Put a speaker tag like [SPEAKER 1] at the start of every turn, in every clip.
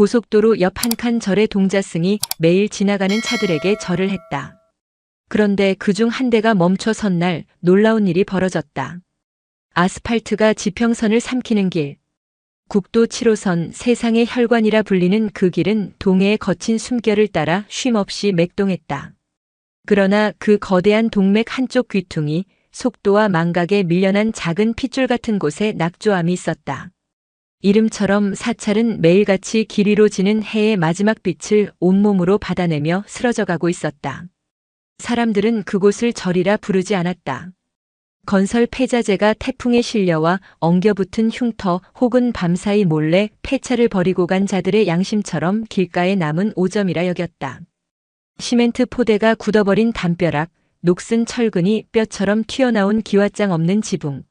[SPEAKER 1] 고속도로 옆 한 칸 절의 동자승이 매일 지나가는 차들에게 절을 했다. 그런데 그중 한 대가 멈춰 선 날 놀라운 일이 벌어졌다. 아스팔트가 지평선을 삼키는 길. 국도 7호선 세상의 혈관이라 불리는 그 길은 동해의 거친 숨결을 따라 쉼없이 맥동했다. 그러나 그 거대한 동맥 한쪽 귀퉁이 속도와 망각에 밀려난 작은 핏줄 같은 곳에 낙조암이 있었다. 이름처럼 사찰은 매일같이 길 위로 지는 해의 마지막 빛을 온몸으로 받아내며 쓰러져가고 있었다. 사람들은 그곳을 절이라 부르지 않았다. 건설 폐자재가 태풍에 실려와 엉겨붙은 흉터 혹은 밤사이 몰래 폐차를 버리고 간 자들의 양심처럼 길가에 남은 오점이라 여겼다. 시멘트 포대가 굳어버린 담벼락, 녹슨 철근이 뼈처럼 튀어나온 기와장 없는 지붕.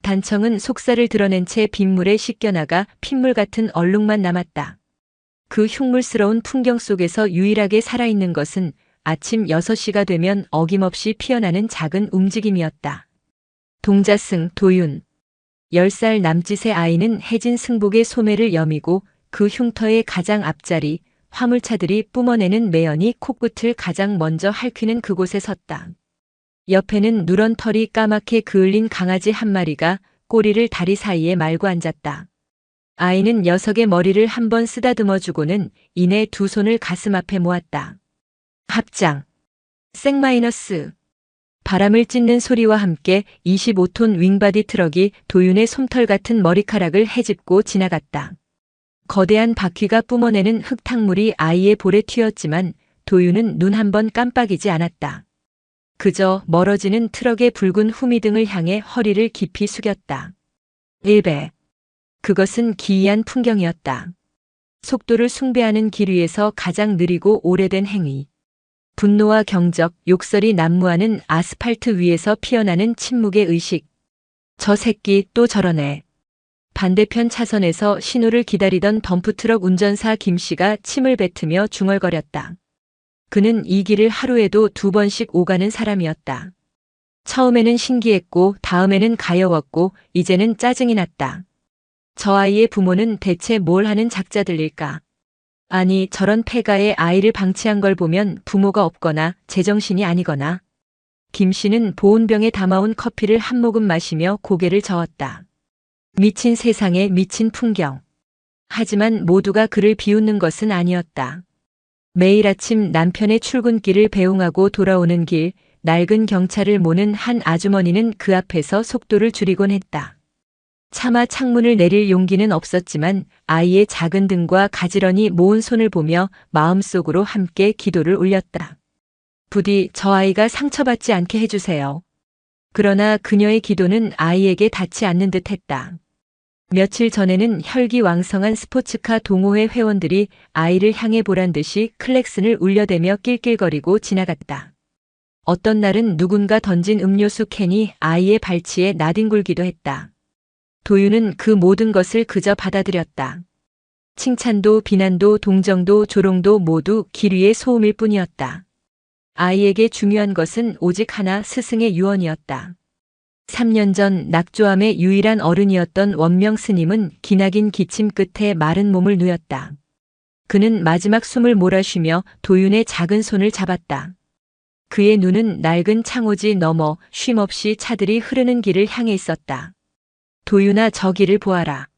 [SPEAKER 1] 단청은 속살을 드러낸 채 빗물에 씻겨나가 핏물 같은 얼룩만 남았다. 그 흉물스러운 풍경 속에서 유일하게 살아있는 것은 아침 6시가 되면 어김없이 피어나는 작은 움직임이었다. 동자승, 도윤. 10살 남짓의 아이는 해진 승복의 소매를 여미고 그 흉터의 가장 앞자리, 화물차들이 뿜어내는 매연이 코끝을 가장 먼저 핥히는 그곳에 섰다. 옆에는 누런 털이 까맣게 그을린 강아지 한 마리가 꼬리를 다리 사이에 말고 앉았다. 아이는 녀석의 머리를 한번 쓰다듬어주고는 이내 두 손을 가슴 앞에 모았다. 합장. 생마이너스. 바람을 찢는 소리와 함께 25톤 윙바디 트럭이 도윤의 솜털 같은 머리카락을 헤집고 지나갔다. 거대한 바퀴가 뿜어내는 흙탕물이 아이의 볼에 튀었지만 도윤은 눈 한 번 깜빡이지 않았다. 그저 멀어지는 트럭의 붉은 후미등을 향해 허리를 깊이 숙였다. 1배. 그것은 기이한 풍경이었다. 속도를 숭배하는 길 위에서 가장 느리고 오래된 행위. 분노와 경적, 욕설이 난무하는 아스팔트 위에서 피어나는 침묵의 의식. 저 새끼 또 저러네. 반대편 차선에서 신호를 기다리던 덤프트럭 운전사 김씨가 침을 뱉으며 중얼거렸다. 그는 이 길을 하루에도 2번씩 오가는 사람이었다. 처음에는 신기했고 다음에는 가여웠고 이제는 짜증이 났다. 저 아이의 부모는 대체 뭘 하는 작자들일까? 아니 저런 폐가에 아이를 방치한 걸 보면 부모가 없거나 제정신이 아니거나. 김 씨는 보온병에 담아온 커피를 한 모금 마시며 고개를 저었다. 미친 세상에 미친 풍경. 하지만 모두가 그를 비웃는 것은 아니었다. 매일 아침 남편의 출근길을 배웅하고 돌아오는 길, 낡은 경차를 모는 한 아주머니는 그 앞에서 속도를 줄이곤 했다. 차마 창문을 내릴 용기는 없었지만 아이의 작은 등과 가지런히 모은 손을 보며 마음속으로 함께 기도를 올렸다. 부디 저 아이가 상처받지 않게 해주세요. 그러나 그녀의 기도는 아이에게 닿지 않는 듯 했다. 며칠 전에는 혈기왕성한 스포츠카 동호회 회원들이 아이를 향해 보란 듯이 클렉슨을 울려대며 낄낄거리고 지나갔다. 어떤 날은 누군가 던진 음료수 캔이 아이의 발치에 나뒹굴기도 했다. 도윤은 그 모든 것을 그저 받아들였다. 칭찬도 비난도 동정도 조롱도 모두 길 위의 소음일 뿐이었다. 아이에게 중요한 것은 오직 하나, 스승의 유언이었다. 3년 전 낙조암의 유일한 어른이었던 원명 스님은 기나긴 기침 끝에 마른 몸을 누였다. 그는 마지막 숨을 몰아쉬며 도윤의 작은 손을 잡았다. 그의 눈은 낡은 창호지 너머 쉼없이 차들이 흐르는 길을 향해 있었다. 도윤아 저 길을 보아라.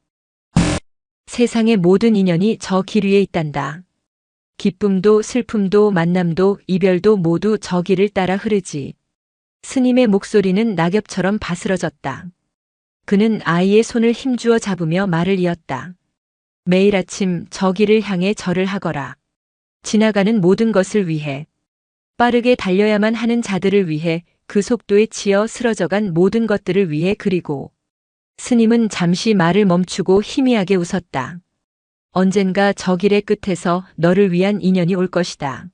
[SPEAKER 1] 세상의 모든 인연이 저 길 위에 있단다. 기쁨도 슬픔도 만남도 이별도 모두 저 길을 따라 흐르지. 스님의 목소리는 낙엽처럼 바스러졌다. 그는 아이의 손을 힘주어 잡으며 말을 이었다. 매일 아침 저 길을 향해 절을 하거라. 지나가는 모든 것을 위해. 빠르게 달려야만 하는 자들을 위해, 그 속도에 치여 쓰러져간 모든 것들을 위해. 그리고 스님은 잠시 말을 멈추고 희미하게 웃었다. 언젠가 저 길의 끝에서 너를 위한 인연이 올 것이다.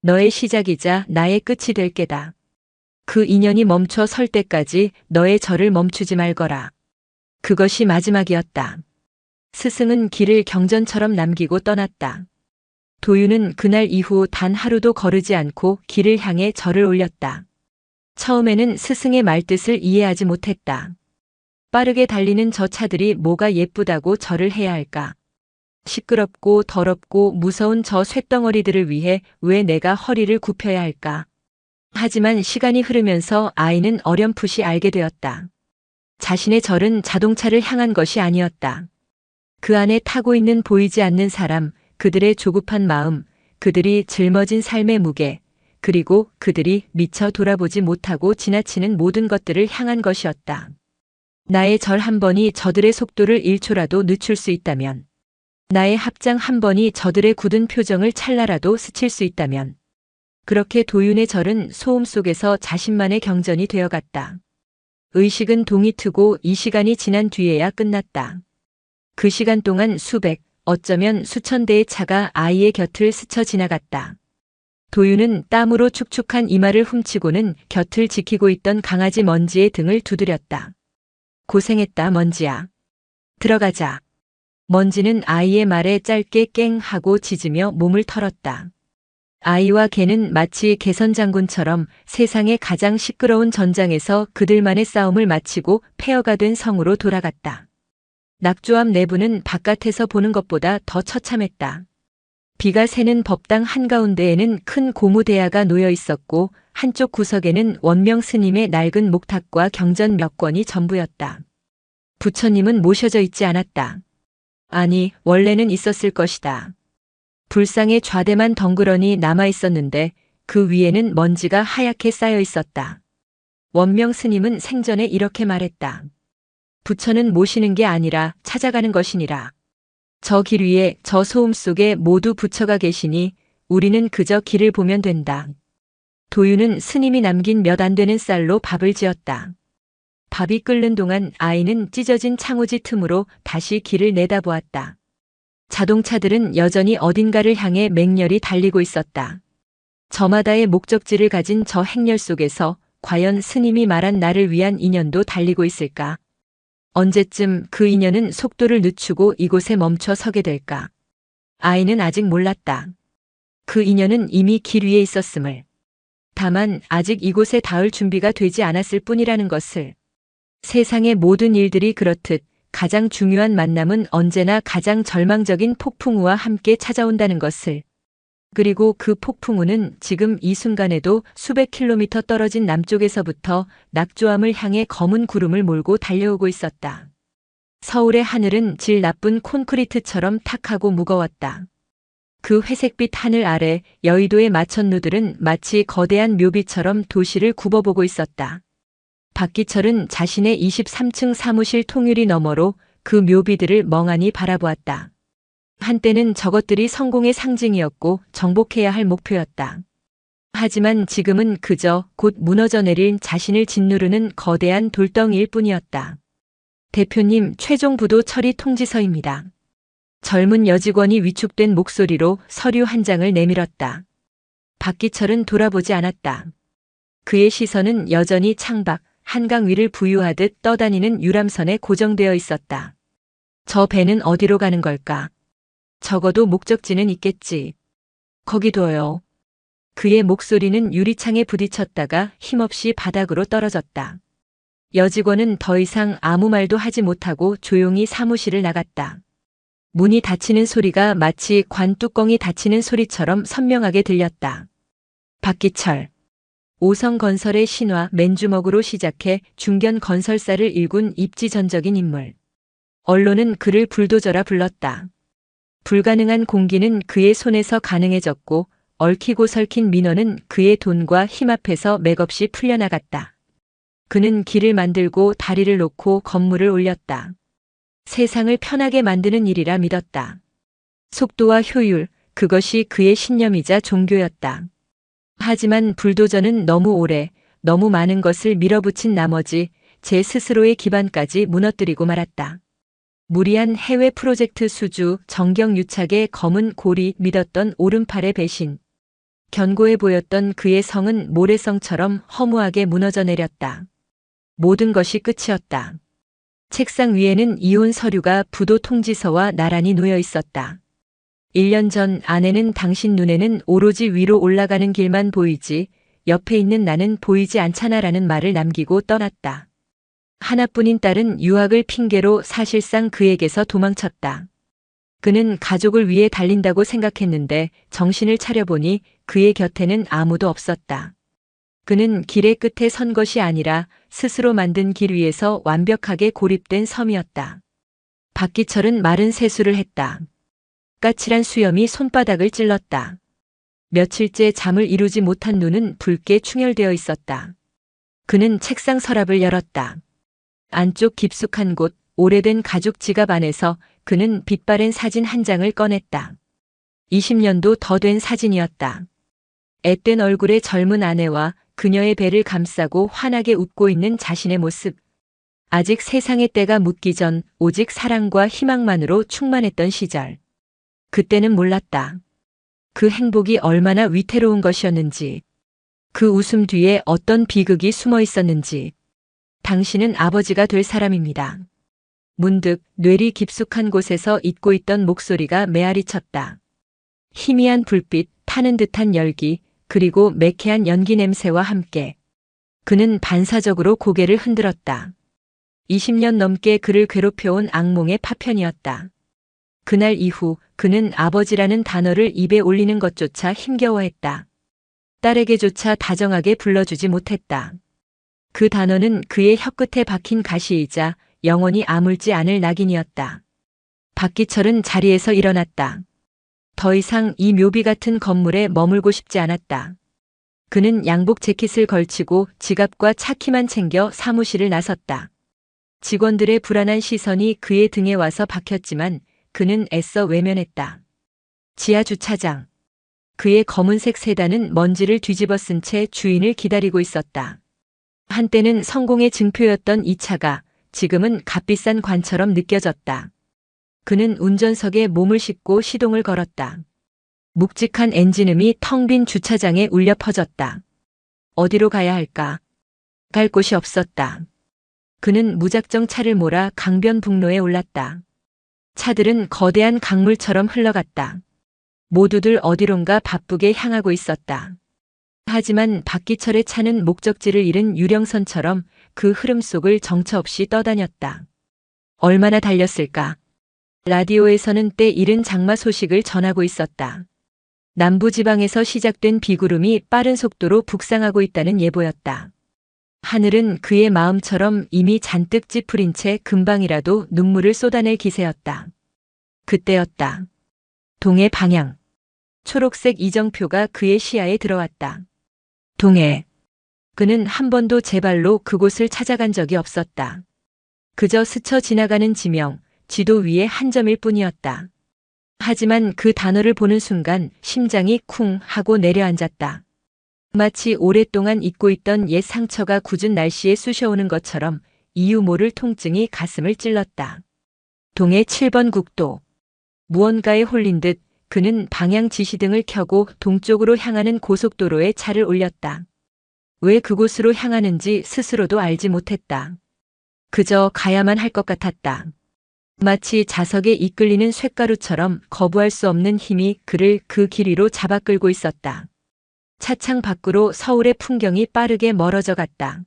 [SPEAKER 1] 너의 시작이자 나의 끝이 될 게다. 그 인연이 멈춰 설 때까지 너의 절을 멈추지 말거라. 그것이 마지막이었다. 스승은 길을 경전처럼 남기고 떠났다. 도윤은 그날 이후 단 하루도 거르지 않고 길을 향해 절을 올렸다. 처음에는 스승의 말뜻을 이해하지 못했다. 빠르게 달리는 저 차들이 뭐가 예쁘다고 절을 해야 할까? 시끄럽고 더럽고 무서운 저 쇳덩어리들을 위해 왜 내가 허리를 굽혀야 할까? 하지만 시간이 흐르면서 아이는 어렴풋이 알게 되었다. 자신의 절은 자동차를 향한 것이 아니었다. 그 안에 타고 있는 보이지 않는 사람, 그들의 조급한 마음, 그들이 짊어진 삶의 무게, 그리고 그들이 미처 돌아보지 못하고 지나치는 모든 것들을 향한 것이었다. 나의 절 한 번이 저들의 속도를 1초라도 늦출 수 있다면, 나의 합장 한 번이 저들의 굳은 표정을 찰나라도 스칠 수 있다면, 그렇게 도윤의 절은 소음 속에서 자신만의 경전이 되어갔다. 의식은 동이 트고 이 시간이 지난 뒤에야 끝났다. 그 시간 동안 수백, 어쩌면 수천 대의 차가 아이의 곁을 스쳐 지나갔다. 도윤은 땀으로 축축한 이마를 훔치고는 곁을 지키고 있던 강아지 먼지의 등을 두드렸다. 고생했다, 먼지야. 들어가자. 먼지는 아이의 말에 짧게 깽 하고 짖으며 몸을 털었다. 아이와 개는 마치 개선장군처럼 세상의 가장 시끄러운 전장에서 그들만의 싸움을 마치고 폐허가 된 성으로 돌아갔다. 낙조암 내부는 바깥에서 보는 것보다 더 처참했다. 비가 새는 법당 한가운데에는 큰 고무대야가 놓여 있었고 한쪽 구석에는 원명 스님의 낡은 목탁과 경전 몇 권이 전부였다. 부처님은 모셔져 있지 않았다. 아니, 원래는 있었을 것이다. 불상의 좌대만 덩그러니 남아 있었는데 그 위에는 먼지가 하얗게 쌓여 있었다. 원명 스님은 생전에 이렇게 말했다. 부처는 모시는 게 아니라 찾아가는 것이니라. 저 길 위에 저 소음 속에 모두 부처가 계시니 우리는 그저 길을 보면 된다. 도윤은 스님이 남긴 몇 안 되는 쌀로 밥을 지었다. 밥이 끓는 동안 아이는 찢어진 창호지 틈으로 다시 길을 내다보았다. 자동차들은 여전히 어딘가를 향해 맹렬히 달리고 있었다. 저마다의 목적지를 가진 저 행렬 속에서 과연 스님이 말한 나를 위한 인연도 달리고 있을까? 언제쯤 그 인연은 속도를 늦추고 이곳에 멈춰 서게 될까? 아이는 아직 몰랐다. 그 인연은 이미 길 위에 있었음을. 다만 아직 이곳에 닿을 준비가 되지 않았을 뿐이라는 것을. 세상의 모든 일들이 그렇듯 가장 중요한 만남은 언제나 가장 절망적인 폭풍우와 함께 찾아온다는 것을. 그리고 그 폭풍우는 지금 이 순간에도 수백 킬로미터 떨어진 남쪽에서부터 낙조암을 향해 검은 구름을 몰고 달려오고 있었다. 서울의 하늘은 질 나쁜 콘크리트처럼 탁하고 무거웠다. 그 회색빛 하늘 아래 여의도의 마천루들은 마치 거대한 묘비처럼 도시를 굽어보고 있었다. 박기철은 자신의 23층 사무실 통유리 너머로 그 묘비들을 멍하니 바라보았다. 한때는 저것들이 성공의 상징이었고 정복해야 할 목표였다. 하지만 지금은 그저 곧 무너져 내릴 자신을 짓누르는 거대한 돌덩이일 뿐이었다. 대표님, 최종 부도 처리 통지서입니다. 젊은 여직원이 위축된 목소리로 서류 한 장을 내밀었다. 박기철은 돌아보지 않았다. 그의 시선은 여전히 창밖, 한강 위를 부유하듯 떠다니는 유람선에 고정되어 있었다. 저 배는 어디로 가는 걸까? 적어도 목적지는 있겠지. 거기 둬요. 그의 목소리는 유리창에 부딪혔다가 힘없이 바닥으로 떨어졌다. 여직원은 더 이상 아무 말도 하지 못하고 조용히 사무실을 나갔다. 문이 닫히는 소리가 마치 관뚜껑이 닫히는 소리처럼 선명하게 들렸다. 박기철. 오성건설의 신화 맨주먹으로 시작해 중견 건설사를 일군 입지전적인 인물. 언론은 그를 불도저라 불렀다. 불가능한 공기는 그의 손에서 가능해졌고 얽히고 설킨 민원은 그의 돈과 힘 앞에서 맥없이 풀려나갔다. 그는 길을 만들고 다리를 놓고 건물을 올렸다. 세상을 편하게 만드는 일이라 믿었다. 속도와 효율, 그것이 그의 신념이자 종교였다. 하지만 불도저는 너무 오래, 너무 많은 것을 밀어붙인 나머지 제 스스로의 기반까지 무너뜨리고 말았다. 무리한 해외 프로젝트 수주, 정경유착의 검은 골이 믿었던 오른팔의 배신. 견고해 보였던 그의 성은 모래성처럼 허무하게 무너져 내렸다. 모든 것이 끝이었다. 책상 위에는 이혼 서류가 부도 통지서와 나란히 놓여 있었다. 1년 전 아내는 당신 눈에는 오로지 위로 올라가는 길만 보이지 옆에 있는 나는 보이지 않잖아라는 말을 남기고 떠났다. 하나뿐인 딸은 유학을 핑계로 사실상 그에게서 도망쳤다. 그는 가족을 위해 달린다고 생각했는데 정신을 차려보니 그의 곁에는 아무도 없었다. 그는 길의 끝에 선 것이 아니라 스스로 만든 길 위에서 완벽하게 고립된 섬이었다. 박기철은 마른 세수를 했다. 까칠한 수염이 손바닥을 찔렀다. 며칠째 잠을 이루지 못한 눈은 붉게 충혈되어 있었다. 그는 책상 서랍을 열었다. 안쪽 깊숙한 곳, 오래된 가죽 지갑 안에서 그는 빛바랜 사진 한 장을 꺼냈다. 20년도 더 된 사진이었다. 앳된 얼굴의 젊은 아내와 그녀의 배를 감싸고 환하게 웃고 있는 자신의 모습. 아직 세상의 때가 묻기 전 오직 사랑과 희망만으로 충만했던 시절. 그때는 몰랐다. 그 행복이 얼마나 위태로운 것이었는지. 그 웃음 뒤에 어떤 비극이 숨어 있었는지. 당신은 아버지가 될 사람입니다. 문득 뇌리 깊숙한 곳에서 잊고 있던 목소리가 메아리 쳤다. 희미한 불빛, 타는 듯한 열기, 그리고 매캐한 연기 냄새와 함께 그는 반사적으로 고개를 흔들었다. 20년 넘게 그를 괴롭혀온 악몽의 파편이었다. 그날 이후 그는 아버지라는 단어를 입에 올리는 것조차 힘겨워했다. 딸에게조차 다정하게 불러주지 못했다. 그 단어는 그의 혀끝에 박힌 가시이자 영원히 아물지 않을 낙인이었다. 박기철은 자리에서 일어났다. 더 이상 이 묘비 같은 건물에 머물고 싶지 않았다. 그는 양복 재킷을 걸치고 지갑과 차키만 챙겨 사무실을 나섰다. 직원들의 불안한 시선이 그의 등에 와서 박혔지만 그는 애써 외면했다. 지하 주차장. 그의 검은색 세단은 먼지를 뒤집어 쓴 채 주인을 기다리고 있었다. 한때는 성공의 증표였던 이 차가 지금은 값비싼 관처럼 느껴졌다. 그는 운전석에 몸을 싣고 시동을 걸었다. 묵직한 엔진음이 텅 빈 주차장에 울려 퍼졌다. 어디로 가야 할까? 갈 곳이 없었다. 그는 무작정 차를 몰아 강변북로에 올랐다. 차들은 거대한 강물처럼 흘러갔다. 모두들 어디론가 바쁘게 향하고 있었다. 하지만 박기철의 차는 목적지를 잃은 유령선처럼 그 흐름 속을 정처 없이 떠다녔다. 얼마나 달렸을까? 라디오에서는 때 이른 장마 소식을 전하고 있었다. 남부지방에서 시작된 비구름이 빠른 속도로 북상하고 있다는 예보였다. 하늘은 그의 마음처럼 이미 잔뜩 찌푸린 채 금방이라도 눈물을 쏟아낼 기세였다. 그때였다. 동해 방향. 초록색 이정표가 그의 시야에 들어왔다. 동해. 그는 한 번도 제 발로 그곳을 찾아간 적이 없었다. 그저 스쳐 지나가는 지명, 지도 위의 한 점일 뿐이었다. 하지만 그 단어를 보는 순간 심장이 쿵 하고 내려앉았다. 마치 오랫동안 잊고 있던 옛 상처가 굳은 날씨에 쑤셔오는 것처럼 이유 모를 통증이 가슴을 찔렀다. 동해 7번 국도. 무언가에 홀린 듯 그는 방향 지시등을 켜고 동쪽으로 향하는 고속도로에 차를 올렸다. 왜 그곳으로 향하는지 스스로도 알지 못했다. 그저 가야만 할 것 같았다. 마치 자석에 이끌리는 쇳가루처럼 거부할 수 없는 힘이 그를 그 길 위로 잡아 끌고 있었다. 차창 밖으로 서울의 풍경이 빠르게 멀어져 갔다.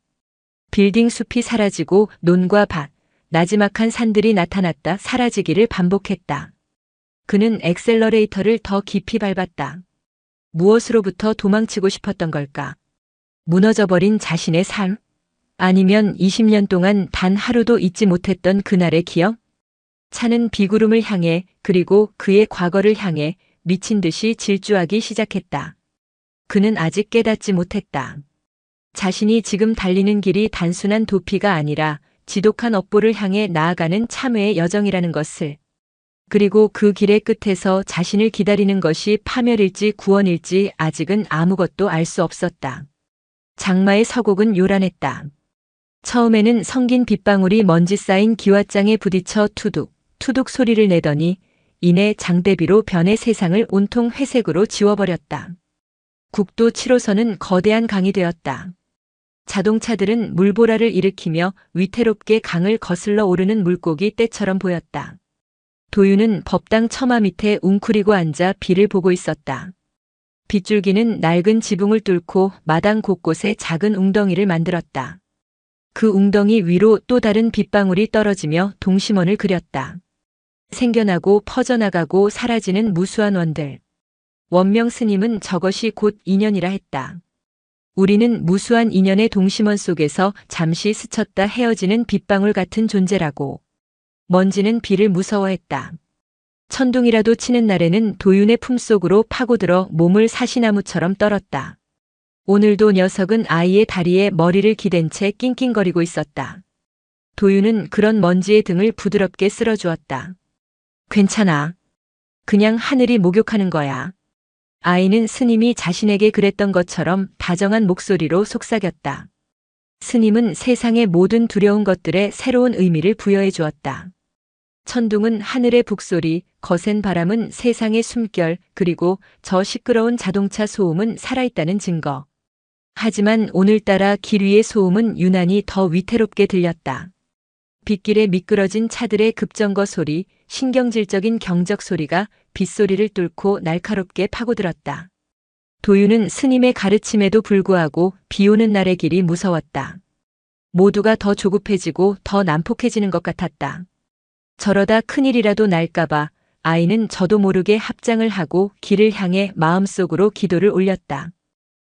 [SPEAKER 1] 빌딩 숲이 사라지고 논과 밭, 나지막한 산들이 나타났다 사라지기를 반복했다. 그는 엑셀러레이터를 더 깊이 밟았다. 무엇으로부터 도망치고 싶었던 걸까? 무너져버린 자신의 삶? 아니면 20년 동안 단 하루도 잊지 못했던 그날의 기억? 차는 비구름을 향해 그리고 그의 과거를 향해 미친 듯이 질주하기 시작했다. 그는 아직 깨닫지 못했다. 자신이 지금 달리는 길이 단순한 도피가 아니라 지독한 업보를 향해 나아가는 참회의 여정이라는 것을. 그리고 그 길의 끝에서 자신을 기다리는 것이 파멸일지 구원일지 아직은 아무것도 알 수 없었다. 장마의 서곡은 요란했다. 처음에는 성긴 빗방울이 먼지 쌓인 기왓장에 부딪혀 투둑, 투둑 소리를 내더니 이내 장대비로 변해 세상을 온통 회색으로 지워버렸다. 국도 7호선은 거대한 강이 되었다. 자동차들은 물보라를 일으키며 위태롭게 강을 거슬러 오르는 물고기 떼처럼 보였다. 도유는 법당 처마 밑에 웅크리고 앉아 비를 보고 있었다. 빗줄기는 낡은 지붕을 뚫고 마당 곳곳에 작은 웅덩이를 만들었다. 그 웅덩이 위로 또 다른 빗방울이 떨어지며 동심원을 그렸다. 생겨나고 퍼져나가고 사라지는 무수한 원들. 원명 스님은 저것이 곧 인연이라 했다. 우리는 무수한 인연의 동심원 속에서 잠시 스쳤다 헤어지는 빗방울 같은 존재라고. 먼지는 비를 무서워했다. 천둥이라도 치는 날에는 도윤의 품속으로 파고들어 몸을 사시나무처럼 떨었다. 오늘도 녀석은 아이의 다리에 머리를 기댄 채 낑낑거리고 있었다. 도윤은 그런 먼지의 등을 부드럽게 쓸어주었다. 괜찮아. 그냥 하늘이 목욕하는 거야. 아이는 스님이 자신에게 그랬던 것처럼 다정한 목소리로 속삭였다. 스님은 세상의 모든 두려운 것들에 새로운 의미를 부여해 주었다. 천둥은 하늘의 북소리, 거센 바람은 세상의 숨결, 그리고 저 시끄러운 자동차 소음은 살아있다는 증거. 하지만 오늘따라 길 위의 소음은 유난히 더 위태롭게 들렸다. 빗길에 미끄러진 차들의 급정거 소리, 신경질적인 경적 소리가 빗소리를 뚫고 날카롭게 파고들었다. 도윤은 스님의 가르침에도 불구하고 비 오는 날의 길이 무서웠다. 모두가 더 조급해지고 더 난폭해지는 것 같았다. 저러다 큰일이라도 날까봐 아이는 저도 모르게 합장을 하고 길을 향해 마음속으로 기도를 올렸다.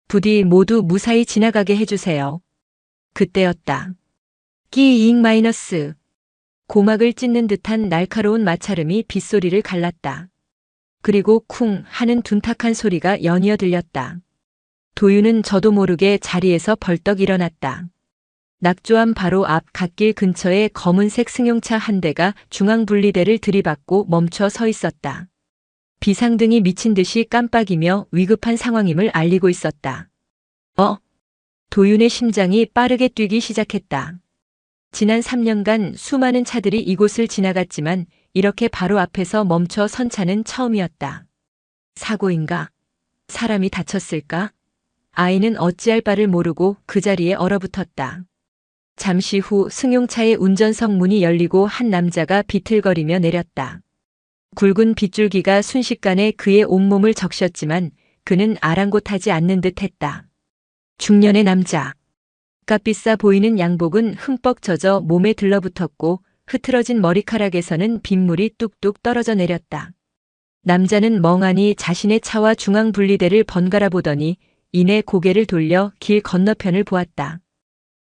[SPEAKER 1] 부디 모두 무사히 지나가게 해주세요. 그때였다. 끼잉 마이너스. 고막을 찢는 듯한 날카로운 마찰음이 빗소리를 갈랐다. 그리고 쿵 하는 둔탁한 소리가 연이어 들렸다. 도윤은 저도 모르게 자리에서 벌떡 일어났다. 낙조암 바로 앞 갓길 근처에 검은색 승용차 한 대가 중앙분리대를 들이받고 멈춰 서 있었다. 비상등이 미친 듯이 깜빡이며 위급한 상황임을 알리고 있었다. 도윤의 심장이 빠르게 뛰기 시작했다. 지난 3년간 수많은 차들이 이곳을 지나갔지만 이렇게 바로 앞에서 멈춰 선 차는 처음이었다. 사고인가? 사람이 다쳤을까? 아이는 어찌할 바를 모르고 그 자리에 얼어붙었다. 잠시 후 승용차의 운전석 문이 열리고 한 남자가 비틀거리며 내렸다. 굵은 빗줄기가 순식간에 그의 온몸을 적셨지만 그는 아랑곳하지 않는 듯 했다. 중년의 남자. 값비싸 보이는 양복은 흠뻑 젖어 몸에 들러붙었고 흐트러진 머리카락에서는 빗물이 뚝뚝 떨어져 내렸다. 남자는 멍하니 자신의 차와 중앙분리대를 번갈아 보더니 이내 고개를 돌려 길 건너편을 보았다.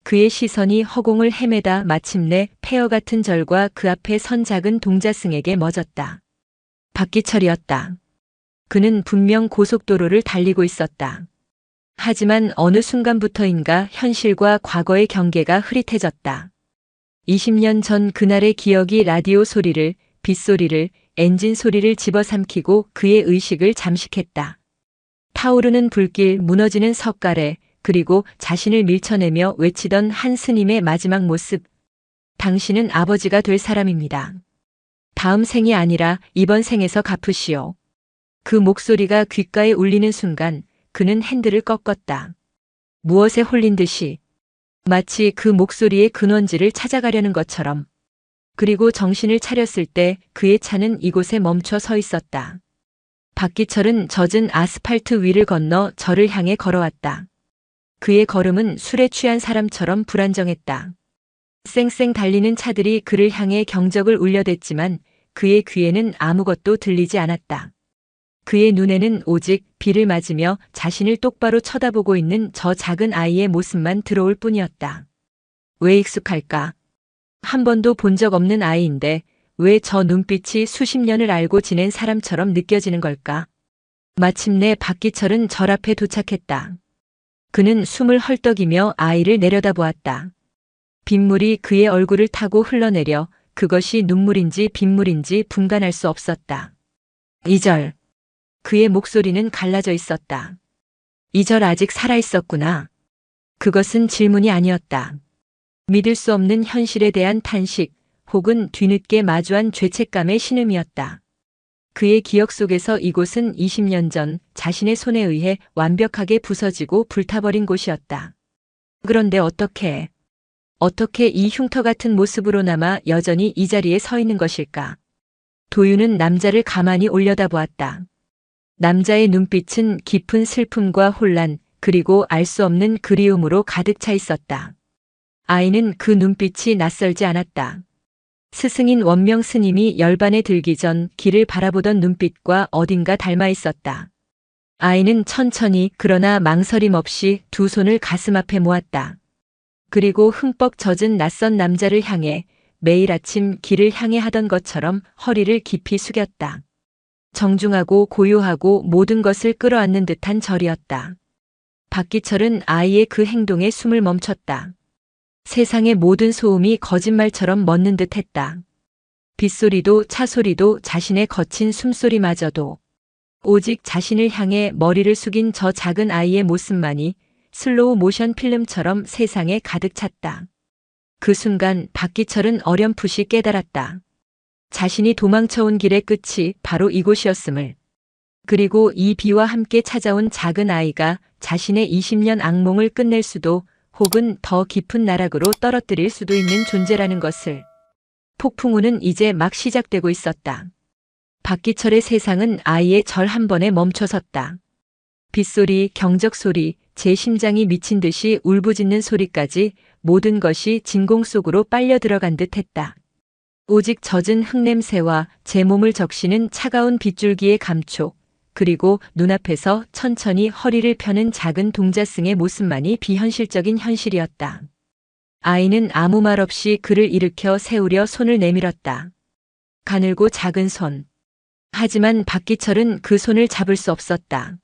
[SPEAKER 1] 그의 시선이 허공을 헤매다 마침내 폐허 같은 절과 그 앞에 선 작은 동자승에게 멎었다. 박기철이었다. 그는 분명 고속도로를 달리고 있었다. 하지만 어느 순간부터인가 현실과 과거의 경계가 흐릿해졌다. 20년 전 그날의 기억이 라디오 소리를, 빗소리를, 엔진 소리를 집어삼키고 그의 의식을 잠식했다. 타오르는 불길, 무너지는 석가래, 그리고 자신을 밀쳐내며 외치던 한 스님의 마지막 모습. 당신은 아버지가 될 사람입니다. 다음 생이 아니라 이번 생에서 갚으시오. 그 목소리가 귓가에 울리는 순간 그는 핸들을 꺾었다. 무엇에 홀린 듯이 마치 그 목소리의 근원지를 찾아가려는 것처럼. 그리고 정신을 차렸을 때 그의 차는 이곳에 멈춰 서 있었다. 박기철은 젖은 아스팔트 위를 건너 저를 향해 걸어왔다. 그의 걸음은 술에 취한 사람처럼 불안정했다. 쌩쌩 달리는 차들이 그를 향해 경적을 울려댔지만 그의 귀에는 아무것도 들리지 않았다. 그의 눈에는 오직 비를 맞으며 자신을 똑바로 쳐다보고 있는 저 작은 아이의 모습만 들어올 뿐이었다. 왜 익숙할까? 한 번도 본 적 없는 아이인데 왜 저 눈빛이 수십 년을 알고 지낸 사람처럼 느껴지는 걸까? 마침내 박기철은 절 앞에 도착했다. 그는 숨을 헐떡이며 아이를 내려다보았다. 빗물이 그의 얼굴을 타고 흘러내려 그것이 눈물인지 빗물인지 분간할 수 없었다. 이절. 그의 목소리는 갈라져 있었다. 이절 아직 살아있었구나. 그것은 질문이 아니었다. 믿을 수 없는 현실에 대한 탄식 혹은 뒤늦게 마주한 죄책감의 신음이었다. 그의 기억 속에서 이곳은 20년 전 자신의 손에 의해 완벽하게 부서지고 불타버린 곳이었다. 그런데 어떻게 이 흉터 같은 모습으로 남아 여전히 이 자리에 서 있는 것일까? 도윤은 남자를 가만히 올려다보았다. 남자의 눈빛은 깊은 슬픔과 혼란, 그리고 알 수 없는 그리움으로 가득 차 있었다. 아이는 그 눈빛이 낯설지 않았다. 스승인 원명 스님이 열반에 들기 전 길을 바라보던 눈빛과 어딘가 닮아 있었다. 아이는 천천히 그러나 망설임 없이 두 손을 가슴 앞에 모았다. 그리고 흠뻑 젖은 낯선 남자를 향해 매일 아침 길을 향해 하던 것처럼 허리를 깊이 숙였다. 정중하고 고요하고 모든 것을 끌어안는 듯한 절이었다. 박기철은 아이의 그 행동에 숨을 멈췄다. 세상의 모든 소음이 거짓말처럼 멎는 듯했다. 빗소리도 차소리도 자신의 거친 숨소리마저도 오직 자신을 향해 머리를 숙인 저 작은 아이의 모습만이 슬로우 모션 필름처럼 세상에 가득 찼다. 그 순간 박기철은 어렴풋이 깨달았다. 자신이 도망쳐온 길의 끝이 바로 이곳이었음을. 그리고 이 비와 함께 찾아온 작은 아이가 자신의 20년 악몽을 끝낼 수도 혹은 더 깊은 나락으로 떨어뜨릴 수도 있는 존재라는 것을. 폭풍우는 이제 막 시작되고 있었다. 박기철의 세상은 아이의 절 한 번에 멈춰섰다. 빗소리, 경적소리, 제 심장이 미친 듯이 울부짖는 소리까지 모든 것이 진공 속으로 빨려 들어간 듯 했다. 오직 젖은 흙냄새와 제 몸을 적시는 차가운 빗줄기의 감촉, 그리고 눈앞에서 천천히 허리를 펴는 작은 동자승의 모습만이 비현실적인 현실이었다. 아이는 아무 말 없이 그를 일으켜 세우려 손을 내밀었다. 가늘고 작은 손. 하지만 박기철은 그 손을 잡을 수 없었다.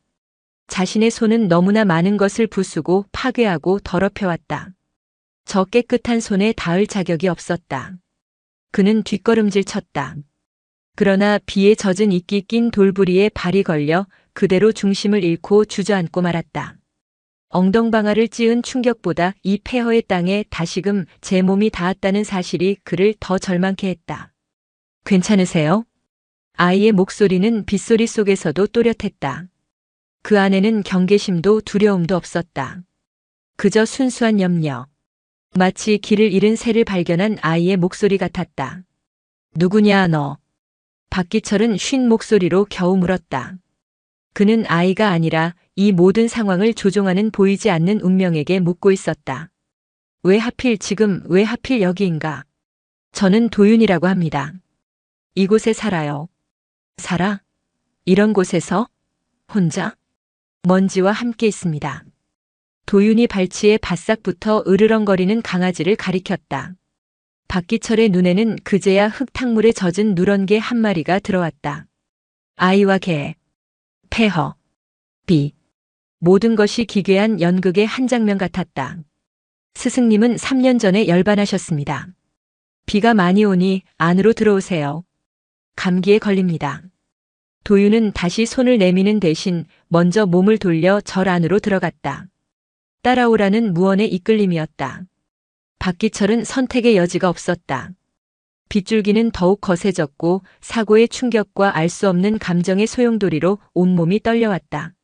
[SPEAKER 1] 자신의 손은 너무나 많은 것을 부수고 파괴하고 더럽혀왔다. 저 깨끗한 손에 닿을 자격이 없었다. 그는 뒷걸음질 쳤다. 그러나 비에 젖은 이끼 낀 돌부리에 발이 걸려 그대로 중심을 잃고 주저앉고 말았다. 엉덩방아를 찧은 충격보다 이 폐허의 땅에 다시금 제 몸이 닿았다는 사실이 그를 더 절망케 했다. 괜찮으세요? 아이의 목소리는 빗소리 속에서도 또렷했다. 그 안에는 경계심도 두려움도 없었다. 그저 순수한 염려. 마치 길을 잃은 새를 발견한 아이의 목소리 같았다. 누구냐 너? 박기철은 쉰 목소리로 겨우 물었다. 그는 아이가 아니라 이 모든 상황을 조종하는 보이지 않는 운명에게 묻고 있었다. 왜 하필 지금, 왜 하필 여기인가? 저는 도윤이라고 합니다. 이곳에 살아요. 살아? 이런 곳에서? 혼자? 먼지와 함께 있습니다. 도윤이 발치에 바싹 붙어 으르렁거리는 강아지를 가리켰다. 박기철의 눈에는 그제야 흙탕물에 젖은 누런 개 한 마리가 들어왔다. 아이와 개, 폐허, 비. 모든 것이 기괴한 연극의 한 장면 같았다. 스승님은 3년 전에 열반하셨습니다. 비가 많이 오니 안으로 들어오세요. 감기에 걸립니다. 도윤은 다시 손을 내미는 대신 먼저 몸을 돌려 절 안으로 들어갔다. 따라오라는 무언의 이끌림이었다. 박기철은 선택의 여지가 없었다. 빗줄기는 더욱 거세졌고 사고의 충격과 알 수 없는 감정의 소용돌이로 온몸이 떨려왔다.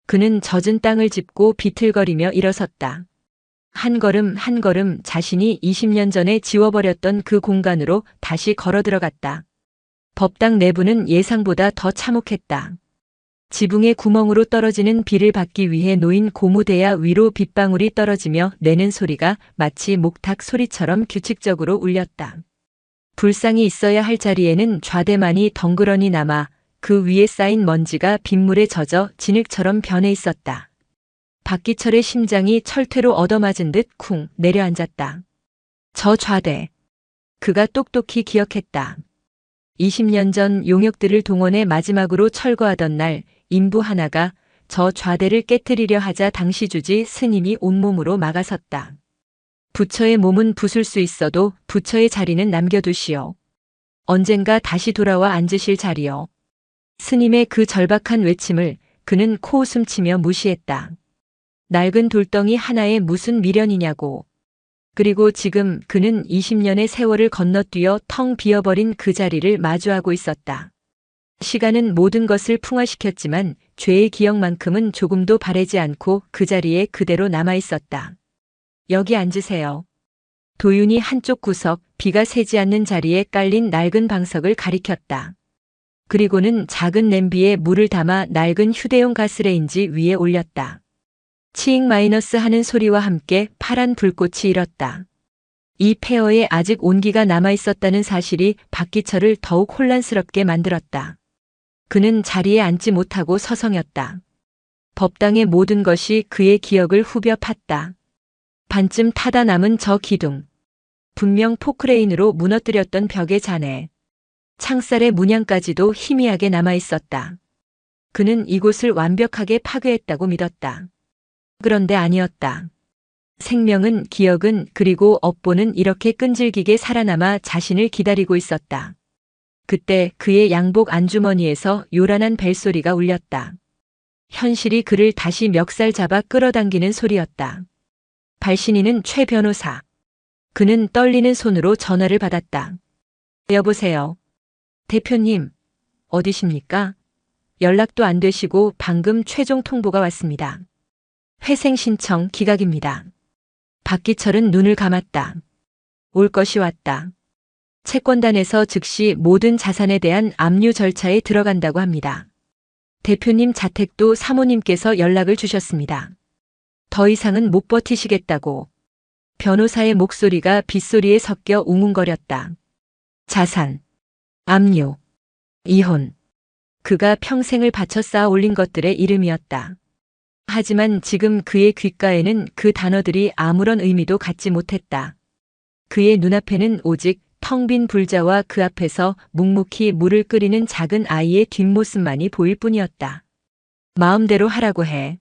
[SPEAKER 1] 그는 젖은 땅을 짚고 비틀거리며 일어섰다. 한 걸음 한 걸음 자신이 20년 전에 지워버렸던 그 공간으로 다시 걸어 들어갔다. 법당 내부는 예상보다 더 참혹했다. 지붕의 구멍으로 떨어지는 비를 받기 위해 놓인 고무대야 위로 빗방울이 떨어지며 내는 소리가 마치 목탁 소리처럼 규칙적으로 울렸다. 불상이 있어야 할 자리에는 좌대만이 덩그러니 남아 그 위에 쌓인 먼지가 빗물에 젖어 진흙처럼 변해 있었다. 박기철의 심장이 철퇴로 얻어맞은 듯 쿵 내려앉았다. 저 좌대. 그가 똑똑히 기억했다. 20년 전 용역들을 동원해 마지막으로 철거하던 날 인부 하나가 저 좌대를 깨트리려 하자 당시 주지 스님이 온몸으로 막아섰다. 부처의 몸은 부술 수 있어도 부처의 자리는 남겨두시오. 언젠가 다시 돌아와 앉으실 자리요. 스님의 그 절박한 외침을 그는 코웃음치며 무시했다. 낡은 돌덩이 하나에 무슨 미련이냐고. 그리고 지금 그는 20년의 세월을 건너뛰어 텅 비어버린 그 자리를 마주하고 있었다. 시간은 모든 것을 풍화시켰지만 죄의 기억만큼은 조금도 바래지 않고 그 자리에 그대로 남아 있었다. 여기 앉으세요. 도윤이 한쪽 구석 비가 새지 않는 자리에 깔린 낡은 방석을 가리켰다. 그리고는 작은 냄비에 물을 담아 낡은 휴대용 가스레인지 위에 올렸다. 치익 마이너스 하는 소리와 함께 파란 불꽃이 일었다. 이 폐허에 아직 온기가 남아있었다는 사실이 박기철을 더욱 혼란스럽게 만들었다. 그는 자리에 앉지 못하고 서성였다. 법당의 모든 것이 그의 기억을 후벼 팠다. 반쯤 타다 남은 저 기둥. 분명 포크레인으로 무너뜨렸던 벽의 잔해. 창살의 문양까지도 희미하게 남아있었다. 그는 이곳을 완벽하게 파괴했다고 믿었다. 그런데 아니었다. 생명은, 기억은, 그리고 업보는 이렇게 끈질기게 살아남아 자신을 기다리고 있었다. 그때 그의 양복 안주머니에서 요란한 벨소리가 울렸다. 현실이 그를 다시 멱살 잡아 끌어당기는 소리였다. 발신인은 최 변호사. 그는 떨리는 손으로 전화를 받았다. 여보세요. 대표님, 어디십니까? 연락도 안 되시고 방금 최종 통보가 왔습니다. 회생 신청 기각입니다. 박기철은 눈을 감았다. 올 것이 왔다. 채권단에서 즉시 모든 자산에 대한 압류 절차에 들어간다고 합니다. 대표님 자택도 사모님께서 연락을 주셨습니다. 더 이상은 못 버티시겠다고. 변호사의 목소리가 빗소리에 섞여 웅웅거렸다. 자산, 압류, 이혼. 그가 평생을 바쳐 쌓아 올린 것들의 이름이었다. 하지만 지금 그의 귓가에는 그 단어들이 아무런 의미도 갖지 못했다. 그의 눈앞에는 오직 텅 빈 불자와 그 앞에서 묵묵히 물을 끓이는 작은 아이의 뒷모습만이 보일 뿐이었다. 마음대로 하라고 해.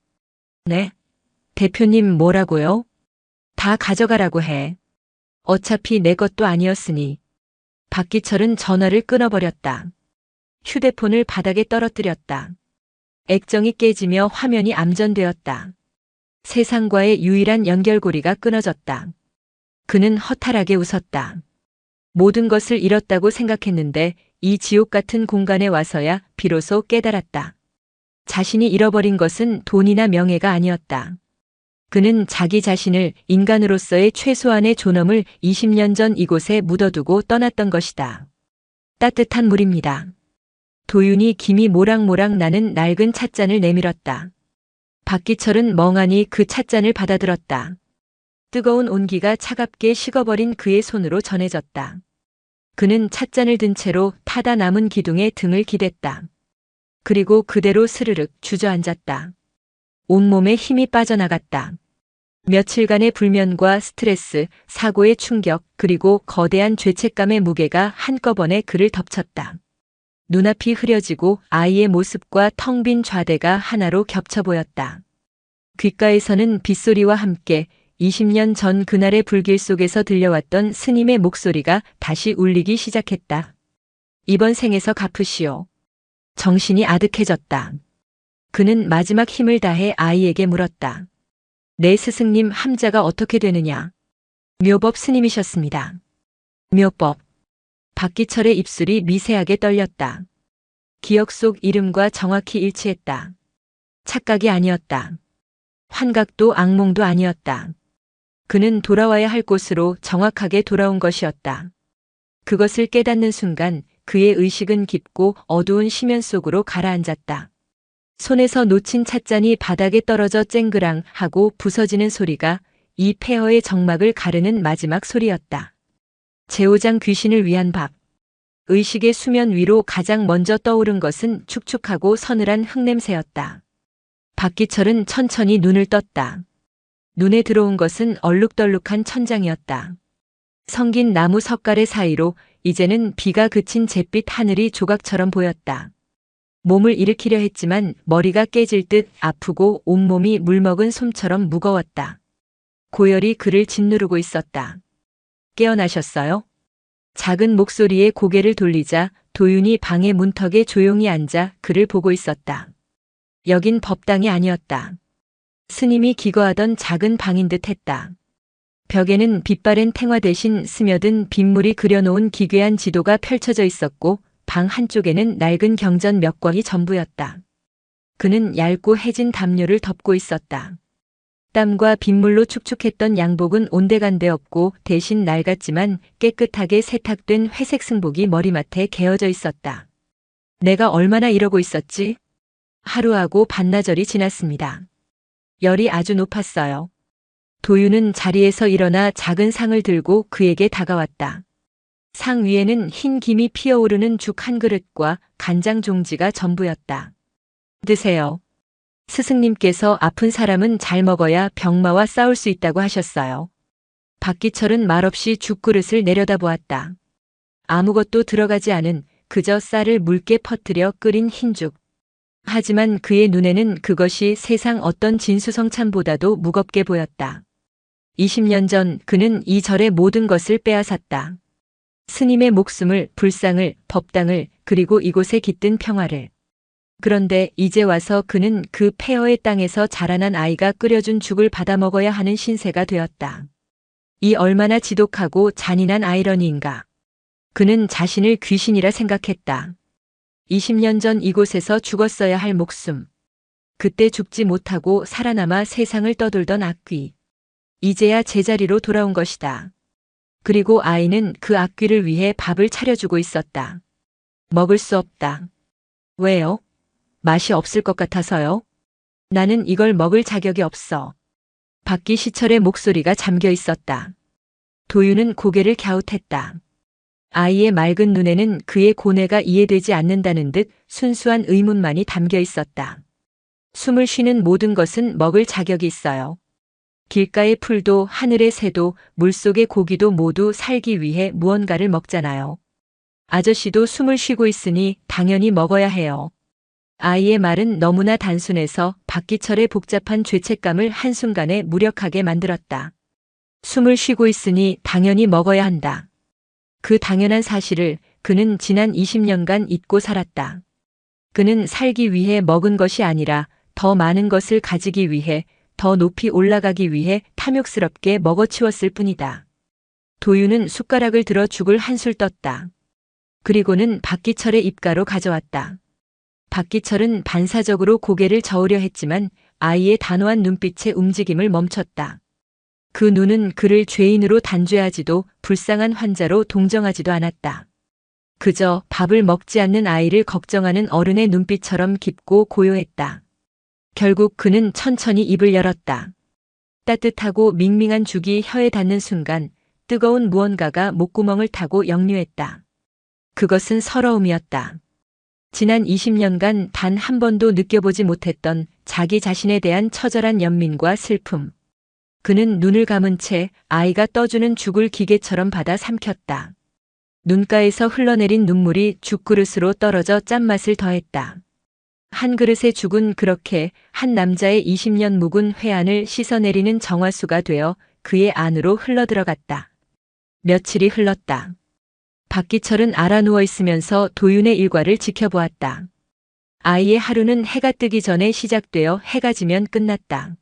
[SPEAKER 1] 네? 대표님 뭐라고요? 다 가져가라고 해. 어차피 내 것도 아니었으니. 박기철은 전화를 끊어버렸다. 휴대폰을 바닥에 떨어뜨렸다. 액정이 깨지며 화면이 암전되었다. 세상과의 유일한 연결고리가 끊어졌다. 그는 허탈하게 웃었다. 모든 것을 잃었다고 생각했는데 이 지옥 같은 공간에 와서야 비로소 깨달았다. 자신이 잃어버린 것은 돈이나 명예가 아니었다. 그는 자기 자신을, 인간으로서의 최소한의 존엄을 20년 전 이곳에 묻어두고 떠났던 것이다. 따뜻한 물입니다. 도윤이 김이 모락모락 나는 낡은 찻잔을 내밀었다. 박기철은 멍하니 그 찻잔을 받아들었다. 뜨거운 온기가 차갑게 식어버린 그의 손으로 전해졌다. 그는 찻잔을 든 채로 타다 남은 기둥에 등을 기댔다. 그리고 그대로 스르륵 주저앉았다. 온몸에 힘이 빠져나갔다. 며칠간의 불면과 스트레스, 사고의 충격, 그리고 거대한 죄책감의 무게가 한꺼번에 그를 덮쳤다. 눈앞이 흐려지고 아이의 모습과 텅 빈 좌대가 하나로 겹쳐 보였다. 귓가에서는 빗소리와 함께 20년 전 그날의 불길 속에서 들려왔던 스님의 목소리가 다시 울리기 시작했다. 이번 생에서 갚으시오. 정신이 아득해졌다. 그는 마지막 힘을 다해 아이에게 물었다. 내 스승님 함자가 어떻게 되느냐? 묘법 스님이셨습니다. 묘법. 박기철의 입술이 미세하게 떨렸다. 기억 속 이름과 정확히 일치했다. 착각이 아니었다. 환각도 악몽도 아니었다. 그는 돌아와야 할 곳으로 정확하게 돌아온 것이었다. 그것을 깨닫는 순간 그의 의식은 깊고 어두운 심연 속으로 가라앉았다. 손에서 놓친 찻잔이 바닥에 떨어져 쨍그랑 하고 부서지는 소리가 이 폐허의 정막을 가르는 마지막 소리였다. 제오장 귀신을 위한 밥. 의식의 수면 위로 가장 먼저 떠오른 것은 축축하고 서늘한 흙냄새였다. 박기철은 천천히 눈을 떴다. 눈에 들어온 것은 얼룩덜룩한 천장이었다. 성긴 나무 석가래 사이로 이제는 비가 그친 잿빛 하늘이 조각처럼 보였다. 몸을 일으키려 했지만 머리가 깨질 듯 아프고 온몸이 물먹은 솜처럼 무거웠다. 고열이 그를 짓누르고 있었다. 깨어나셨어요? 작은 목소리에 고개를 돌리자 도윤이 방의 문턱에 조용히 앉아 그를 보고 있었다. 여긴 법당이 아니었다. 스님이 기거하던 작은 방인 듯 했다. 벽에는 빛바랜 탱화 대신 스며든 빗물이 그려놓은 기괴한 지도가 펼쳐져 있었고 방 한쪽에는 낡은 경전 몇 권이 전부였다. 그는 얇고 해진 담요를 덮고 있었다. 땀과 빗물로 축축했던 양복은 온데간데 없고 대신 낡았지만 깨끗하게 세탁된 회색 승복이 머리맡에 개어져 있었다. 내가 얼마나 이러고 있었지? 하루하고 반나절이 지났습니다. 열이 아주 높았어요. 도윤은 자리에서 일어나 작은 상을 들고 그에게 다가왔다. 상 위에는 흰 김이 피어오르는 죽 한 그릇과 간장 종지가 전부였다. 드세요. 스승님께서 아픈 사람은 잘 먹어야 병마와 싸울 수 있다고 하셨어요. 박기철은 말없이 죽그릇을 내려다보았다. 아무것도 들어가지 않은 그저 쌀을 묽게 퍼뜨려 끓인 흰죽. 하지만 그의 눈에는 그것이 세상 어떤 진수성찬보다도 무겁게 보였다. 20년 전 그는 이 절의 모든 것을 빼앗았다. 스님의 목숨을, 불상을, 법당을, 그리고 이곳에 깃든 평화를. 그런데 이제 와서 그는 그 폐허의 땅에서 자라난 아이가 끓여준 죽을 받아 먹어야 하는 신세가 되었다. 이 얼마나 지독하고 잔인한 아이러니인가. 그는 자신을 귀신이라 생각했다. 20년 전 이곳에서 죽었어야 할 목숨. 그때 죽지 못하고 살아남아 세상을 떠돌던 악귀. 이제야 제자리로 돌아온 것이다. 그리고 아이는 그 악귀를 위해 밥을 차려주고 있었다. 먹을 수 없다. 왜요? 맛이 없을 것 같아서요? 나는 이걸 먹을 자격이 없어. 박기시철의 목소리가 잠겨 있었다. 도윤은 고개를 갸웃했다. 아이의 맑은 눈에는 그의 고뇌가 이해되지 않는다는 듯 순수한 의문만이 담겨 있었다. 숨을 쉬는 모든 것은 먹을 자격이 있어요. 길가의 풀도 하늘의 새도 물속의 고기도 모두 살기 위해 무언가를 먹잖아요. 아저씨도 숨을 쉬고 있으니 당연히 먹어야 해요. 아이의 말은 너무나 단순해서 박기철의 복잡한 죄책감을 한순간에 무력하게 만들었다. 숨을 쉬고 있으니 당연히 먹어야 한다. 그 당연한 사실을 그는 지난 20년간 잊고 살았다. 그는 살기 위해 먹은 것이 아니라 더 많은 것을 가지기 위해, 더 높이 올라가기 위해 탐욕스럽게 먹어치웠을 뿐이다. 도윤은 숟가락을 들어 죽을 한술 떴다. 그리고는 박기철의 입가로 가져왔다. 박기철은 반사적으로 고개를 저으려 했지만 아이의 단호한 눈빛의 움직임을 멈췄다. 그 눈은 그를 죄인으로 단죄하지도 불쌍한 환자로 동정하지도 않았다. 그저 밥을 먹지 않는 아이를 걱정하는 어른의 눈빛처럼 깊고 고요했다. 결국 그는 천천히 입을 열었다. 따뜻하고 밍밍한 죽이 혀에 닿는 순간 뜨거운 무언가가 목구멍을 타고 역류했다. 그것은 서러움이었다. 지난 20년간 단 한 번도 느껴보지 못했던 자기 자신에 대한 처절한 연민과 슬픔. 그는 눈을 감은 채 아이가 떠주는 죽을 기계처럼 받아 삼켰다. 눈가에서 흘러내린 눈물이 죽그릇으로 떨어져 짠맛을 더했다. 한 그릇의 죽은 그렇게 한 남자의 20년 묵은 회한을 씻어내리는 정화수가 되어 그의 안으로 흘러들어갔다. 며칠이 흘렀다. 박기철은 알아누워 있으면서 도윤의 일과를 지켜보았다. 아이의 하루는 해가 뜨기 전에 시작되어 해가 지면 끝났다.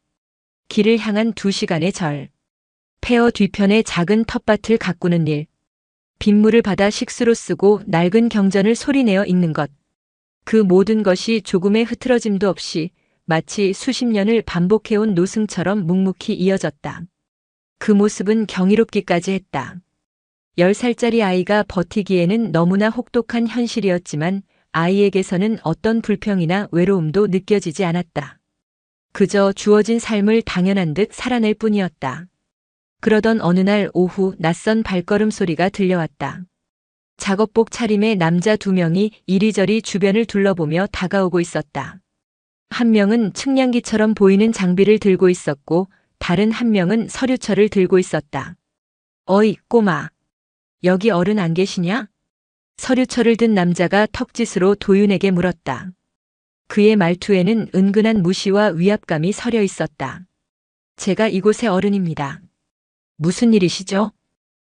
[SPEAKER 1] 길을 향한 2시간의 절. 폐허 뒤편의 작은 텃밭을 가꾸는 일. 빗물을 받아 식수로 쓰고 낡은 경전을 소리내어 읽는 것. 그 모든 것이 조금의 흐트러짐도 없이 마치 수십 년을 반복해온 노승처럼 묵묵히 이어졌다. 그 모습은 경이롭기까지 했다. 10살짜리 아이가 버티기에는 너무나 혹독한 현실이었지만 아이에게서는 어떤 불평이나 외로움도 느껴지지 않았다. 그저 주어진 삶을 당연한 듯 살아낼 뿐이었다. 그러던 어느 날 오후 낯선 발걸음 소리가 들려왔다. 작업복 차림의 남자 2명이 이리저리 주변을 둘러보며 다가오고 있었다. 한 명은 측량기처럼 보이는 장비를 들고 있었고 다른 한 명은 서류철을 들고 있었다. 어이, 꼬마. 여기 어른 안 계시냐? 서류철을 든 남자가 턱짓으로 도윤에게 물었다. 그의 말투에는 은근한 무시와 위압감이 서려 있었다. 제가 이곳의 어른입니다. 무슨 일이시죠?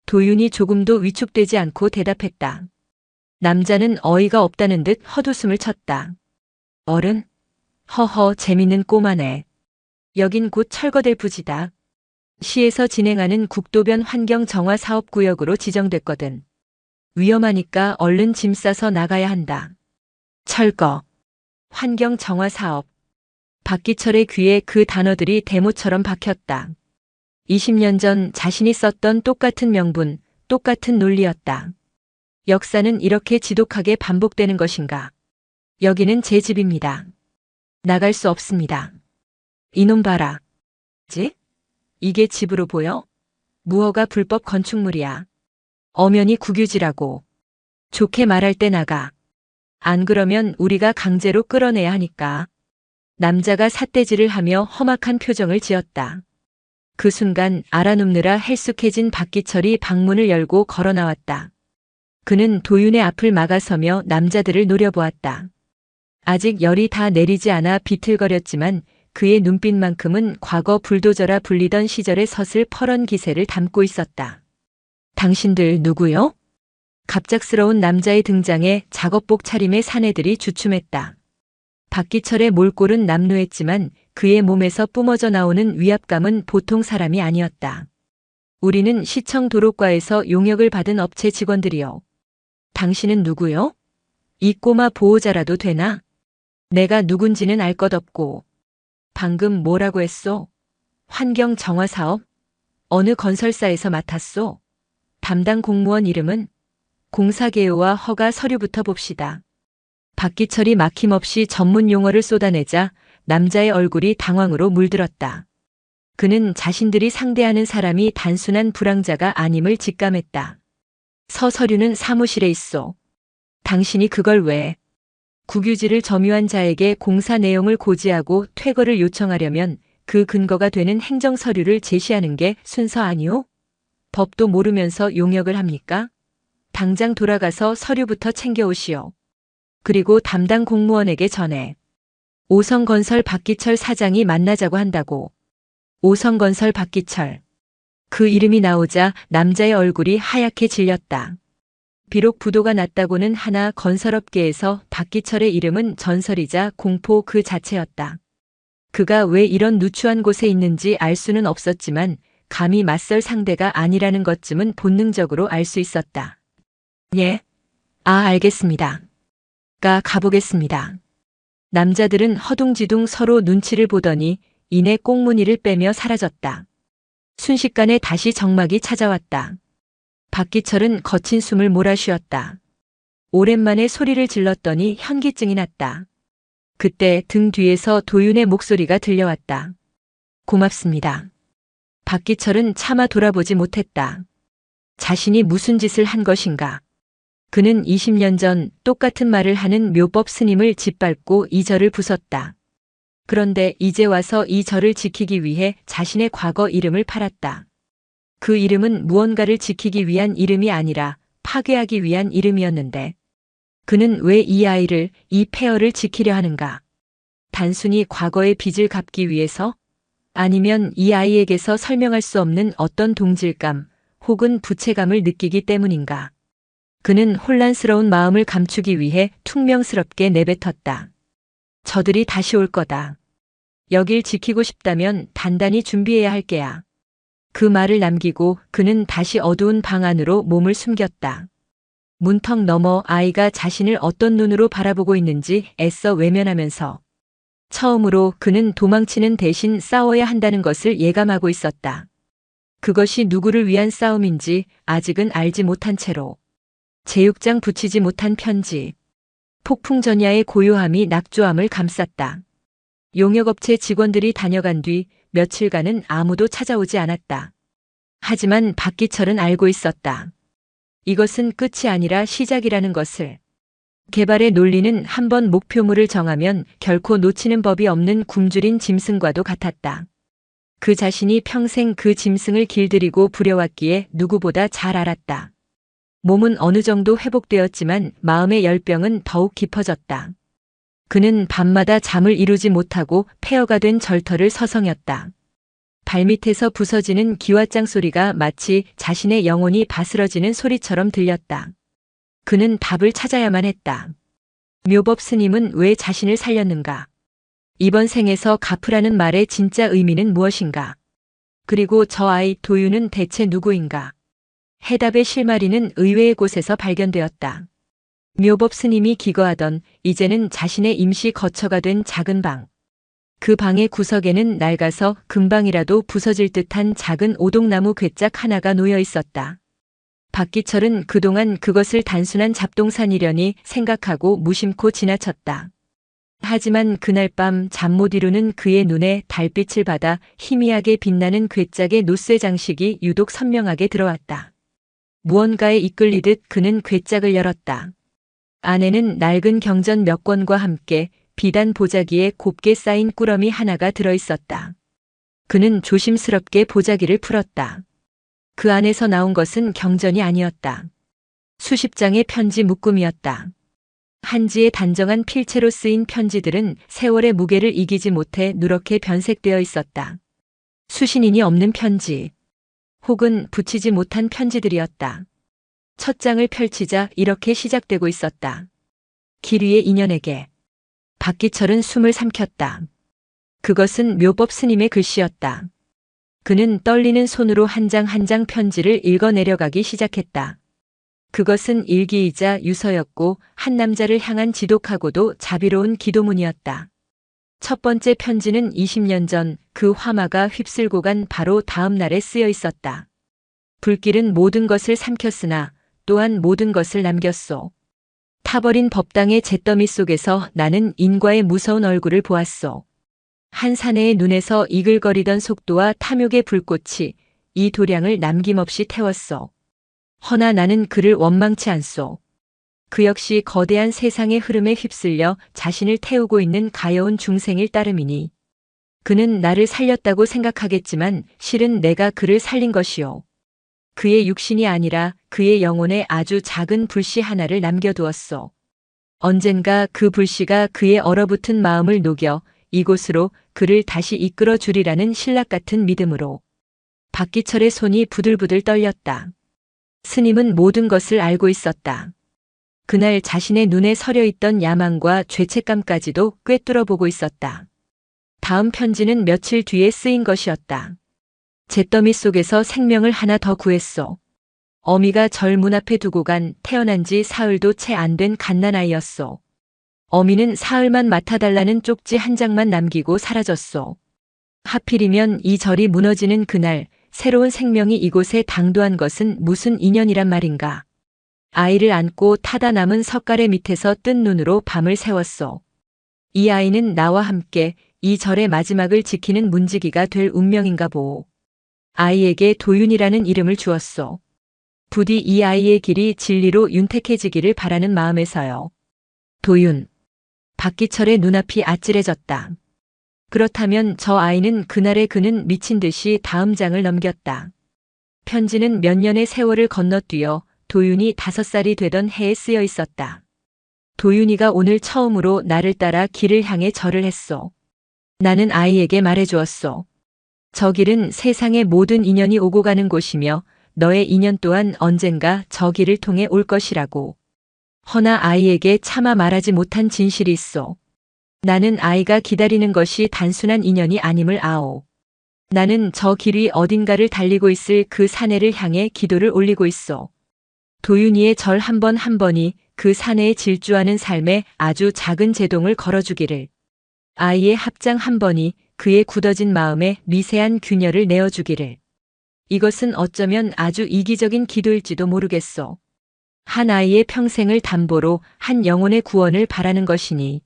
[SPEAKER 1] 도윤이 조금도 위축되지 않고 대답했다. 남자는 어이가 없다는 듯 헛웃음을 쳤다. 어른? 허허, 재밌는 꼬마네. 여긴 곧 철거될 부지다. 시에서 진행하는 국도변 환경정화사업구역으로 지정됐거든. 위험하니까 얼른 짐 싸서 나가야 한다. 철거, 환경정화사업. 박기철의 귀에 그 단어들이 대모처럼 박혔다. 20년 전 자신이 썼던 똑같은 명분, 똑같은 논리였다. 역사는 이렇게 지독하게 반복되는 것인가? 여기는 제 집입니다. 나갈 수 없습니다. 이놈 봐라. 지? 이게 집으로 보여? 무허가 불법 건축물이야. 엄연히 국유지라고. 좋게 말할 때 나가. 안 그러면 우리가 강제로 끌어내야 하니까. 남자가 삿대질을 하며 험악한 표정을 지었다. 그 순간 알아눕느라 헬쑥해진 박기철이 방문을 열고 걸어 나왔다. 그는 도윤의 앞을 막아서며 남자들을 노려보았다. 아직 열이 다 내리지 않아 비틀거렸지만 그의 눈빛만큼은 과거 불도저라 불리던 시절의 서슬퍼런 기세를 담고 있었다. 당신들 누구요? 갑작스러운 남자의 등장에 작업복 차림의 사내들이 주춤했다. 박기철의 몰골은 남루했지만 그의 몸에서 뿜어져 나오는 위압감은 보통 사람이 아니었다. 우리는 시청 도로과에서 용역을 받은 업체 직원들이요. 당신은 누구요? 이 꼬마 보호자라도 되나? 내가 누군지는 알 것 없고. 방금 뭐라고 했소? 환경 정화 사업? 어느 건설사에서 맡았소? 담당 공무원 이름은? 공사 개요와 허가 서류부터 봅시다. 박기철이 막힘없이 전문 용어를 쏟아내자 남자의 얼굴이 당황으로 물들었다. 그는 자신들이 상대하는 사람이 단순한 불황자가 아님을 직감했다. 서류는 사무실에 있소. 당신이 그걸 왜? 국유지를 점유한 자에게 공사 내용을 고지하고 퇴거를 요청하려면 그 근거가 되는 행정 서류를 제시하는 게 순서 아니오? 법도 모르면서 용역을 합니까? 당장 돌아가서 서류부터 챙겨오시오. 그리고 담당 공무원에게 전해. 오성건설 박기철 사장이 만나자고 한다고. 오성건설 박기철. 그 이름이 나오자 남자의 얼굴이 하얗게 질렸다. 비록 부도가 났다고는 하나 건설업계에서 박기철의 이름은 전설이자 공포 그 자체였다. 그가 왜 이런 누추한 곳에 있는지 알 수는 없었지만 감히 맞설 상대가 아니라는 것쯤은 본능적으로 알 수 있었다. 예. 알겠습니다. 가보겠습니다. 남자들은 허둥지둥 서로 눈치를 보더니 이내 꽁무니를 빼며 사라졌다. 순식간에 다시 정막이 찾아왔다. 박기철은 거친 숨을 몰아쉬었다. 오랜만에 소리를 질렀더니 현기증이 났다. 그때 등 뒤에서 도윤의 목소리가 들려왔다. 고맙습니다. 박기철은 차마 돌아보지 못했다. 자신이 무슨 짓을 한 것인가. 그는 20년 전 똑같은 말을 하는 묘법 스님을 짓밟고 이 절을 부쉈다. 그런데 이제 와서 이 절을 지키기 위해 자신의 과거 이름을 팔았다. 그 이름은 무언가를 지키기 위한 이름이 아니라 파괴하기 위한 이름이었는데 그는 왜 이 아이를, 이 폐허를 지키려 하는가? 단순히 과거의 빚을 갚기 위해서? 아니면 이 아이에게서 설명할 수 없는 어떤 동질감 혹은 부채감을 느끼기 때문인가? 그는 혼란스러운 마음을 감추기 위해 퉁명스럽게 내뱉었다. 저들이 다시 올 거다. 여길 지키고 싶다면 단단히 준비해야 할 게야. 그 말을 남기고 그는 다시 어두운 방 안으로 몸을 숨겼다. 문턱 너머 아이가 자신을 어떤 눈으로 바라보고 있는지 애써 외면하면서 처음으로 그는 도망치는 대신 싸워야 한다는 것을 예감하고 있었다. 그것이 누구를 위한 싸움인지 아직은 알지 못한 채로 제육장 붙이지 못한 편지. 폭풍전야의 고요함이 낙조함을 감쌌다. 용역업체 직원들이 다녀간 뒤 며칠간은 아무도 찾아오지 않았다. 하지만 박기철은 알고 있었다. 이것은 끝이 아니라 시작이라는 것을. 개발의 논리는 한번 목표물을 정하면 결코 놓치는 법이 없는 굶주린 짐승과도 같았다. 그 자신이 평생 그 짐승을 길들이고 부려왔기에 누구보다 잘 알았다. 몸은 어느 정도 회복되었지만 마음의 열병은 더욱 깊어졌다. 그는 밤마다 잠을 이루지 못하고 폐허가 된 절터를 서성였다. 발밑에서 부서지는 기왓장 소리가 마치 자신의 영혼이 바스러지는 소리처럼 들렸다. 그는 답을 찾아야만 했다. 묘법 스님은 왜 자신을 살렸는가? 이번 생에서 갚으라는 말의 진짜 의미는 무엇인가? 그리고 저 아이 도윤은 대체 누구인가? 해답의 실마리는 의외의 곳에서 발견되었다. 묘법 스님이 기거하던 이제는 자신의 임시 거처가 된 작은 방. 그 방의 구석에는 낡아서 금방이라도 부서질 듯한 작은 오동나무 괴짝 하나가 놓여 있었다. 박기철은 그동안 그것을 단순한 잡동사니려니 생각하고 무심코 지나쳤다. 하지만 그날 밤 잠 못 이루는 그의 눈에 달빛을 받아 희미하게 빛나는 괴짝의 노쇠 장식이 유독 선명하게 들어왔다. 무언가에 이끌리듯 그는 괴짝을 열었다. 안에는 낡은 경전 몇 권과 함께 비단 보자기에 곱게 쌓인 꾸러미 하나가 들어있었다. 그는 조심스럽게 보자기를 풀었다. 그 안에서 나온 것은 경전이 아니었다. 수십 장의 편지 묶음이었다. 한지에 단정한 필체로 쓰인 편지들은 세월의 무게를 이기지 못해 누렇게 변색되어 있었다. 수신인이 없는 편지, 혹은 붙이지 못한 편지들이었다. 첫 장을 펼치자 이렇게 시작되고 있었다. 길 위의 인연에게. 박기철은 숨을 삼켰다. 그것은 묘법 스님의 글씨였다. 그는 떨리는 손으로 한 장 한 장 편지를 읽어 내려가기 시작했다. 그것은 일기이자 유서였고 한 남자를 향한 지독하고도 자비로운 기도문이었다. 첫 번째 편지는 20년 전 그 화마가 휩쓸고 간 바로 다음 날에 쓰여 있었다. 불길은 모든 것을 삼켰으나 또한 모든 것을 남겼소. 타버린 법당의 잿더미 속에서 나는 인과의 무서운 얼굴을 보았소. 한 사내의 눈에서 이글거리던 속도와 탐욕의 불꽃이 이 도량을 남김없이 태웠소. 허나 나는 그를 원망치 않소. 그 역시 거대한 세상의 흐름에 휩쓸려 자신을 태우고 있는 가여운 중생일 따름이니. 그는 나를 살렸다고 생각하겠지만 실은 내가 그를 살린 것이요. 그의 육신이 아니라 그의 영혼에 아주 작은 불씨 하나를 남겨두었소. 언젠가 그 불씨가 그의 얼어붙은 마음을 녹여 이곳으로 그를 다시 이끌어 주리라는 신락 같은 믿음으로. 박기철의 손이 부들부들 떨렸다. 스님은 모든 것을 알고 있었다. 그날 자신의 눈에 서려 있던 야망과 죄책감까지도 꿰뚫어 보고 있었다. 다음 편지는 며칠 뒤에 쓰인 것이었다. 잿더미 속에서 생명을 하나 더 구했소. 어미가 절 문 앞에 두고 간 태어난 지 사흘도 채 안 된 갓난아이였소. 어미는 사흘만 맡아달라는 쪽지 한 장만 남기고 사라졌소. 하필이면 이 절이 무너지는 그날 새로운 생명이 이곳에 당도한 것은 무슨 인연이란 말인가. 아이를 안고 타다 남은 석가래 밑에서 뜬 눈으로 밤을 새웠소. 이 아이는 나와 함께 이 절의 마지막을 지키는 문지기가 될 운명인가 보오. 아이에게 도윤이라는 이름을 주었소. 부디 이 아이의 길이 진리로 윤택해지기를 바라는 마음에서요. 도윤. 박기철의 눈앞이 아찔해졌다. 그렇다면 저 아이는 그날의 그는 미친 듯이 다음 장을 넘겼다. 편지는 몇 년의 세월을 건너뛰어 도윤이 5살이 되던 해에 쓰여 있었다. 도윤이가 오늘 처음으로 나를 따라 길을 향해 절을 했소. 나는 아이에게 말해주었소. 저 길은 세상의 모든 인연이 오고 가는 곳이며 너의 인연 또한 언젠가 저 길을 통해 올 것이라고. 허나 아이에게 차마 말하지 못한 진실이 있소. 나는 아이가 기다리는 것이 단순한 인연이 아님을 아오. 나는 저 길이 어딘가를 달리고 있을 그 사내를 향해 기도를 올리고 있소. 도윤이의 절 한 번 한 번이 그 사내에 질주하는 삶에 아주 작은 제동을 걸어주기를. 아이의 합장 한 번이 그의 굳어진 마음에 미세한 균열을 내어주기를. 이것은 어쩌면 아주 이기적인 기도일지도 모르겠소. 한 아이의 평생을 담보로 한 영혼의 구원을 바라는 것이니.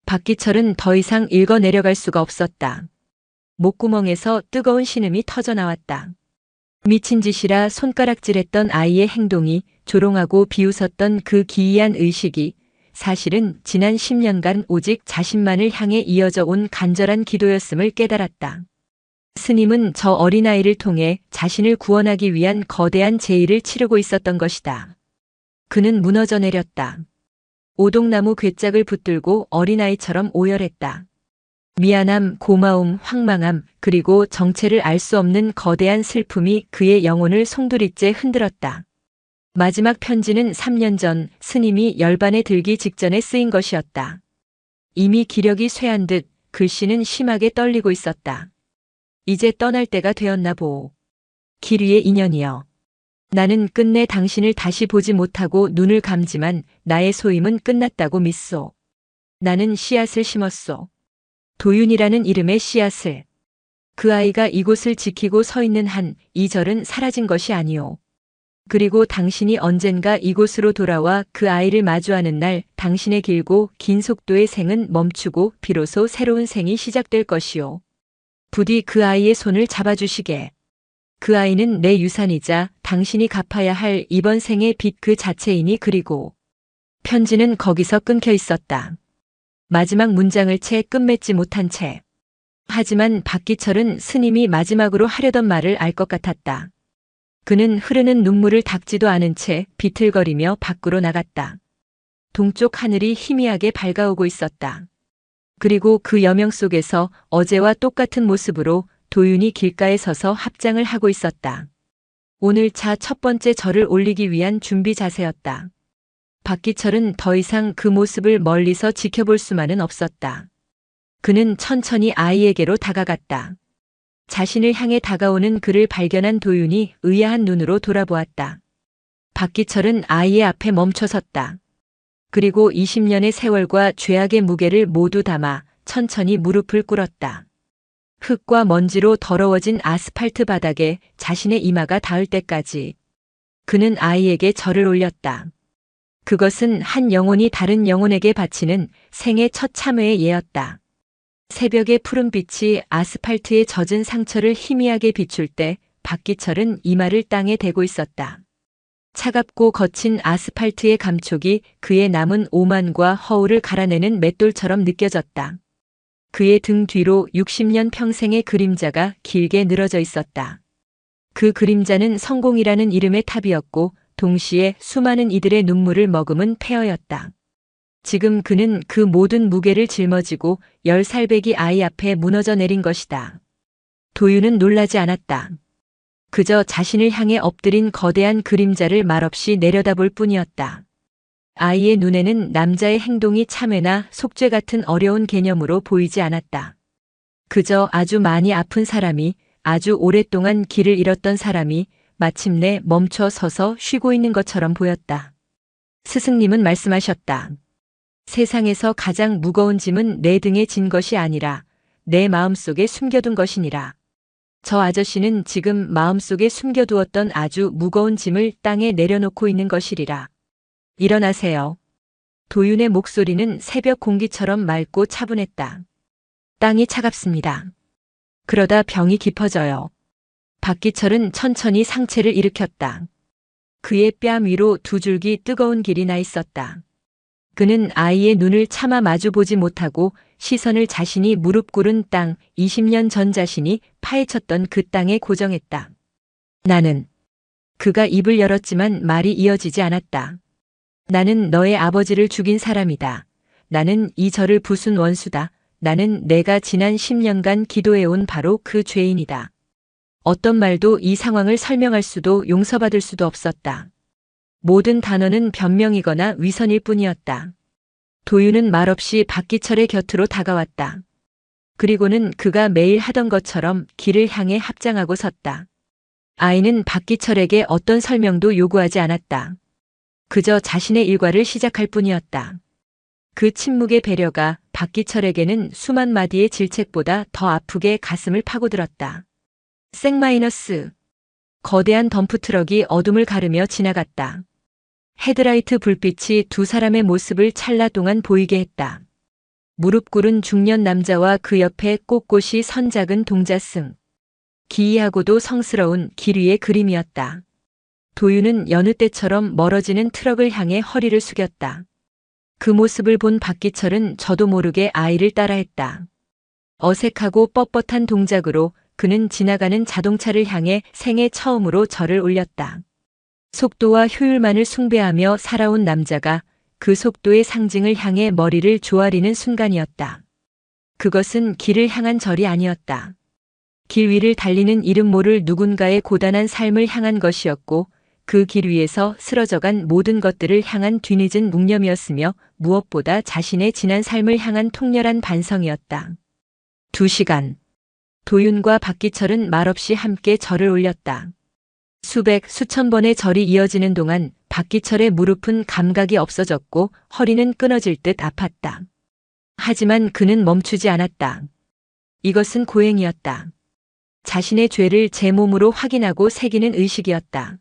[SPEAKER 1] 박기철은 더 이상 읽어 내려갈 수가 없었다. 목구멍에서 뜨거운 신음이 터져나왔다. 미친 짓이라 손가락질했던 아이의 행동이 조롱하고 비웃었던 그 기이한 의식이 사실은 지난 10년간 오직 자신만을 향해 이어져 온 간절한 기도였음을 깨달았다. 스님은 저 어린아이를 통해 자신을 구원하기 위한 거대한 제의를 치르고 있었던 것이다. 그는 무너져 내렸다. 오동나무 괴짝을 붙들고 어린아이처럼 오열했다. 미안함, 고마움, 황망함, 그리고 정체를 알 수 없는 거대한 슬픔이 그의 영혼을 송두리째 흔들었다. 마지막 편지는 3년 전 스님이 열반에 들기 직전에 쓰인 것이었다. 이미 기력이 쇠한 듯 글씨는 심하게 떨리고 있었다. 이제 떠날 때가 되었나 보오. 길 위의 인연이여. 나는 끝내 당신을 다시 보지 못하고 눈을 감지만 나의 소임은 끝났다고 믿소. 나는 씨앗을 심었소. 도윤이라는 이름의 씨앗을. 그 아이가 이곳을 지키고 서 있는 한 이 절은 사라진 것이 아니오. 그리고 당신이 언젠가 이곳으로 돌아와 그 아이를 마주하는 날 당신의 길고 긴 속도의 생은 멈추고 비로소 새로운 생이 시작될 것이요. 부디 그 아이의 손을 잡아주시게. 그 아이는 내 유산이자 당신이 갚아야 할 이번 생의 빚 그 자체이니. 그리고 편지는 거기서 끊겨 있었다. 마지막 문장을 채 끝맺지 못한 채. 하지만 박기철은 스님이 마지막으로 하려던 말을 알 것 같았다. 그는 흐르는 눈물을 닦지도 않은 채 비틀거리며 밖으로 나갔다. 동쪽 하늘이 희미하게 밝아오고 있었다. 그리고 그 여명 속에서 어제와 똑같은 모습으로 도윤이 길가에 서서 합장을 하고 있었다. 오늘차 첫 번째 절을 올리기 위한 준비 자세였다. 박기철은 더 이상 그 모습을 멀리서 지켜볼 수만은 없었다. 그는 천천히 아이에게로 다가갔다. 자신을 향해 다가오는 그를 발견한 도윤이 의아한 눈으로 돌아보았다. 박기철은 아이의 앞에 멈춰섰다. 그리고 20년의 세월과 죄악의 무게를 모두 담아 천천히 무릎을 꿇었다. 흙과 먼지로 더러워진 아스팔트 바닥에 자신의 이마가 닿을 때까지 그는 아이에게 절을 올렸다. 그것은 한 영혼이 다른 영혼에게 바치는 생의 첫 참회의 예였다. 새벽의 푸른빛이 아스팔트에 젖은 상처를 희미하게 비출 때 박기철은 이마를 땅에 대고 있었다. 차갑고 거친 아스팔트의 감촉이 그의 남은 오만과 허울을 갈아내는 맷돌처럼 느껴졌다. 그의 등 뒤로 60년 평생의 그림자가 길게 늘어져 있었다. 그 그림자는 성공이라는 이름의 탑이었고 동시에 수많은 이들의 눈물을 머금은 폐허였다. 지금 그는 그 모든 무게를 짊어지고 10살배기 아이 앞에 무너져 내린 것이다. 도윤은 놀라지 않았다. 그저 자신을 향해 엎드린 거대한 그림자를 말없이 내려다볼 뿐이었다. 아이의 눈에는 남자의 행동이 참회나 속죄 같은 어려운 개념으로 보이지 않았다. 그저 아주 많이 아픈 사람이, 아주 오랫동안 길을 잃었던 사람이 마침내 멈춰 서서 쉬고 있는 것처럼 보였다. 스승님은 말씀하셨다. 세상에서 가장 무거운 짐은 내 등에 진 것이 아니라 내 마음속에 숨겨둔 것이니라. 저 아저씨는 지금 마음속에 숨겨두었던 아주 무거운 짐을 땅에 내려놓고 있는 것이리라. 일어나세요. 도윤의 목소리는 새벽 공기처럼 맑고 차분했다. 땅이 차갑습니다. 그러다 병이 깊어져요. 박기철은 천천히 상체를 일으켰다. 그의 뺨 위로 두 줄기 뜨거운 길이 나 있었다. 그는 아이의 눈을 차마 마주보지 못하고 시선을 자신이 무릎 꿇은 땅, 20년 전 자신이 파헤쳤던 그 땅에 고정했다. 나는. 그가 입을 열었지만 말이 이어지지 않았다. 나는 너의 아버지를 죽인 사람이다. 나는 이 절을 부순 원수다. 나는 내가 지난 10년간 기도해온 바로 그 죄인이다. 어떤 말도 이 상황을 설명할 수도 용서받을 수도 없었다. 모든 단어는 변명이거나 위선일 뿐이었다. 도윤은 말없이 박기철의 곁으로 다가왔다. 그리고는 그가 매일 하던 것처럼 길을 향해 합장하고 섰다. 아이는 박기철에게 어떤 설명도 요구하지 않았다. 그저 자신의 일과를 시작할 뿐이었다. 그 침묵의 배려가 박기철에게는 수만 마디의 질책보다 더 아프게 가슴을 파고들었다. 생마이너스. 거대한 덤프트럭이 어둠을 가르며 지나갔다. 헤드라이트 불빛이 두 사람의 모습을 찰나 동안 보이게 했다. 무릎 꿇은 중년 남자와 그 옆에 꼿꼿이 선 작은 동자승. 기이하고도 성스러운 길 위의 그림이었다. 도윤은 여느 때처럼 멀어지는 트럭을 향해 허리를 숙였다. 그 모습을 본 박기철은 저도 모르게 아이를 따라했다. 어색하고 뻣뻣한 동작으로 그는 지나가는 자동차를 향해 생애 처음으로 절을 올렸다. 속도와 효율만을 숭배하며 살아온 남자가 그 속도의 상징을 향해 머리를 조아리는 순간이었다. 그것은 길을 향한 절이 아니었다. 길 위를 달리는 이름 모를 누군가의 고단한 삶을 향한 것이었고 그 길 위에서 쓰러져간 모든 것들을 향한 뒤늦은 묵념이었으며 무엇보다 자신의 지난 삶을 향한 통렬한 반성이었다. 2시간. 도윤과 박기철은 말없이 함께 절을 올렸다. 수백, 수천 번의 절이 이어지는 동안 박기철의 무릎은 감각이 없어졌고 허리는 끊어질 듯 아팠다. 하지만 그는 멈추지 않았다. 이것은 고행이었다. 자신의 죄를 제 몸으로 확인하고 새기는 의식이었다.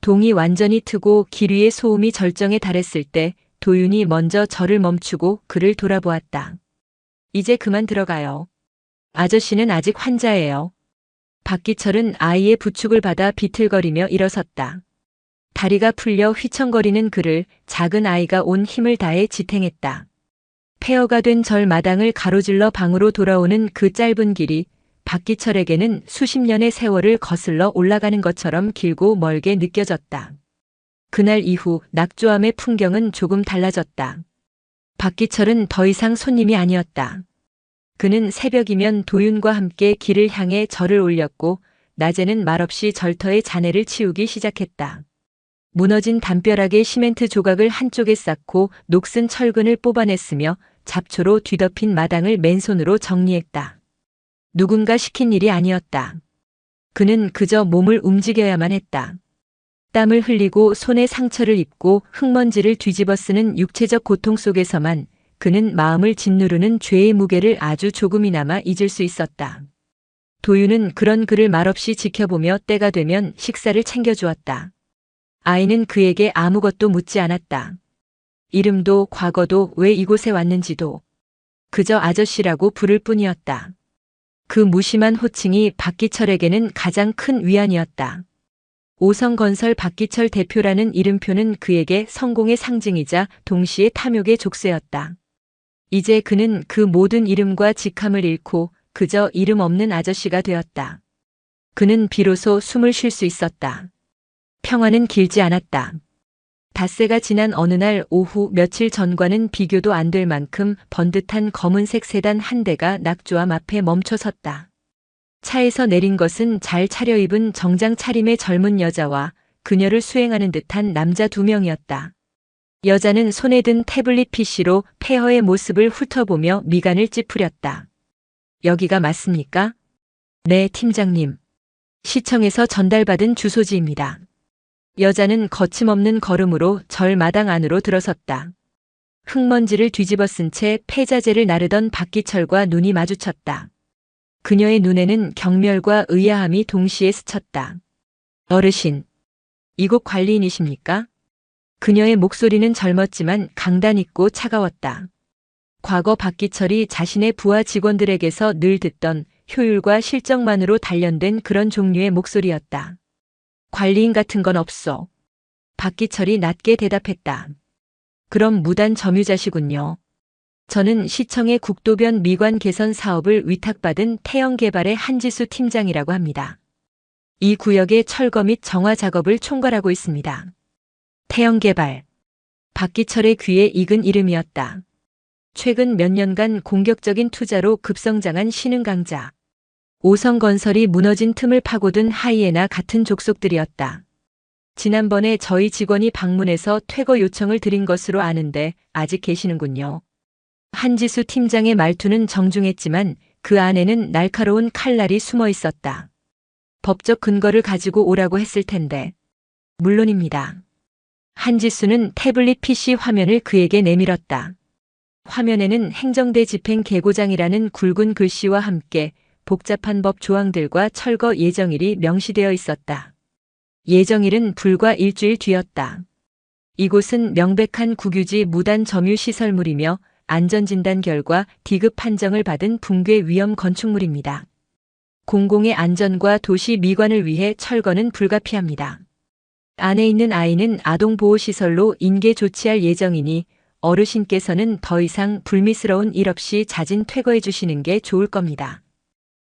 [SPEAKER 1] 동이 완전히 트고 길 위의 소음이 절정에 달했을 때 도윤이 먼저 절을 멈추고 그를 돌아보았다. 이제 그만 들어가요. 아저씨는 아직 환자예요. 박기철은 아이의 부축을 받아 비틀거리며 일어섰다. 다리가 풀려 휘청거리는 그를 작은 아이가 온 힘을 다해 지탱했다. 폐허가 된 절 마당을 가로질러 방으로 돌아오는 그 짧은 길이 박기철에게는 수십 년의 세월을 거슬러 올라가는 것처럼 길고 멀게 느껴졌다. 그날 이후 낙조암의 풍경은 조금 달라졌다. 박기철은 더 이상 손님이 아니었다. 그는 새벽이면 도윤과 함께 길을 향해 절을 올렸고 낮에는 말없이 절터의 잔해를 치우기 시작했다. 무너진 담벼락에 시멘트 조각을 한쪽에 쌓고 녹슨 철근을 뽑아냈으며 잡초로 뒤덮인 마당을 맨손으로 정리했다. 누군가 시킨 일이 아니었다. 그는 그저 몸을 움직여야만 했다. 땀을 흘리고 손에 상처를 입고 흙먼지를 뒤집어 쓰는 육체적 고통 속에서만 그는 마음을 짓누르는 죄의 무게를 아주 조금이나마 잊을 수 있었다. 도윤은 그런 그를 말없이 지켜보며 때가 되면 식사를 챙겨주었다. 아이는 그에게 아무것도 묻지 않았다. 이름도 과거도 왜 이곳에 왔는지도 그저 아저씨라고 부를 뿐이었다. 그 무심한 호칭이 박기철에게는 가장 큰 위안이었다. 오성건설 박기철 대표라는 이름표는 그에게 성공의 상징이자 동시에 탐욕의 족쇄였다. 이제 그는 그 모든 이름과 직함을 잃고 그저 이름 없는 아저씨가 되었다. 그는 비로소 숨을 쉴 수 있었다. 평화는 길지 않았다. 닷새가 지난 어느 날 오후 며칠 전과는 비교도 안 될 만큼 번듯한 검은색 세단 한 대가 낙조암 앞에 멈춰 섰다. 차에서 내린 것은 잘 차려입은 정장 차림의 젊은 여자와 그녀를 수행하는 듯한 남자 두 명이었다. 여자는 손에 든 태블릿 PC로 폐허의 모습을 훑어보며 미간을 찌푸렸다. 여기가 맞습니까? 네, 팀장님. 시청에서 전달받은 주소지입니다. 여자는 거침없는 걸음으로 절 마당 안으로 들어섰다. 흙먼지를 뒤집어 쓴 채 폐자재를 나르던 박기철과 눈이 마주쳤다. 그녀의 눈에는 경멸과 의아함이 동시에 스쳤다. 어르신, 이곳 관리인이십니까? 그녀의 목소리는 젊었지만 강단 있고 차가웠다. 과거 박기철이 자신의 부하 직원들에게서 늘 듣던 효율과 실적만으로 단련된 그런 종류의 목소리였다. 관리인 같은 건 없어. 박기철이 낮게 대답했다. 그럼 무단 점유자시군요. 저는 시청의 국도변 미관 개선 사업을 위탁받은 태영개발의 한지수 팀장이라고 합니다. 이 구역의 철거 및 정화 작업을 총괄하고 있습니다. 태영개발. 박기철의 귀에 익은 이름이었다. 최근 몇 년간 공격적인 투자로 급성장한 신흥 강자. 오성건설이 무너진 틈을 파고든 하이에나 같은 족속들이었다. 지난번에 저희 직원이 방문해서 퇴거 요청을 드린 것으로 아는데 아직 계시는군요. 한지수 팀장의 말투는 정중했지만 그 안에는 날카로운 칼날이 숨어 있었다. 법적 근거를 가지고 오라고 했을 텐데. 물론입니다. 한지수는 태블릿 PC 화면을 그에게 내밀었다. 화면에는 행정대 집행 계고장이라는 굵은 글씨와 함께 복잡한 법 조항들과 철거 예정일이 명시되어 있었다. 예정일은 불과 일주일 뒤였다. 이곳은 명백한 국유지 무단 점유 시설물이며 안전진단 결과 D급 판정을 받은 붕괴 위험 건축물입니다. 공공의 안전과 도시 미관을 위해 철거는 불가피합니다. 안에 있는 아이는 아동보호시설로 인계 조치할 예정이니 어르신께서는 더 이상 불미스러운 일 없이 자진 퇴거해 주시는 게 좋을 겁니다.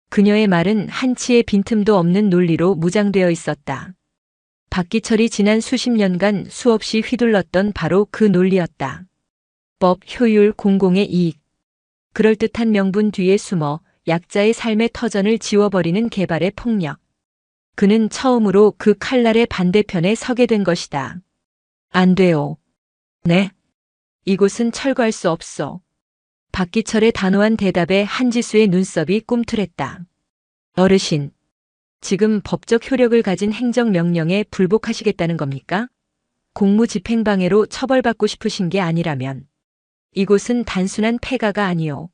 [SPEAKER 1] 그녀의 말은 한치의 빈틈도 없는 논리로 무장되어 있었다. 박기철이 지난 수십 년간 수없이 휘둘렀던 바로 그 논리였다. 법, 효율, 공공의 이익. 그럴듯한 명분 뒤에 숨어 약자의 삶의 터전을 지워버리는 개발의 폭력. 그는 처음으로 그 칼날의 반대편에 서게 된 것이다. 안 돼요. 네. 이곳은 철거할 수 없어. 박기철의 단호한 대답에 한지수의 눈썹이 꿈틀했다. 어르신, 지금 법적 효력을 가진 행정명령에 불복하시겠다는 겁니까? 공무집행방해로 처벌받고 싶으신 게 아니라면. 이곳은 단순한 폐가가 아니요.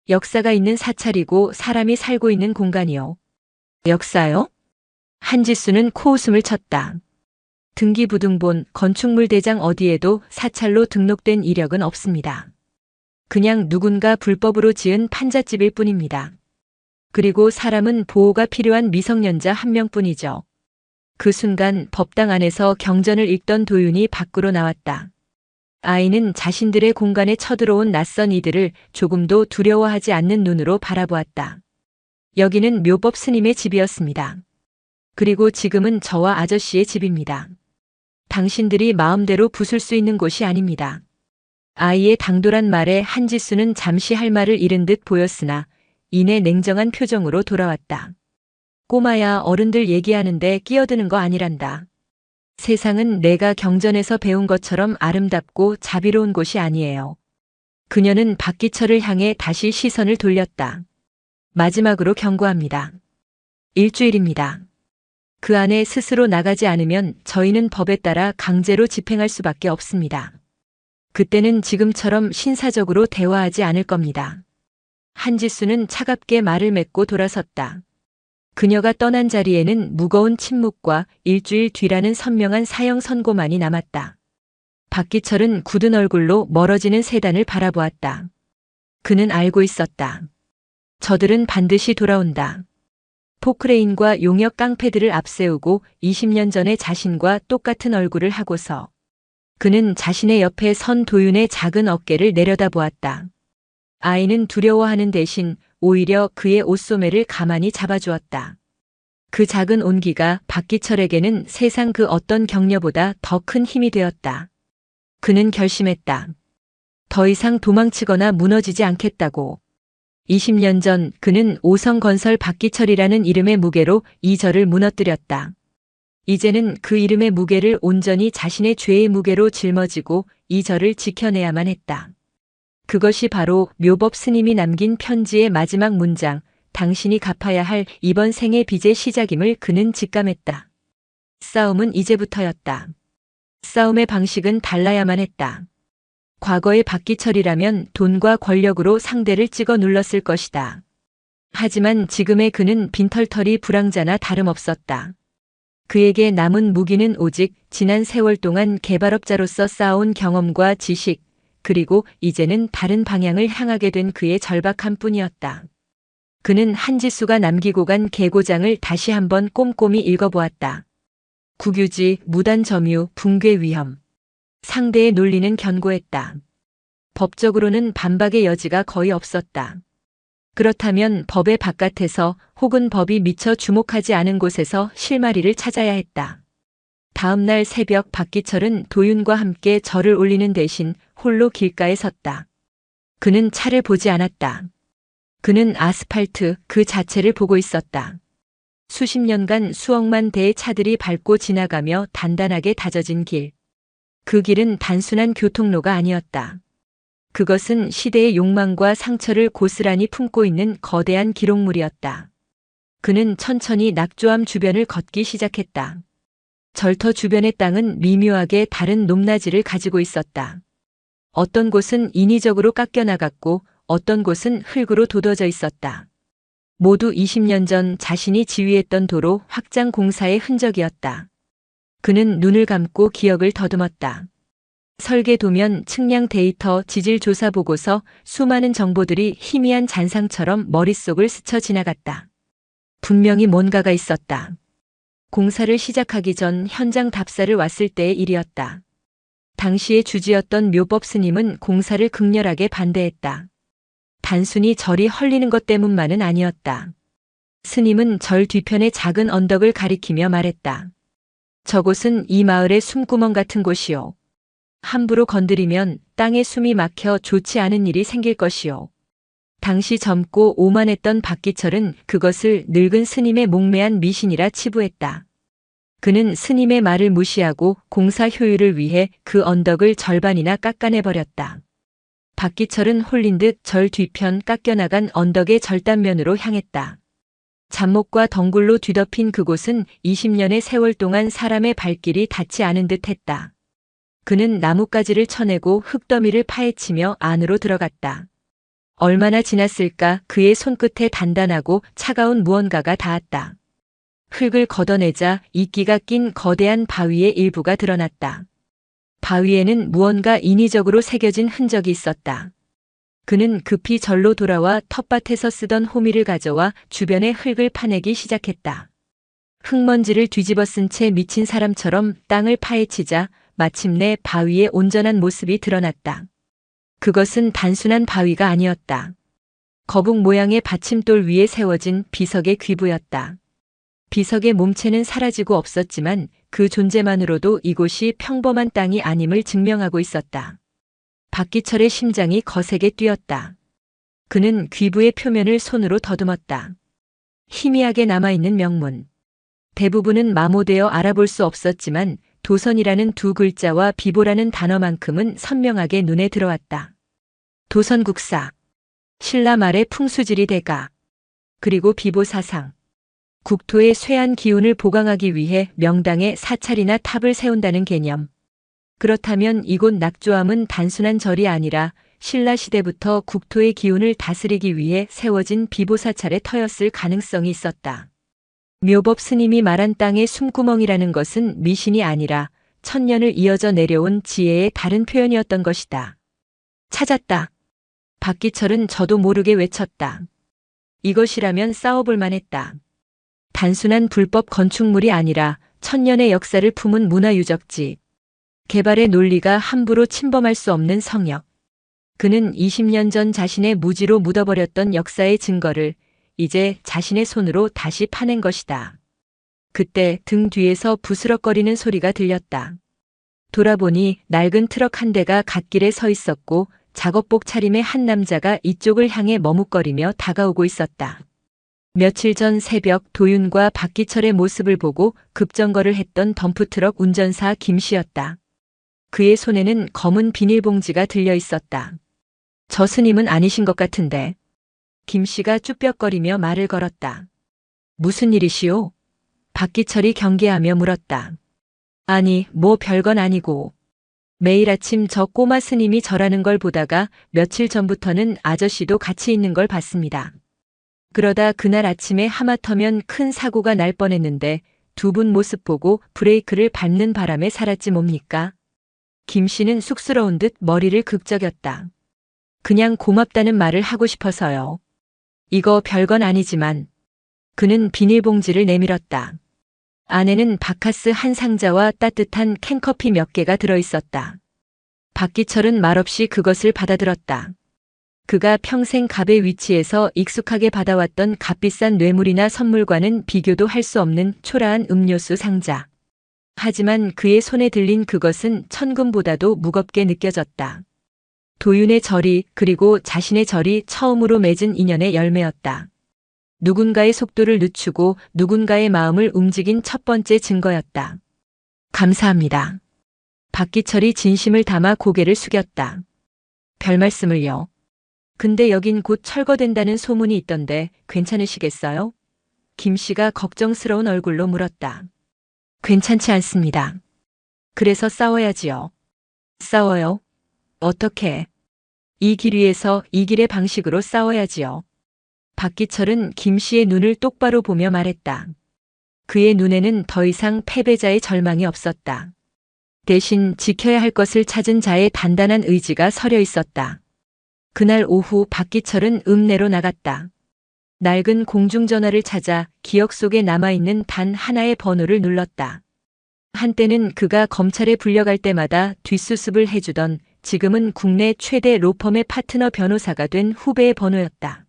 [SPEAKER 1] 역사가 있는 사찰이고 사람이 살고 있는 공간이요. 역사요? 한지수는 코웃음을 쳤다. 등기부등본, 건축물 대장 어디에도 사찰로 등록된 이력은 없습니다. 그냥 누군가 불법으로 지은 판잣집일 뿐입니다. 그리고 사람은 보호가 필요한 미성년자 한 명뿐이죠. 그 순간 법당 안에서 경전을 읽던 도윤이 밖으로 나왔다. 아이는 자신들의 공간에 쳐들어온 낯선 이들을 조금도 두려워하지 않는 눈으로 바라보았다. 여기는 묘법 스님의 집이었습니다. 그리고 지금은 저와 아저씨의 집입니다. 당신들이 마음대로 부술 수 있는 곳이 아닙니다. 아이의 당돌한 말에 한지수는 잠시 할 말을 잃은 듯 보였으나 이내 냉정한 표정으로 돌아왔다. 꼬마야, 어른들 얘기하는데 끼어드는 거 아니란다. 세상은 내가 경전에서 배운 것처럼 아름답고 자비로운 곳이 아니에요. 그녀는 박기철을 향해 다시 시선을 돌렸다. 마지막으로 경고합니다. 일주일입니다. 그 안에 스스로 나가지 않으면 저희는 법에 따라 강제로 집행할 수밖에 없습니다. 그때는 지금처럼 신사적으로 대화하지 않을 겁니다. 한지수는 차갑게 말을 맺고 돌아섰다. 그녀가 떠난 자리에는 무거운 침묵과 일주일 뒤라는 선명한 사형 선고만이 남았다. 박기철은 굳은 얼굴로 멀어지는 세단을 바라보았다. 그는 알고 있었다. 저들은 반드시 돌아온다. 포크레인과 용역 깡패들을 앞세우고 20년 전의 자신과 똑같은 얼굴을 하고서 그는 자신의 옆에 선 도윤의 작은 어깨를 내려다보았다. 아이는 두려워하는 대신 오히려 그의 옷소매를 가만히 잡아주었다. 그 작은 온기가 박기철에게는 세상 그 어떤 격려보다 더 큰 힘이 되었다. 그는 결심했다. 더 이상 도망치거나 무너지지 않겠다고. 20년 전 그는 오성건설 박기철이라는 이름의 무게로 이 절을 무너뜨렸다. 이제는 그 이름의 무게를 온전히 자신의 죄의 무게로 짊어지고 이 절을 지켜내야만 했다. 그것이 바로 묘법 스님이 남긴 편지의 마지막 문장, 당신이 갚아야 할 이번 생의 빚의 시작임을 그는 직감했다. 싸움은 이제부터였다. 싸움의 방식은 달라야만 했다. 과거의 박기철이라면 돈과 권력으로 상대를 찍어 눌렀을 것이다. 하지만 지금의 그는 빈털터리 불황자나 다름없었다. 그에게 남은 무기는 오직 지난 세월 동안 개발업자로서 쌓아온 경험과 지식, 그리고 이제는 다른 방향을 향하게 된 그의 절박함 뿐이었다. 그는 한지수가 남기고 간 계고장을 다시 한번 꼼꼼히 읽어보았다. 국유지, 무단 점유, 붕괴 위험. 상대의 논리는 견고했다. 법적으로는 반박의 여지가 거의 없었다. 그렇다면 법의 바깥에서 혹은 법이 미처 주목하지 않은 곳에서 실마리를 찾아야 했다. 다음 날 새벽 박기철은 도윤과 함께 절을 올리는 대신 홀로 길가에 섰다. 그는 차를 보지 않았다. 그는 아스팔트 그 자체를 보고 있었다. 수십 년간 수억만 대의 차들이 밟고 지나가며 단단하게 다져진 길. 그 길은 단순한 교통로가 아니었다. 그것은 시대의 욕망과 상처를 고스란히 품고 있는 거대한 기록물이었다. 그는 천천히 낙조암 주변을 걷기 시작했다. 절터 주변의 땅은 미묘하게 다른 높낮이를 가지고 있었다. 어떤 곳은 인위적으로 깎여나갔고 어떤 곳은 흙으로 돋워져 있었다. 모두 20년 전 자신이 지휘했던 도로 확장 공사의 흔적이었다. 그는 눈을 감고 기억을 더듬었다. 설계 도면, 측량 데이터, 지질 조사 보고서, 수많은 정보들이 희미한 잔상처럼 머릿속을 스쳐 지나갔다. 분명히 뭔가가 있었다. 공사를 시작하기 전 현장 답사를 왔을 때의 일이었다. 당시의 주지였던 묘법 스님은 공사를 극렬하게 반대했다. 단순히 절이 헐리는 것 때문만은 아니었다. 스님은 절 뒤편의 작은 언덕을 가리키며 말했다. 저곳은 이 마을의 숨구멍 같은 곳이요. 함부로 건드리면 땅에 숨이 막혀 좋지 않은 일이 생길 것이요. 당시 젊고 오만했던 박기철은 그것을 늙은 스님의 몽매한 미신이라 치부했다. 그는 스님의 말을 무시하고 공사 효율을 위해 그 언덕을 절반이나 깎아내버렸다. 박기철은 홀린 듯 절 뒤편 깎여나간 언덕의 절단면으로 향했다. 잡목과 덩굴로 뒤덮인 그곳은 20년의 세월 동안 사람의 발길이 닿지 않은 듯 했다. 그는 나뭇가지를 쳐내고 흙더미를 파헤치며 안으로 들어갔다. 얼마나 지났을까 그의 손끝에 단단하고 차가운 무언가가 닿았다. 흙을 걷어내자 이끼가 낀 거대한 바위의 일부가 드러났다. 바위에는 무언가 인위적으로 새겨진 흔적이 있었다. 그는 급히 절로 돌아와 텃밭에서 쓰던 호미를 가져와 주변의 흙을 파내기 시작했다. 흙먼지를 뒤집어 쓴 채 미친 사람처럼 땅을 파헤치자 마침내 바위의 온전한 모습이 드러났다. 그것은 단순한 바위가 아니었다. 거북 모양의 받침돌 위에 세워진 비석의 귀부였다. 비석의 몸체는 사라지고 없었지만 그 존재만으로도 이곳이 평범한 땅이 아님을 증명하고 있었다. 박기철의 심장이 거세게 뛰었다. 그는 귀부의 표면을 손으로 더듬었다. 희미하게 남아있는 명문. 대부분은 마모되어 알아볼 수 없었지만 도선이라는 두 글자와 비보라는 단어만큼은 선명하게 눈에 들어왔다. 도선국사, 신라 말의 풍수지리 대가, 그리고 비보 사상. 국토의 쇠한 기운을 보강하기 위해 명당에 사찰이나 탑을 세운다는 개념. 그렇다면 이곳 낙조암은 단순한 절이 아니라 신라 시대부터 국토의 기운을 다스리기 위해 세워진 비보사찰의 터였을 가능성이 있었다. 묘법 스님이 말한 땅의 숨구멍이라는 것은 미신이 아니라 천년을 이어져 내려온 지혜의 다른 표현이었던 것이다. 찾았다. 박기철은 저도 모르게 외쳤다. 이것이라면 싸워볼 만했다. 단순한 불법 건축물이 아니라 천년의 역사를 품은 문화유적지. 개발의 논리가 함부로 침범할 수 없는 성역. 그는 20년 전 자신의 무지로 묻어버렸던 역사의 증거를 이제 자신의 손으로 다시 파낸 것이다. 그때 등 뒤에서 부스럭거리는 소리가 들렸다. 돌아보니 낡은 트럭 한 대가 갓길에 서 있었고 작업복 차림의 한 남자가 이쪽을 향해 머뭇거리며 다가오고 있었다. 며칠 전 새벽 도윤과 박기철의 모습을 보고 급정거를 했던 덤프트럭 운전사 김씨였다. 그의 손에는 검은 비닐봉지가 들려 있었다. 저 스님은 아니신 것 같은데. 김씨가 쭈뼛거리며 말을 걸었다. 무슨 일이시오? 박기철이 경계하며 물었다. 아니, 뭐 별건 아니고. 매일 아침 저 꼬마 스님이 절하는 걸 보다가 며칠 전부터는 아저씨도 같이 있는 걸 봤습니다. 그러다 그날 아침에 하마터면 큰 사고가 날 뻔했는데 두 분 모습 보고 브레이크를 밟는 바람에 살았지 뭡니까? 김 씨는 쑥스러운 듯 머리를 극적였다. 그냥 고맙다는 말을 하고 싶어서요. 이거 별건 아니지만. 그는 비닐봉지를 내밀었다. 안에는 바카스 한 상자와 따뜻한 캔커피 몇 개가 들어있었다. 박기철은 말없이 그것을 받아들었다. 그가 평생 갑의 위치에서 익숙하게 받아왔던 값비싼 뇌물이나 선물과는 비교도 할 수 없는 초라한 음료수 상자. 하지만 그의 손에 들린 그것은 천금보다도 무겁게 느껴졌다. 도윤의 절이 그리고 자신의 절이 처음으로 맺은 인연의 열매였다. 누군가의 속도를 늦추고 누군가의 마음을 움직인 첫 번째 증거였다. 감사합니다. 박기철이 진심을 담아 고개를 숙였다. 별 말씀을요. 근데 여긴 곧 철거된다는 소문이 있던데 괜찮으시겠어요? 김 씨가 걱정스러운 얼굴로 물었다. 괜찮지 않습니다. 그래서 싸워야지요. 싸워요? 어떻게? 이 길 위에서 이 길의 방식으로 싸워야지요. 박기철은 김 씨의 눈을 똑바로 보며 말했다. 그의 눈에는 더 이상 패배자의 절망이 없었다. 대신 지켜야 할 것을 찾은 자의 단단한 의지가 서려 있었다. 그날 오후 박기철은 읍내로 나갔다. 낡은 공중전화를 찾아 기억 속에 남아있는 단 하나의 번호를 눌렀다. 한때는 그가 검찰에 불려갈 때마다 뒷수습을 해주던 지금은 국내 최대 로펌의 파트너 변호사가 된 후배의 번호였다.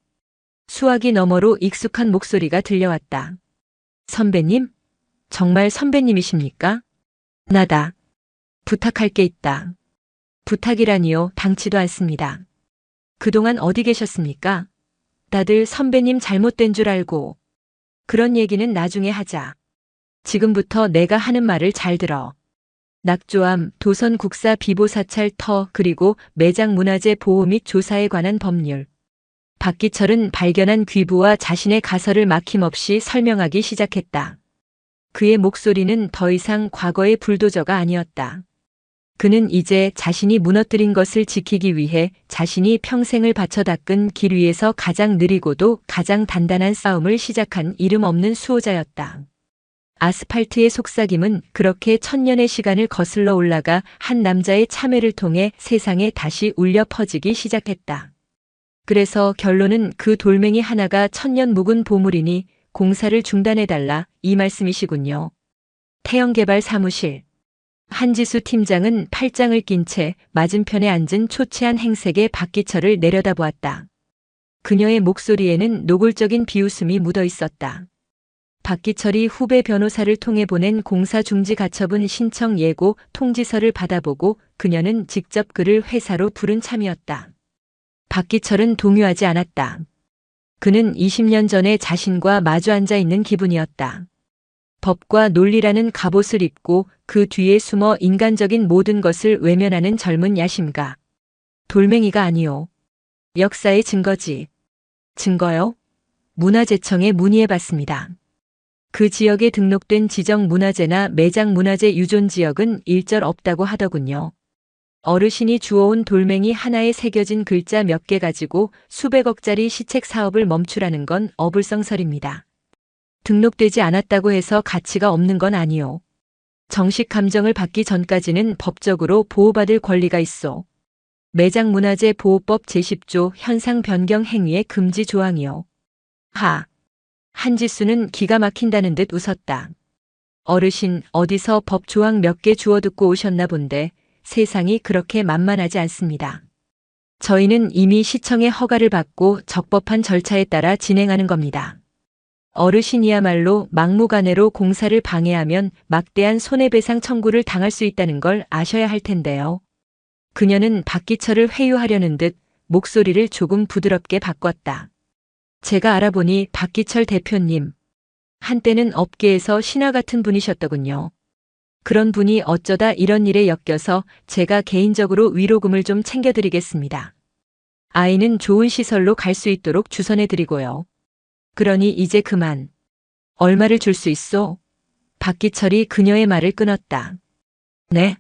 [SPEAKER 1] 수화기 너머로 익숙한 목소리가 들려왔다. 선배님? 정말 선배님이십니까? 나다. 부탁할 게 있다. 부탁이라니요, 당치도 않습니다. 그동안 어디 계셨습니까? 다들 선배님 잘못된 줄 알고. 그런 얘기는 나중에 하자. 지금부터 내가 하는 말을 잘 들어. 낙조암, 도선국사 비보사찰 터 그리고 매장문화재 보호 및 조사에 관한 법률. 박기철은 발견한 귀부와 자신의 가설을 막힘없이 설명하기 시작했다. 그의 목소리는 더 이상 과거의 불도저가 아니었다. 그는 이제 자신이 무너뜨린 것을 지키기 위해 자신이 평생을 바쳐 닦은 길 위에서 가장 느리고도 가장 단단한 싸움을 시작한 이름 없는 수호자였다. 아스팔트의 속삭임은 그렇게 천년의 시간을 거슬러 올라가 한 남자의 참회를 통해 세상에 다시 울려 퍼지기 시작했다. 그래서 결론은 그 돌멩이 하나가 천년 묵은 보물이니 공사를 중단해달라 이 말씀이시군요. 태영개발 사무실. 한지수 팀장은 팔짱을 낀 채 맞은편에 앉은 초췌한 행색의 박기철을 내려다보았다. 그녀의 목소리에는 노골적인 비웃음이 묻어 있었다. 박기철이 후배 변호사를 통해 보낸 공사 중지 가처분 신청 예고 통지서를 받아보고 그녀는 직접 그를 회사로 부른 참이었다. 박기철은 동요하지 않았다. 그는 20년 전에 자신과 마주 앉아 있는 기분이었다. 법과 논리라는 갑옷을 입고 그 뒤에 숨어 인간적인 모든 것을 외면하는 젊은 야심가. 돌멩이가 아니오. 역사의 증거지. 증거요? 문화재청에 문의해봤습니다. 그 지역에 등록된 지정문화재나 매장문화재 유존지역은 일절 없다고 하더군요. 어르신이 주워온 돌멩이 하나에 새겨진 글자 몇 개 가지고 수백억짜리 시책 사업을 멈추라는 건 어불성설입니다. 등록되지 않았다고 해서 가치가 없는 건 아니오. 정식 감정을 받기 전까지는 법적으로 보호받을 권리가 있어. 매장문화재 보호법 제10조 현상 변경 행위의 금지 조항이요. 한지수는 기가 막힌다는 듯 웃었다. 어르신 어디서 법 조항 몇 개 주워 듣고 오셨나 본데 세상이 그렇게 만만하지 않습니다. 저희는 이미 시청의 허가를 받고 적법한 절차에 따라 진행하는 겁니다. 어르신이야말로 막무가내로 공사를 방해하면 막대한 손해배상 청구를 당할 수 있다는 걸 아셔야 할 텐데요. 그녀는 박기철을 회유하려는 듯 목소리를 조금 부드럽게 바꿨다. 제가 알아보니 박기철 대표님, 한때는 업계에서 신화 같은 분이셨더군요. 그런 분이 어쩌다 이런 일에 엮여서 제가 개인적으로 위로금을 좀 챙겨드리겠습니다. 아이는 좋은 시설로 갈 수 있도록 주선해드리고요. 그러니 이제 그만. 얼마를 줄 수 있소? 박기철이 그녀의 말을 끊었다. 네?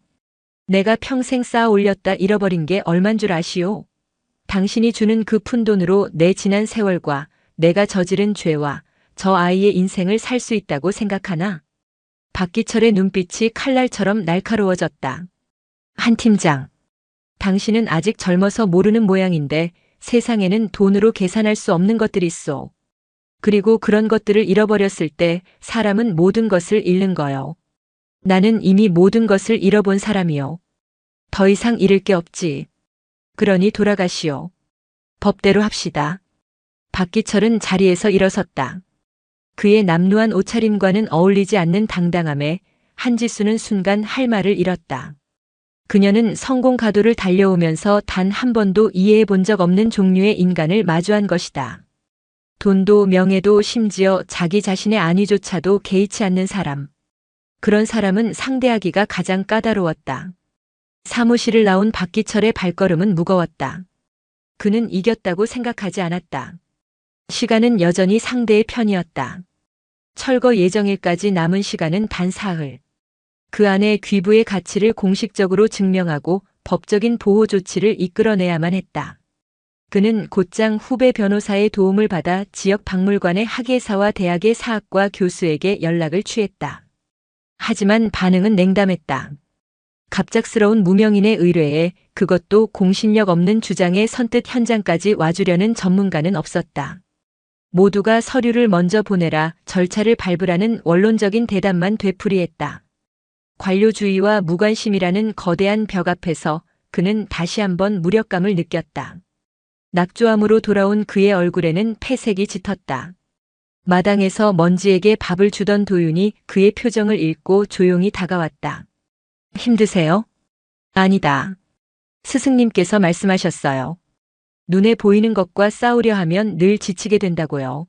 [SPEAKER 1] 내가 평생 쌓아 올렸다 잃어버린 게 얼만 줄 아시오? 당신이 주는 그 푼돈으로 내 지난 세월과 내가 저지른 죄와 저 아이의 인생을 살 수 있다고 생각하나? 박기철의 눈빛이 칼날처럼 날카로워졌다. 한 팀장. 당신은 아직 젊어서 모르는 모양인데 세상에는 돈으로 계산할 수 없는 것들이 있어. 그리고 그런 것들을 잃어버렸을 때 사람은 모든 것을 잃는 거요. 나는 이미 모든 것을 잃어본 사람이요. 더 이상 잃을 게 없지. 그러니 돌아가시오. 법대로 합시다. 박기철은 자리에서 일어섰다. 그의 남루한 옷차림과는 어울리지 않는 당당함에 한지수는 순간 할 말을 잃었다. 그녀는 성공 가도를 달려오면서 단 한 번도 이해해 본 적 없는 종류의 인간을 마주한 것이다. 돈도 명예도 심지어 자기 자신의 안위조차도 개의치 않는 사람. 그런 사람은 상대하기가 가장 까다로웠다. 사무실을 나온 박기철의 발걸음은 무거웠다. 그는 이겼다고 생각하지 않았다. 시간은 여전히 상대의 편이었다. 철거 예정일까지 남은 시간은 단 사흘. 그 안에 귀부의 가치를 공식적으로 증명하고 법적인 보호 조치를 이끌어내야만 했다. 그는 곧장 후배 변호사의 도움을 받아 지역 박물관의 학예사와 대학의 사학과 교수에게 연락을 취했다. 하지만 반응은 냉담했다. 갑작스러운 무명인의 의뢰에 그것도 공신력 없는 주장에 선뜻 현장까지 와주려는 전문가는 없었다. 모두가 서류를 먼저 보내라 절차를 밟으라는 원론적인 대답만 되풀이했다. 관료주의와 무관심이라는 거대한 벽 앞에서 그는 다시 한번 무력감을 느꼈다. 낙조암으로 돌아온 그의 얼굴에는 폐색이 짙었다. 마당에서 먼지에게 밥을 주던 도윤이 그의 표정을 읽고 조용히 다가왔다. 힘드세요? 아니다. 스승님께서 말씀하셨어요. 눈에 보이는 것과 싸우려 하면 늘 지치게 된다고요.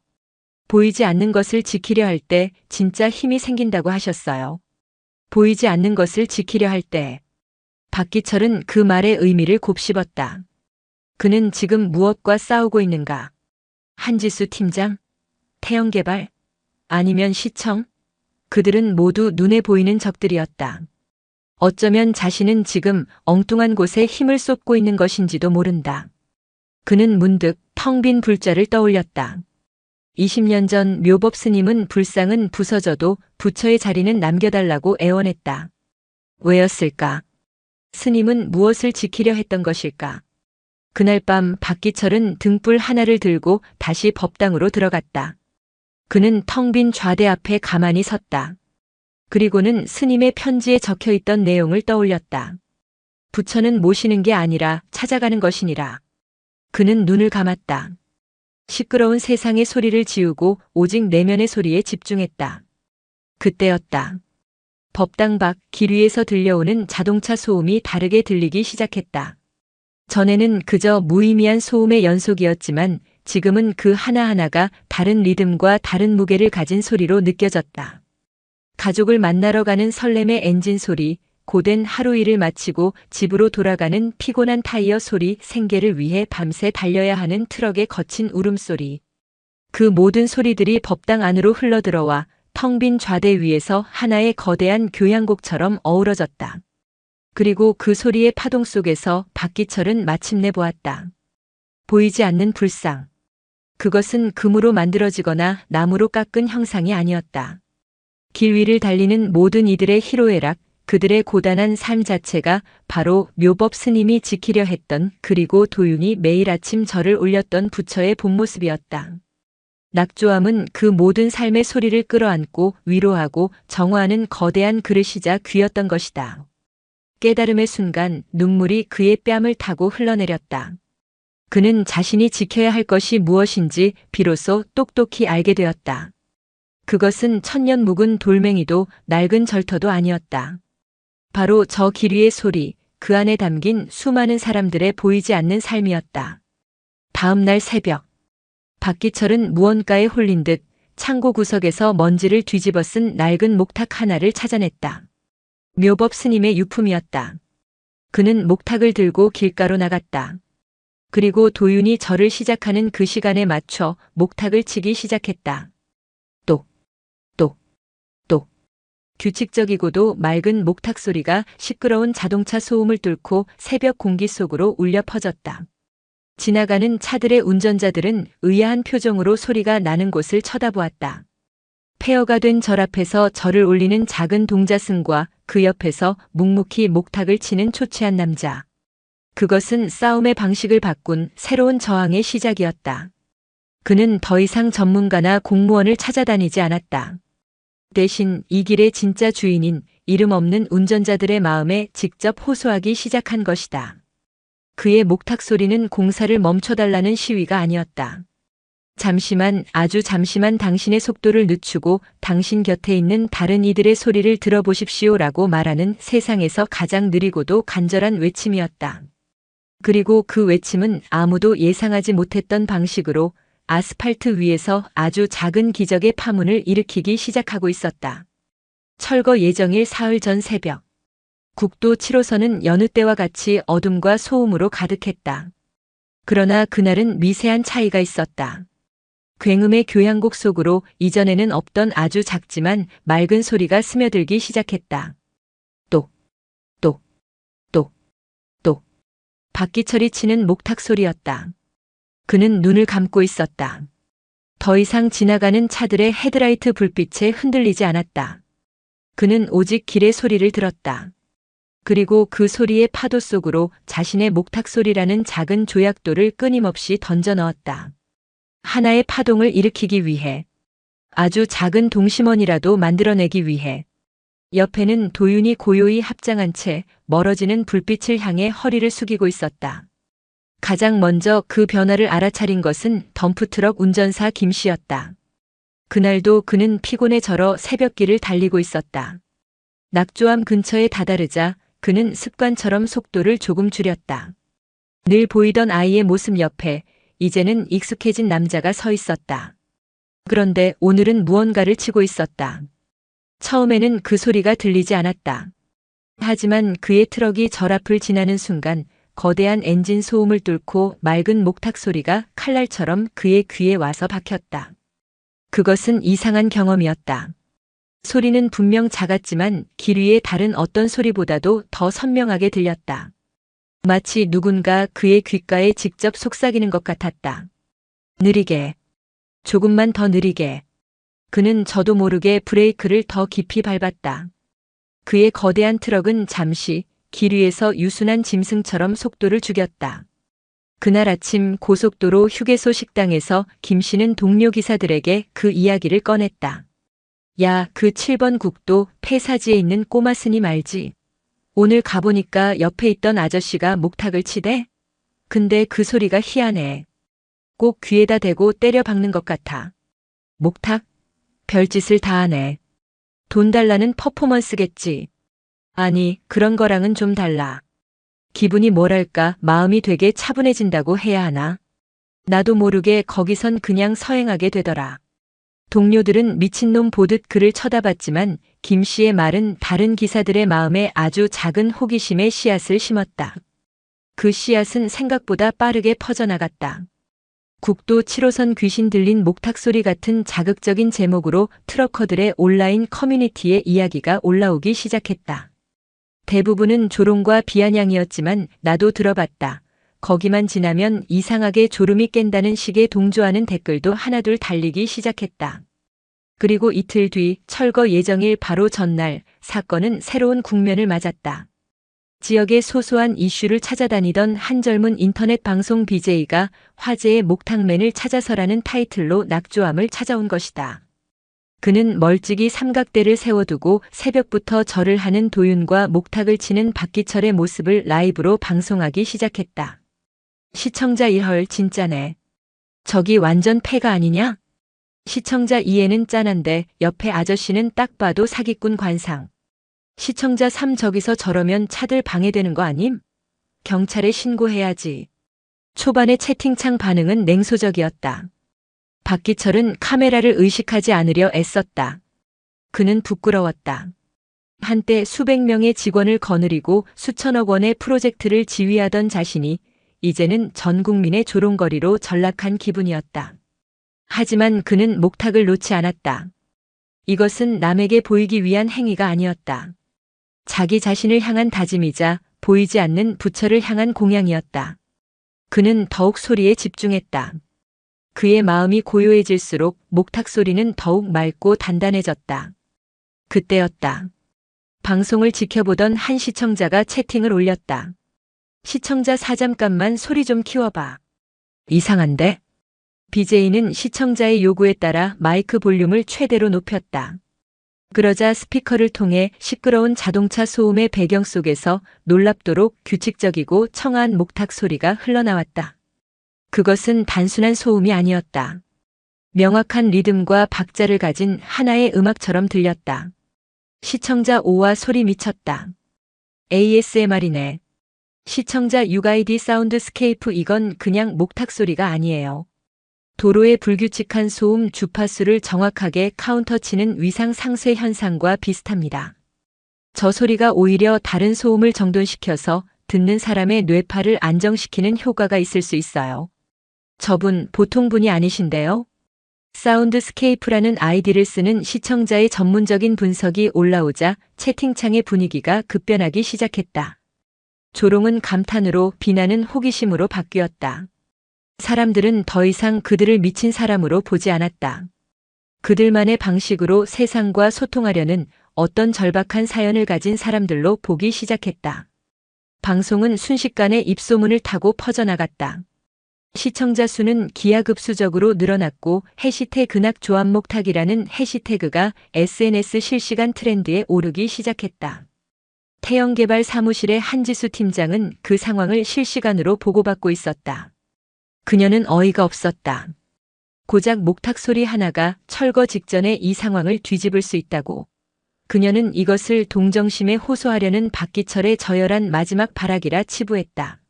[SPEAKER 1] 보이지 않는 것을 지키려 할 때 진짜 힘이 생긴다고 하셨어요. 보이지 않는 것을 지키려 할 때. 박기철은 그 말의 의미를 곱씹었다. 그는 지금 무엇과 싸우고 있는가? 한지수 팀장? 태영개발? 아니면 시청? 그들은 모두 눈에 보이는 적들이었다. 어쩌면 자신은 지금 엉뚱한 곳에 힘을 쏟고 있는 것인지도 모른다. 그는 문득 텅 빈 불자를 떠올렸다. 20년 전 묘법 스님은 불상은 부서져도 부처의 자리는 남겨달라고 애원했다. 왜였을까? 스님은 무엇을 지키려 했던 것일까? 그날 밤 박기철은 등불 하나를 들고 다시 법당으로 들어갔다. 그는 텅 빈 좌대 앞에 가만히 섰다. 그리고는 스님의 편지에 적혀 있던 내용을 떠올렸다. 부처는 모시는 게 아니라 찾아가는 것이니라. 그는 눈을 감았다. 시끄러운 세상의 소리를 지우고 오직 내면의 소리에 집중했다. 그때였다. 법당 밖 길 위에서 들려오는 자동차 소음이 다르게 들리기 시작했다. 전에는 그저 무의미한 소음의 연속이었지만 지금은 그 하나하나가 다른 리듬과 다른 무게를 가진 소리로 느껴졌다. 가족을 만나러 가는 설렘의 엔진 소리, 고된 하루 일을 마치고 집으로 돌아가는 피곤한 타이어 소리, 생계를 위해 밤새 달려야 하는 트럭의 거친 울음소리. 그 모든 소리들이 법당 안으로 흘러들어와 텅 빈 좌대 위에서 하나의 거대한 교향곡처럼 어우러졌다. 그리고 그 소리의 파동 속에서 박기철은 마침내 보았다. 보이지 않는 불상. 그것은 금으로 만들어지거나 나무로 깎은 형상이 아니었다. 길 위를 달리는 모든 이들의 희로애락, 그들의 고단한 삶 자체가 바로 묘법 스님이 지키려 했던, 그리고 도윤이 매일 아침 절을 올렸던 부처의 본 모습이었다. 낙조암은 그 모든 삶의 소리를 끌어안고 위로하고 정화하는 거대한 그릇이자 귀였던 것이다. 깨달음의 순간 눈물이 그의 뺨을 타고 흘러내렸다. 그는 자신이 지켜야 할 것이 무엇인지 비로소 똑똑히 알게 되었다. 그것은 천년 묵은 돌멩이도 낡은 절터도 아니었다. 바로 저 길 위의 소리, 그 안에 담긴 수많은 사람들의 보이지 않는 삶이었다. 다음 날 새벽, 박기철은 무언가에 홀린 듯 창고 구석에서 먼지를 뒤집어 쓴 낡은 목탁 하나를 찾아냈다. 묘법 스님의 유품이었다. 그는 목탁을 들고 길가로 나갔다. 그리고 도윤이 절을 시작하는 그 시간에 맞춰 목탁을 치기 시작했다. 똑, 똑, 똑. 규칙적이고도 맑은 목탁 소리가 시끄러운 자동차 소음을 뚫고 새벽 공기 속으로 울려 퍼졌다. 지나가는 차들의 운전자들은 의아한 표정으로 소리가 나는 곳을 쳐다보았다. 폐허가 된 절 앞에서 절을 올리는 작은 동자승과 그 옆에서 묵묵히 목탁을 치는 초췌한 남자. 그것은 싸움의 방식을 바꾼 새로운 저항의 시작이었다. 그는 더 이상 전문가나 공무원을 찾아다니지 않았다. 대신 이 길의 진짜 주인인 이름 없는 운전자들의 마음에 직접 호소하기 시작한 것이다. 그의 목탁 소리는 공사를 멈춰달라는 시위가 아니었다. 잠시만, 아주 잠시만 당신의 속도를 늦추고 당신 곁에 있는 다른 이들의 소리를 들어보십시오라고 말하는 세상에서 가장 느리고도 간절한 외침이었다. 그리고 그 외침은 아무도 예상하지 못했던 방식으로 아스팔트 위에서 아주 작은 기적의 파문을 일으키기 시작하고 있었다. 철거 예정일 사흘 전 새벽. 국도 7호선은 여느 때와 같이 어둠과 소음으로 가득했다. 그러나 그날은 미세한 차이가 있었다. 굉음의 교향곡 속으로 이전에는 없던 아주 작지만 맑은 소리가 스며들기 시작했다. 똑, 똑, 똑, 똑. 박기철이 치는 목탁 소리였다. 그는 눈을 감고 있었다. 더 이상 지나가는 차들의 헤드라이트 불빛에 흔들리지 않았다. 그는 오직 길의 소리를 들었다. 그리고 그 소리의 파도 속으로 자신의 목탁 소리라는 작은 조약돌을 끊임없이 던져 넣었다. 하나의 파동을 일으키기 위해, 아주 작은 동심원이라도 만들어내기 위해. 옆에는 도윤이 고요히 합장한 채 멀어지는 불빛을 향해 허리를 숙이고 있었다. 가장 먼저 그 변화를 알아차린 것은 덤프트럭 운전사 김 씨였다. 그날도 그는 피곤에 절어 새벽길을 달리고 있었다. 낙조암 근처에 다다르자 그는 습관처럼 속도를 조금 줄였다. 늘 보이던 아이의 모습 옆에 이제는 익숙해진 남자가 서 있었다. 그런데 오늘은 무언가를 치고 있었다. 처음에는 그 소리가 들리지 않았다. 하지만 그의 트럭이 절 앞을 지나는 순간 거대한 엔진 소음을 뚫고 맑은 목탁 소리가 칼날처럼 그의 귀에 와서 박혔다. 그것은 이상한 경험이었다. 소리는 분명 작았지만 길 위의 다른 어떤 소리보다도 더 선명하게 들렸다. 마치 누군가 그의 귓가에 직접 속삭이는 것 같았다. 느리게, 조금만 더 느리게. 그는 저도 모르게 브레이크를 더 깊이 밟았다. 그의 거대한 트럭은 잠시 길 위에서 유순한 짐승처럼 속도를 죽였다. 그날 아침 고속도로 휴게소 식당에서 김 씨는 동료 기사들에게 그 이야기를 꺼냈다. 야, 그 7번 국도 폐사지에 있는 꼬마 스님 알지? 오늘 가보니까 옆에 있던 아저씨가 목탁을 치대? 근데 그 소리가 희한해. 꼭 귀에다 대고 때려 박는 것 같아. 목탁? 별짓을 다 하네. 돈 달라는 퍼포먼스겠지. 아니, 그런 거랑은 좀 달라. 기분이 뭐랄까 마음이 되게 차분해진다고 해야 하나? 나도 모르게 거기선 그냥 서행하게 되더라. 동료들은 미친놈 보듯 그를 쳐다봤지만 김 씨의 말은 다른 기사들의 마음에 아주 작은 호기심의 씨앗을 심었다. 그 씨앗은 생각보다 빠르게 퍼져나갔다. 국도 7호선 귀신 들린 목탁 소리 같은 자극적인 제목으로 트러커들의 온라인 커뮤니티에 이야기가 올라오기 시작했다. 대부분은 조롱과 비아냥이었지만 나도 들어봤다. 거기만 지나면 이상하게 졸음이 깬다는 식의 동조하는 댓글도 하나둘 달리기 시작했다. 그리고 이틀 뒤 철거 예정일 바로 전날 사건은 새로운 국면을 맞았다. 지역의 소소한 이슈를 찾아다니던 한 젊은 인터넷 방송 BJ가 화제의 목탁맨을 찾아서라는 타이틀로 낙조암을 찾아온 것이다. 그는 멀찍이 삼각대를 세워두고 새벽부터 절을 하는 도윤과 목탁을 치는 박기철의 모습을 라이브로 방송하기 시작했다. 시청자 1헐 진짜네. 저기 완전 패가 아니냐? 시청자 2에는 짠한데 옆에 아저씨는 딱 봐도 사기꾼 관상. 시청자 3 저기서 저러면 차들 방해되는 거 아님? 경찰에 신고해야지. 초반의 채팅창 반응은 냉소적이었다. 박기철은 카메라를 의식하지 않으려 애썼다. 그는 부끄러웠다. 한때 수백 명의 직원을 거느리고 수천억 원의 프로젝트를 지휘하던 자신이 이제는 전 국민의 조롱거리로 전락한 기분이었다. 하지만 그는 목탁을 놓지 않았다. 이것은 남에게 보이기 위한 행위가 아니었다. 자기 자신을 향한 다짐이자 보이지 않는 부처를 향한 공양이었다. 그는 더욱 소리에 집중했다. 그의 마음이 고요해질수록 목탁 소리는 더욱 맑고 단단해졌다. 그때였다. 방송을 지켜보던 한 시청자가 채팅을 올렸다. 시청자 4잠깐만 소리 좀 키워봐. 이상한데? BJ는 시청자의 요구에 따라 마이크 볼륨을 최대로 높였다. 그러자 스피커를 통해 시끄러운 자동차 소음의 배경 속에서 놀랍도록 규칙적이고 청아한 목탁 소리가 흘러나왔다. 그것은 단순한 소음이 아니었다. 명확한 리듬과 박자를 가진 하나의 음악처럼 들렸다. 시청자 5와 소리 미쳤다. ASMR이네. 시청자 6ID 사운드스케이프 이건 그냥 목탁 소리가 아니에요. 도로의 불규칙한 소음 주파수를 정확하게 카운터치는 위상 상쇄 현상과 비슷합니다. 저 소리가 오히려 다른 소음을 정돈시켜서 듣는 사람의 뇌파를 안정시키는 효과가 있을 수 있어요. 저분 보통 분이 아니신데요? 사운드스케이프라는 아이디를 쓰는 시청자의 전문적인 분석이 올라오자 채팅창의 분위기가 급변하기 시작했다. 조롱은 감탄으로, 비난은 호기심으로 바뀌었다. 사람들은 더 이상 그들을 미친 사람으로 보지 않았다. 그들만의 방식으로 세상과 소통하려는 어떤 절박한 사연을 가진 사람들로 보기 시작했다. 방송은 순식간에 입소문을 타고 퍼져나갔다. 시청자 수는 기하급수적으로 늘어났고 해시태그 낙조암목탁이라는 해시태그가 SNS 실시간 트렌드에 오르기 시작했다. 태영개발 사무실의 한지수 팀장은 그 상황을 실시간으로 보고받고 있었다. 그녀는 어이가 없었다. 고작 목탁 소리 하나가 철거 직전에 이 상황을 뒤집을 수 있다고. 그녀는 이것을 동정심에 호소하려는 박기철의 저열한 마지막 발악이라 치부했다.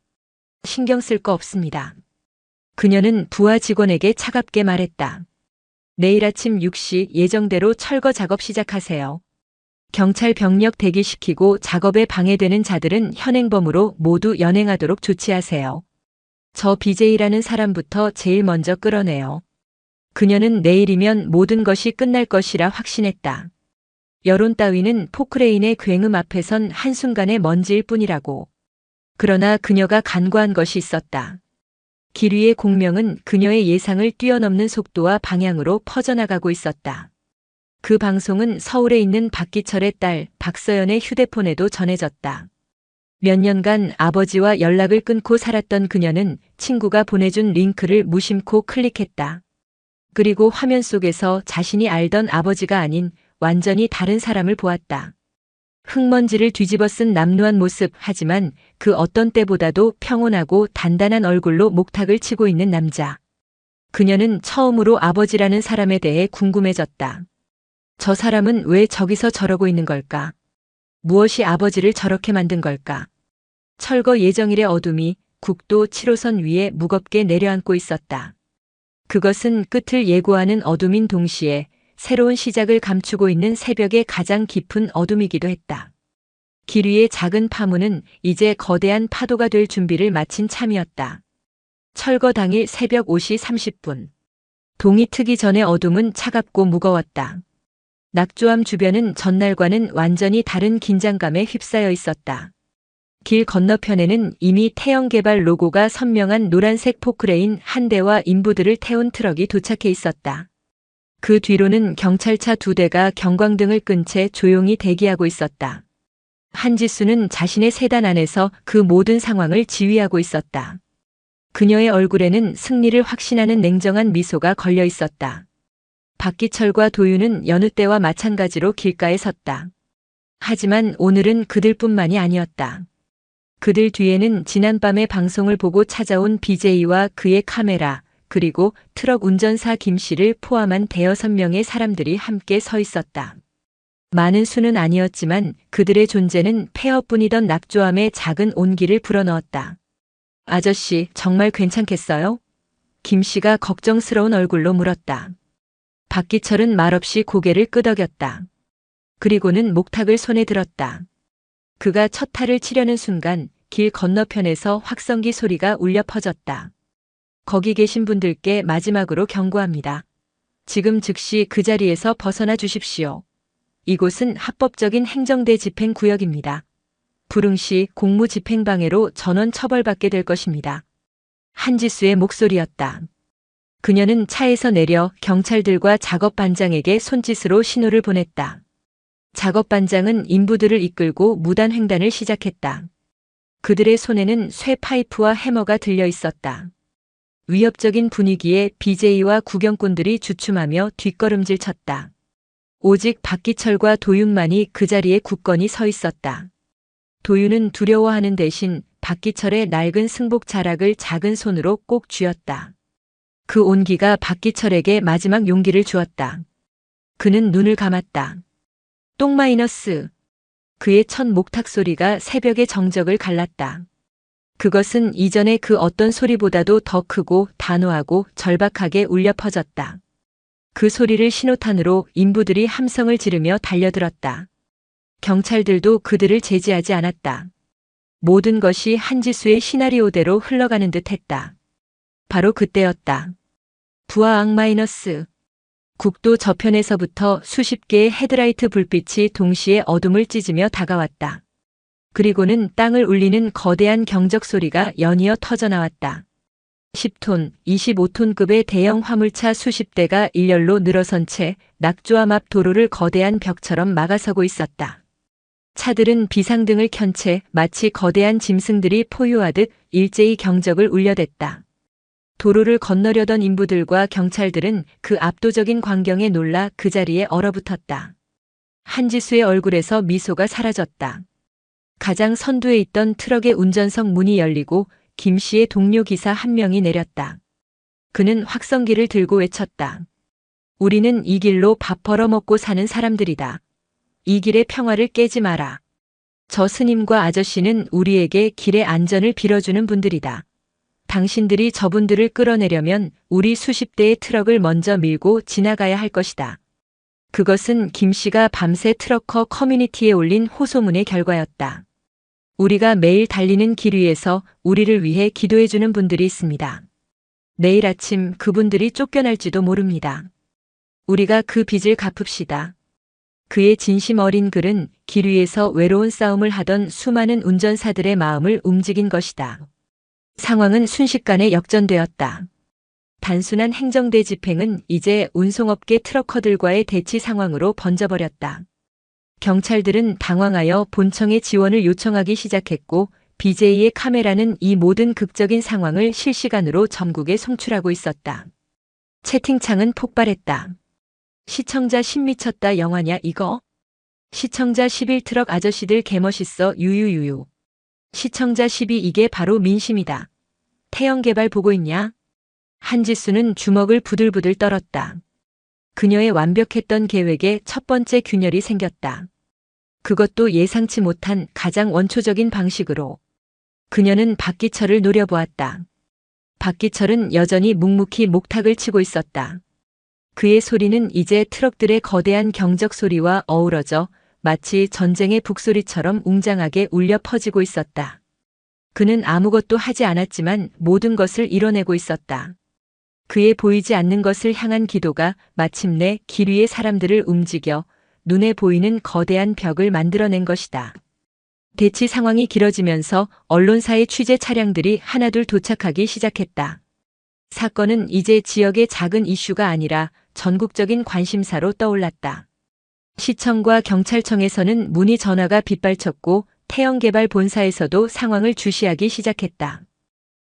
[SPEAKER 1] 신경 쓸 거 없습니다. 그녀는 부하 직원에게 차갑게 말했다. 내일 아침 6시 예정대로 철거 작업 시작하세요. 경찰 병력 대기시키고 작업에 방해되는 자들은 현행범으로 모두 연행하도록 조치하세요. 저 BJ라는 사람부터 제일 먼저 끌어내요. 그녀는 내일이면 모든 것이 끝날 것이라 확신했다. 여론 따위는 포크레인의 굉음 앞에선 한순간의 먼지일 뿐이라고. 그러나 그녀가 간과한 것이 있었다. 길 위의 공명은 그녀의 예상을 뛰어넘는 속도와 방향으로 퍼져나가고 있었다. 그 방송은 서울에 있는 박기철의 딸 박서연의 휴대폰에도 전해졌다. 몇 년간 아버지와 연락을 끊고 살았던 그녀는 친구가 보내준 링크를 무심코 클릭했다. 그리고 화면 속에서 자신이 알던 아버지가 아닌 완전히 다른 사람을 보았다. 흙먼지를 뒤집어 쓴 남루한 모습, 하지만 그 어떤 때보다도 평온하고 단단한 얼굴로 목탁을 치고 있는 남자. 그녀는 처음으로 아버지라는 사람에 대해 궁금해졌다. 저 사람은 왜 저기서 저러고 있는 걸까? 무엇이 아버지를 저렇게 만든 걸까? 철거 예정일의 어둠이 국도 7호선 위에 무겁게 내려앉고 있었다. 그것은 끝을 예고하는 어둠인 동시에 새로운 시작을 감추고 있는 새벽의 가장 깊은 어둠이기도 했다. 길 위의 작은 파문은 이제 거대한 파도가 될 준비를 마친 참이었다. 철거 당일 새벽 5시 30분. 동이 트기 전의 어둠은 차갑고 무거웠다. 낙조암 주변은 전날과는 완전히 다른 긴장감에 휩싸여 있었다. 길 건너편에는 이미 태영개발 로고가 선명한 노란색 포크레인 한 대와 인부들을 태운 트럭이 도착해 있었다. 그 뒤로는 경찰차 2대가 경광등을 끈 채 조용히 대기하고 있었다. 한지수는 자신의 세단 안에서 그 모든 상황을 지휘하고 있었다. 그녀의 얼굴에는 승리를 확신하는 냉정한 미소가 걸려 있었다. 박기철과 도윤은 여느 때와 마찬가지로 길가에 섰다. 하지만 오늘은 그들뿐만이 아니었다. 그들 뒤에는 지난밤의 방송을 보고 찾아온 BJ와 그의 카메라, 그리고 트럭 운전사 김 씨를 포함한 대여섯 명의 사람들이 함께 서 있었다. 많은 수는 아니었지만 그들의 존재는 폐허뿐이던 낙조암의 작은 온기를 불어넣었다. 아저씨, 정말 괜찮겠어요? 김 씨가 걱정스러운 얼굴로 물었다. 박기철은 말없이 고개를 끄덕였다. 그리고는 목탁을 손에 들었다. 그가 첫 탈을 치려는 순간 길 건너편에서 확성기 소리가 울려 퍼졌다. 거기 계신 분들께 마지막으로 경고합니다. 지금 즉시 그 자리에서 벗어나 주십시오. 이곳은 합법적인 행정대 집행구역입니다. 불응 시 공무집행방해로 전원 처벌받게 될 것입니다. 한지수의 목소리였다. 그녀는 차에서 내려 경찰들과 작업반장에게 손짓으로 신호를 보냈다. 작업반장은 인부들을 이끌고 무단 횡단을 시작했다. 그들의 손에는 쇠 파이프와 해머가 들려 있었다. 위협적인 분위기에 BJ와 구경꾼들이 주춤하며 뒷걸음질 쳤다. 오직 박기철과 도윤만이 그 자리에 굳건히 서 있었다. 도윤은 두려워하는 대신 박기철의 낡은 승복 자락을 작은 손으로 꼭 쥐었다. 그 온기가 박기철에게 마지막 용기를 주었다. 그는 눈을 감았다. 똥 마이너스. 그의 첫 목탁 소리가 새벽의 정적을 갈랐다. 그것은 이전의 그 어떤 소리보다도 더 크고 단호하고 절박하게 울려 퍼졌다. 그 소리를 신호탄으로 인부들이 함성을 지르며 달려들었다. 경찰들도 그들을 제지하지 않았다. 모든 것이 한지수의 시나리오대로 흘러가는 듯 했다. 바로 그때였다. 부하 악 마이너스. 국도 저편에서부터 수십 개의 헤드라이트 불빛이 동시에 어둠을 찢으며 다가왔다. 그리고는 땅을 울리는 거대한 경적 소리가 연이어 터져나왔다. 10톤, 25톤급의 대형 화물차 수십 대가 일렬로 늘어선 채 낙조암 앞 도로를 거대한 벽처럼 막아서고 있었다. 차들은 비상등을 켠 채 마치 거대한 짐승들이 포효하듯 일제히 경적을 울려댔다. 도로를 건너려던 인부들과 경찰들은 그 압도적인 광경에 놀라 그 자리에 얼어붙었다. 한지수의 얼굴에서 미소가 사라졌다. 가장 선두에 있던 트럭의 운전석 문이 열리고 김 씨의 동료 기사 한 명이 내렸다. 그는 확성기를 들고 외쳤다. 우리는 이 길로 밥 벌어먹고 사는 사람들이다. 이 길의 평화를 깨지 마라. 저 스님과 아저씨는 우리에게 길의 안전을 빌어주는 분들이다. 당신들이 저분들을 끌어내려면 우리 수십 대의 트럭을 먼저 밀고 지나가야 할 것이다. 그것은 김 씨가 밤새 트럭커 커뮤니티에 올린 호소문의 결과였다. 우리가 매일 달리는 길 위에서 우리를 위해 기도해주는 분들이 있습니다. 내일 아침 그분들이 쫓겨날지도 모릅니다. 우리가 그 빚을 갚읍시다. 그의 진심 어린 글은 길 위에서 외로운 싸움을 하던 수많은 운전사들의 마음을 움직인 것이다. 상황은 순식간에 역전되었다. 단순한 행정대 집행은 이제 운송업계 트럭커들과의 대치 상황으로 번져버렸다. 경찰들은 당황하여 본청에 지원을 요청하기 시작했고 BJ의 카메라는 이 모든 극적인 상황을 실시간으로 전국에 송출하고 있었다. 채팅창은 폭발했다. 시청자 10 미쳤다 영화냐 이거? 시청자 11 트럭 아저씨들 개멋있어 유유유유. 시청자 12 이게 바로 민심이다. 태형개발 보고 있냐? 한지수는 주먹을 부들부들 떨었다. 그녀의 완벽했던 계획에 첫 번째 균열이 생겼다. 그것도 예상치 못한 가장 원초적인 방식으로. 그녀는 박기철을 노려보았다. 박기철은 여전히 묵묵히 목탁을 치고 있었다. 그의 소리는 이제 트럭들의 거대한 경적 소리와 어우러져 마치 전쟁의 북소리처럼 웅장하게 울려 퍼지고 있었다. 그는 아무것도 하지 않았지만 모든 것을 이뤄내고 있었다. 그의 보이지 않는 것을 향한 기도가 마침내 길 위의 사람들을 움직여 눈에 보이는 거대한 벽을 만들어낸 것이다. 대치 상황이 길어지면서 언론사의 취재 차량들이 하나둘 도착하기 시작했다. 사건은 이제 지역의 작은 이슈가 아니라 전국적인 관심사로 떠올랐다. 시청과 경찰청에서는 문의 전화가 빗발쳤고 태형개발 본사에서도 상황을 주시하기 시작했다.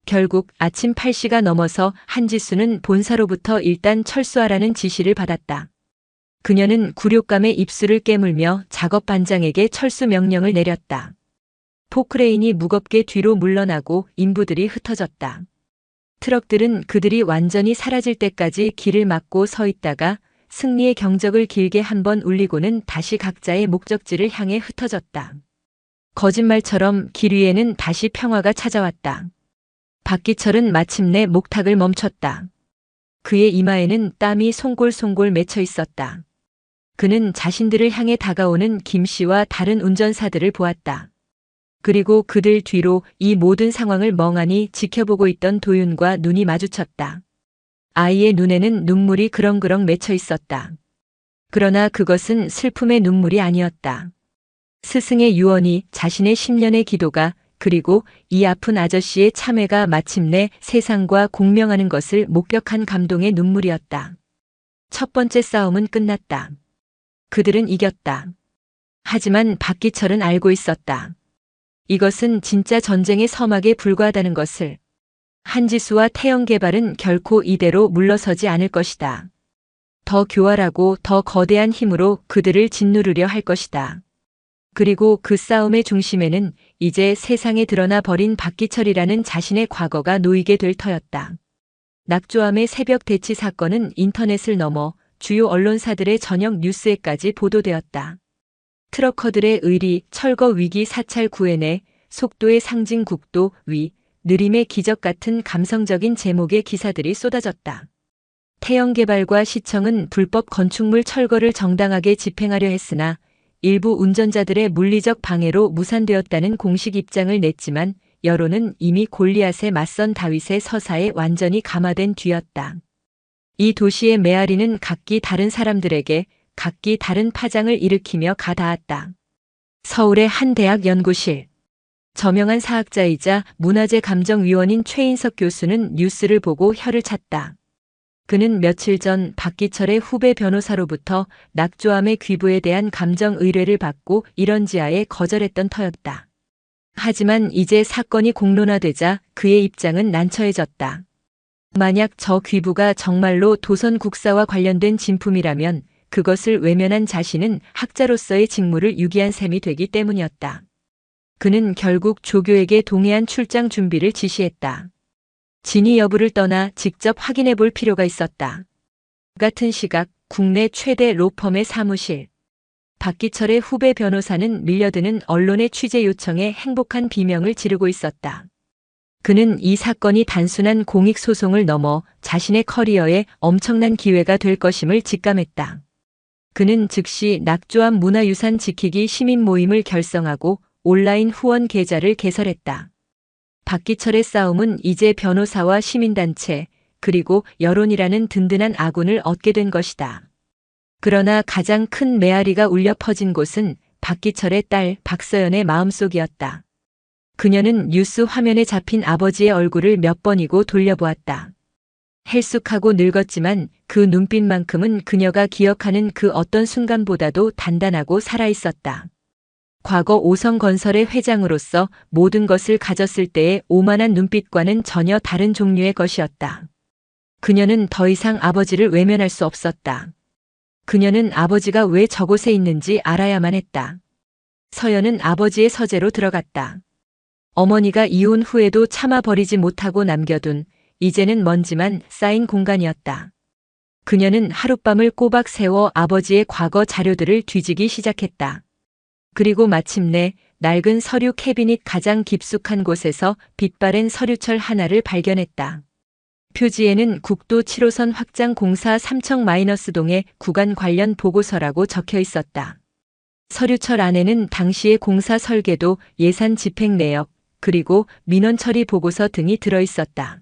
[SPEAKER 1] 결국 아침 8시가 넘어서 한지수는 본사로부터 일단 철수하라는 지시를 받았다. 그녀는 굴욕감에 입술을 깨물며 작업 반장에게 철수 명령을 내렸다. 포크레인이 무겁게 뒤로 물러나고 인부들이 흩어졌다. 트럭들은 그들이 완전히 사라질 때까지 길을 막고 서 있다가 승리의 경적을 길게 한번 울리고는 다시 각자의 목적지를 향해 흩어졌다. 거짓말처럼 길 위에는 다시 평화가 찾아왔다. 박기철은 마침내 목탁을 멈췄다. 그의 이마에는 땀이 송골송골 맺혀 있었다. 그는 자신들을 향해 다가오는 김 씨와 다른 운전사들을 보았다. 그리고 그들 뒤로 이 모든 상황을 멍하니 지켜보고 있던 도윤과 눈이 마주쳤다. 아이의 눈에는 눈물이 그렁그렁 맺혀 있었다. 그러나 그것은 슬픔의 눈물이 아니었다. 스승의 유언이, 자신의 10년의 기도가, 그리고 이 아픈 아저씨의 참회가 마침내 세상과 공명하는 것을 목격한 감동의 눈물이었다. 첫 번째 싸움은 끝났다. 그들은 이겼다. 하지만 박기철은 알고 있었다. 이것은 진짜 전쟁의 서막에 불과하다는 것을. 한지수와 태형개발은 결코 이대로 물러서지 않을 것이다. 더 교활하고 더 거대한 힘으로 그들을 짓누르려 할 것이다. 그리고 그 싸움의 중심에는 이제 세상에 드러나 버린 박기철이라는 자신의 과거가 놓이게 될 터였다. 낙조암의 새벽 대치 사건은 인터넷을 넘어 주요 언론사들의 저녁 뉴스에까지 보도되었다. 트럭커들의 의리, 철거 위기 사찰 구해내, 속도의 상징 국도 위, 느림의 기적 같은 감성적인 제목의 기사들이 쏟아졌다. 태형개발과 시청은 불법 건축물 철거를 정당하게 집행하려 했으나 일부 운전자들의 물리적 방해로 무산되었다는 공식 입장을 냈지만 여론은 이미 골리앗에 맞선 다윗의 서사에 완전히 감화된 뒤였다. 이 도시의 메아리는 각기 다른 사람들에게 각기 다른 파장을 일으키며 가닿았다. 서울의 한 대학 연구실. 저명한 사학자이자 문화재 감정위원인 최인석 교수는 뉴스를 보고 혀를 찼다. 그는 며칠 전 박기철의 후배 변호사로부터 낙조암의 귀부에 대한 감정 의뢰를 받고 이런 지하에 거절했던 터였다. 하지만 이제 사건이 공론화되자 그의 입장은 난처해졌다. 만약 저 귀부가 정말로 도선 국사와 관련된 진품이라면 그것을 외면한 자신은 학자로서의 직무를 유기한 셈이 되기 때문이었다. 그는 결국 조교에게 동해안 출장 준비를 지시했다. 진위 여부를 떠나 직접 확인해 볼 필요가 있었다. 같은 시각 국내 최대 로펌의 사무실. 박기철의 후배 변호사는 밀려드는 언론의 취재 요청에 행복한 비명을 지르고 있었다. 그는 이 사건이 단순한 공익소송을 넘어 자신의 커리어에 엄청난 기회가 될 것임을 직감했다. 그는 즉시 낙조암 문화유산 지키기 시민 모임을 결성하고 온라인 후원 계좌를 개설했다. 박기철의 싸움은 이제 변호사와 시민단체, 그리고 여론이라는 든든한 아군을 얻게 된 것이다. 그러나 가장 큰 메아리가 울려 퍼진 곳은 박기철의 딸 박서연의 마음속이었다. 그녀는 뉴스 화면에 잡힌 아버지의 얼굴을 몇 번이고 돌려보았다. 헬쑥하고 늙었지만 그 눈빛만큼은 그녀가 기억하는 그 어떤 순간보다도 단단하고 살아있었다. 과거 5성건설의 회장으로서 모든 것을 가졌을 때의 오만한 눈빛과는 전혀 다른 종류의 것이었다. 그녀는 더 이상 아버지를 외면할 수 없었다. 그녀는 아버지가 왜 저곳에 있는지 알아야만 했다. 서연은 아버지의 서재로 들어갔다. 어머니가 이혼 후에도 참아버리지 못하고 남겨둔 이제는 먼지만 쌓인 공간이었다. 그녀는 하룻밤을 꼬박 새워 아버지의 과거 자료들을 뒤지기 시작했다. 그리고 마침내 낡은 서류 캐비닛 가장 깊숙한 곳에서 빛바랜 서류철 하나를 발견했다. 표지에는 국도 7호선 확장 공사 삼청-동의 구간 관련 보고서라고 적혀 있었다. 서류철 안에는 당시의 공사 설계도, 예산 집행 내역, 그리고 민원 처리 보고서 등이 들어 있었다.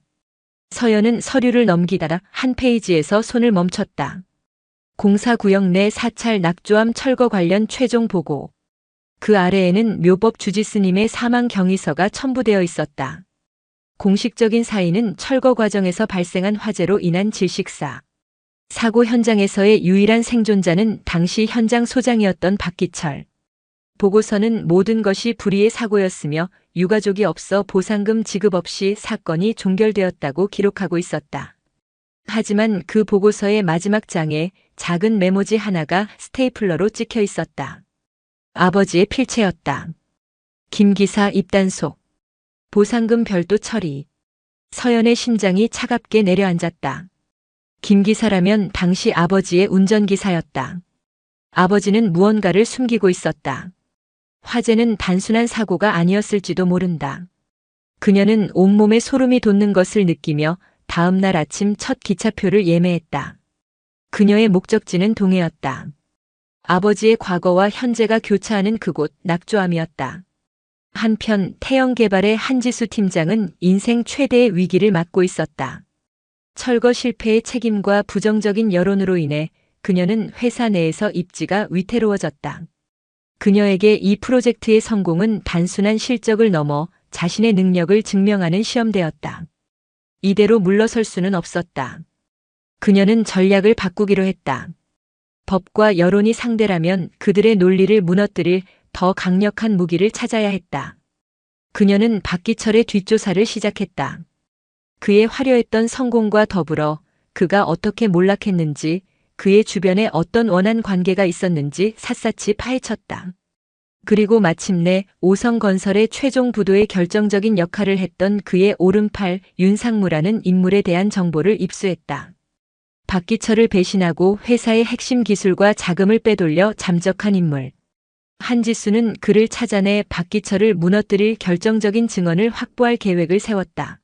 [SPEAKER 1] 서연은 서류를 넘기다가 한 페이지에서 손을 멈췄다. 공사구역 내 사찰 낙조암 철거 관련 최종 보고. 그 아래에는 묘법 주지스님의 사망 경위서가 첨부되어 있었다. 공식적인 사인은 철거 과정에서 발생한 화재로 인한 질식사. 사고 현장에서의 유일한 생존자는 당시 현장 소장이었던 박기철. 보고서는 모든 것이 불의의 사고였으며 유가족이 없어 보상금 지급 없이 사건이 종결되었다고 기록하고 있었다. 하지만 그 보고서의 마지막 장에 작은 메모지 하나가 스테이플러로 찍혀 있었다. 아버지의 필체였다. 김 기사 입단속. 보상금 별도 처리. 서연의 심장이 차갑게 내려앉았다. 김 기사라면 당시 아버지의 운전기사였다. 아버지는 무언가를 숨기고 있었다. 화재는 단순한 사고가 아니었을지도 모른다. 그녀는 온몸에 소름이 돋는 것을 느끼며 다음 날 아침 첫 기차표를 예매했다. 그녀의 목적지는 동해였다. 아버지의 과거와 현재가 교차하는 그곳 낙조암이었다. 한편 태영개발의 한지수 팀장은 인생 최대의 위기를 맞고 있었다. 철거 실패의 책임과 부정적인 여론으로 인해 그녀는 회사 내에서 입지가 위태로워졌다. 그녀에게 이 프로젝트의 성공은 단순한 실적을 넘어 자신의 능력을 증명하는 시험대였다. 이대로 물러설 수는 없었다. 그녀는 전략을 바꾸기로 했다. 법과 여론이 상대라면 그들의 논리를 무너뜨릴 더 강력한 무기를 찾아야 했다. 그녀는 박기철의 뒷조사를 시작했다. 그의 화려했던 성공과 더불어 그가 어떻게 몰락했는지, 그의 주변에 어떤 원한 관계가 있었는지 샅샅이 파헤쳤다. 그리고 마침내 5성건설의 최종 부도의 결정적인 역할을 했던 그의 오른팔 윤상무라는 인물에 대한 정보를 입수했다. 박기철을 배신하고 회사의 핵심 기술과 자금을 빼돌려 잠적한 인물. 한지수는 그를 찾아내 박기철을 무너뜨릴 결정적인 증언을 확보할 계획을 세웠다.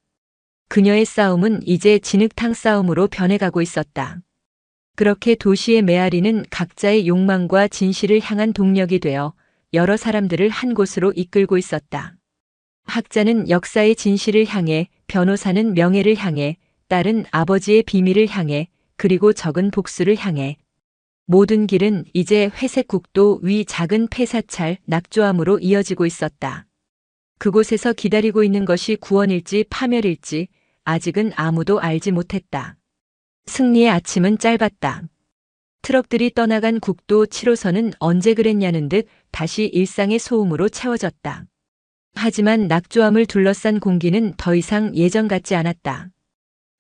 [SPEAKER 1] 그녀의 싸움은 이제 진흙탕 싸움으로 변해가고 있었다. 그렇게 도시의 메아리는 각자의 욕망과 진실을 향한 동력이 되어 여러 사람들을 한 곳으로 이끌고 있었다. 학자는 역사의 진실을 향해, 변호사는 명예를 향해, 딸은 아버지의 비밀을 향해, 그리고 적은 복수를 향해. 모든 길은 이제 회색 국도 위 작은 폐사찰 낙조암으로 이어지고 있었다. 그곳에서 기다리고 있는 것이 구원일지 파멸일지 아직은 아무도 알지 못했다. 승리의 아침은 짧았다. 트럭들이 떠나간 국도 7호선은 언제 그랬냐는 듯 다시 일상의 소음으로 채워졌다. 하지만 낙조암을 둘러싼 공기는 더 이상 예전 같지 않았다.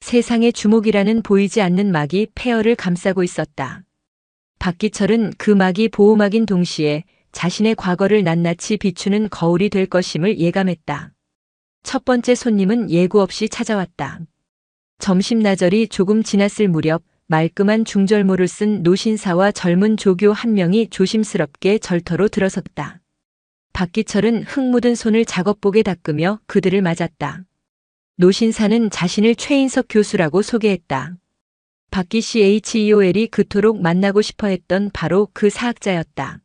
[SPEAKER 1] 세상의 주목이라는 보이지 않는 막이 폐허를 감싸고 있었다. 박기철은 그 막이 보호막인 동시에 자신의 과거를 낱낱이 비추는 거울이 될 것임을 예감했다. 첫 번째 손님은 예고 없이 찾아왔다. 점심나절이 조금 지났을 무렵 말끔한 중절모를 쓴 노신사와 젊은 조교 한 명이 조심스럽게 절터로 들어섰다. 박기철은 흙 묻은 손을 작업복에 닦으며 그들을 맞았다. 노신사는 자신을 최인석 교수라고 소개했다. 박기 씨 HEOL이 그토록 만나고 싶어 했던 바로 그 사학자였다.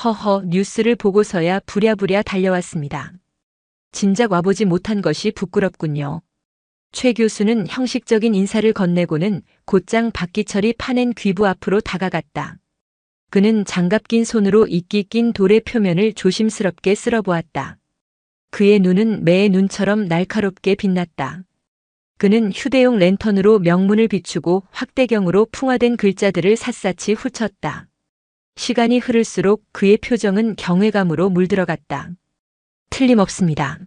[SPEAKER 1] 허허, 뉴스를 보고서야 부랴부랴 달려왔습니다. 진작 와보지 못한 것이 부끄럽군요. 최 교수는 형식적인 인사를 건네고는 곧장 박기철이 파낸 귀부 앞으로 다가갔다. 그는 장갑 낀 손으로 이끼 낀 돌의 표면을 조심스럽게 쓸어보았다. 그의 눈은 매의 눈처럼 날카롭게 빛났다. 그는 휴대용 랜턴으로 명문을 비추고 확대경으로 풍화된 글자들을 샅샅이 훑었다. 시간이 흐를수록 그의 표정은 경외감으로 물들어갔다. 틀림없습니다.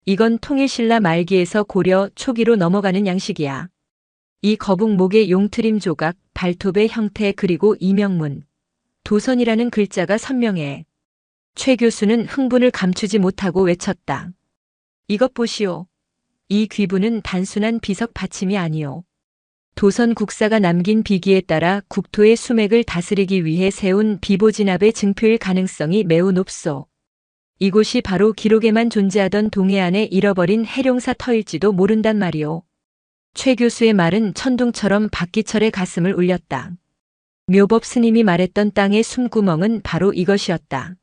[SPEAKER 1] 이건 통일신라 말기에서 고려 초기로 넘어가는 양식이야. 이 거북목의 용트림 조각, 발톱의 형태 그리고 이명문, 도선이라는 글자가 선명해. 최 교수는 흥분을 감추지 못하고 외쳤다. 이것 보시오. 이 귀부는 단순한 비석 받침이 아니오. 도선 국사가 남긴 비기에 따라 국토의 수맥을 다스리기 위해 세운 비보진압의 증표일 가능성이 매우 높소. 이곳이 바로 기록에만 존재하던 동해안의 잃어버린 해룡사 터일지도 모른단 말이오. 최 교수의 말은 천둥처럼 박기철의 가슴을 울렸다. 묘법 스님이 말했던 땅의 숨구멍은 바로 이것이었다.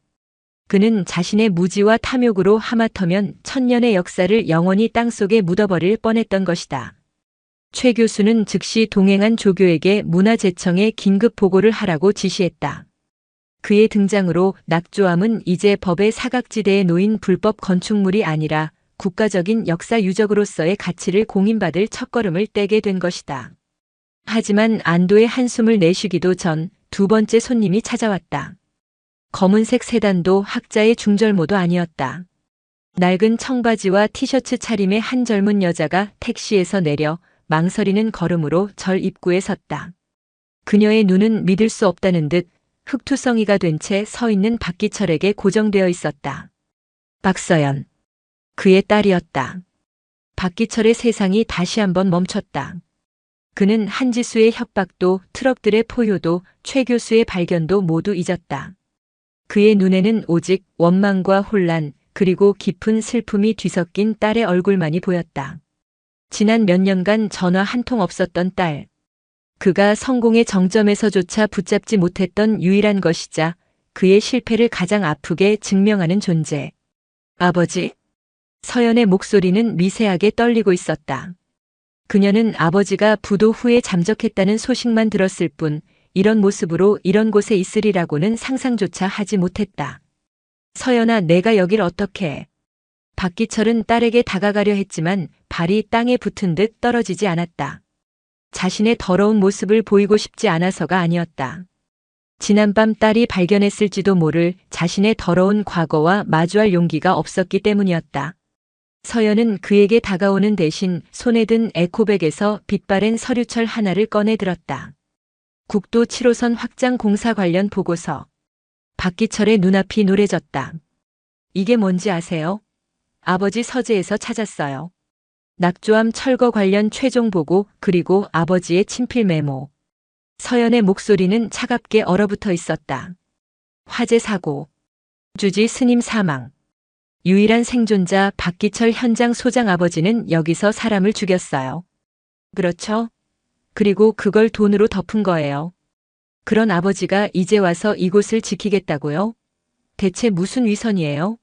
[SPEAKER 1] 그는 자신의 무지와 탐욕으로 하마터면 천년의 역사를 영원히 땅속에 묻어버릴 뻔했던 것이다. 최 교수는 즉시 동행한 조교에게 문화재청에 긴급 보고를 하라고 지시했다. 그의 등장으로 낙조암은 이제 법의 사각지대에 놓인 불법 건축물이 아니라 국가적인 역사 유적으로서의 가치를 공인받을 첫걸음을 떼게 된 것이다. 하지만 안도의 한숨을 내쉬기도 전 두 번째 손님이 찾아왔다. 검은색 세단도 학자의 중절모도 아니었다. 낡은 청바지와 티셔츠 차림의 한 젊은 여자가 택시에서 내려 망설이는 걸음으로 절 입구에 섰다. 그녀의 눈은 믿을 수 없다는 듯 흑투성이가 된 채 서 있는 박기철에게 고정되어 있었다. 박서연. 그의 딸이었다. 박기철의 세상이 다시 한번 멈췄다. 그는 한지수의 협박도 트럭들의 포효도 최 교수의 발견도 모두 잊었다. 그의 눈에는 오직 원망과 혼란 그리고 깊은 슬픔이 뒤섞인 딸의 얼굴만이 보였다. 지난 몇 년간 전화 한 통 없었던 딸. 그가 성공의 정점에서조차 붙잡지 못했던 유일한 것이자 그의 실패를 가장 아프게 증명하는 존재. 아버지. 서연의 목소리는 미세하게 떨리고 있었다. 그녀는 아버지가 부도 후에 잠적했다는 소식만 들었을 뿐 이런 모습으로 이런 곳에 있으리라고는 상상조차 하지 못했다. 서연아, 내가 여길 어떻게 해? 박기철은 딸에게 다가가려 했지만 발이 땅에 붙은 듯 떨어지지 않았다. 자신의 더러운 모습을 보이고 싶지 않아서가 아니었다. 지난밤 딸이 발견했을지도 모를 자신의 더러운 과거와 마주할 용기가 없었기 때문이었다. 서연은 그에게 다가오는 대신 손에 든 에코백에서 빛바랜 서류철 하나를 꺼내 들었다. 국도 7호선 확장 공사 관련 보고서. 박기철의 눈앞이 노래졌다. 이게 뭔지 아세요? 아버지 서재에서 찾았어요. 낙조암 철거 관련 최종 보고 그리고 아버지의 친필 메모. 서연의 목소리는 차갑게 얼어붙어 있었다. 화재 사고. 주지 스님 사망. 유일한 생존자 박기철 현장 소장 아버지는 여기서 사람을 죽였어요. 그렇죠? 그리고 그걸 돈으로 덮은 거예요. 그런 아버지가 이제 와서 이곳을 지키겠다고요? 대체 무슨 위선이에요?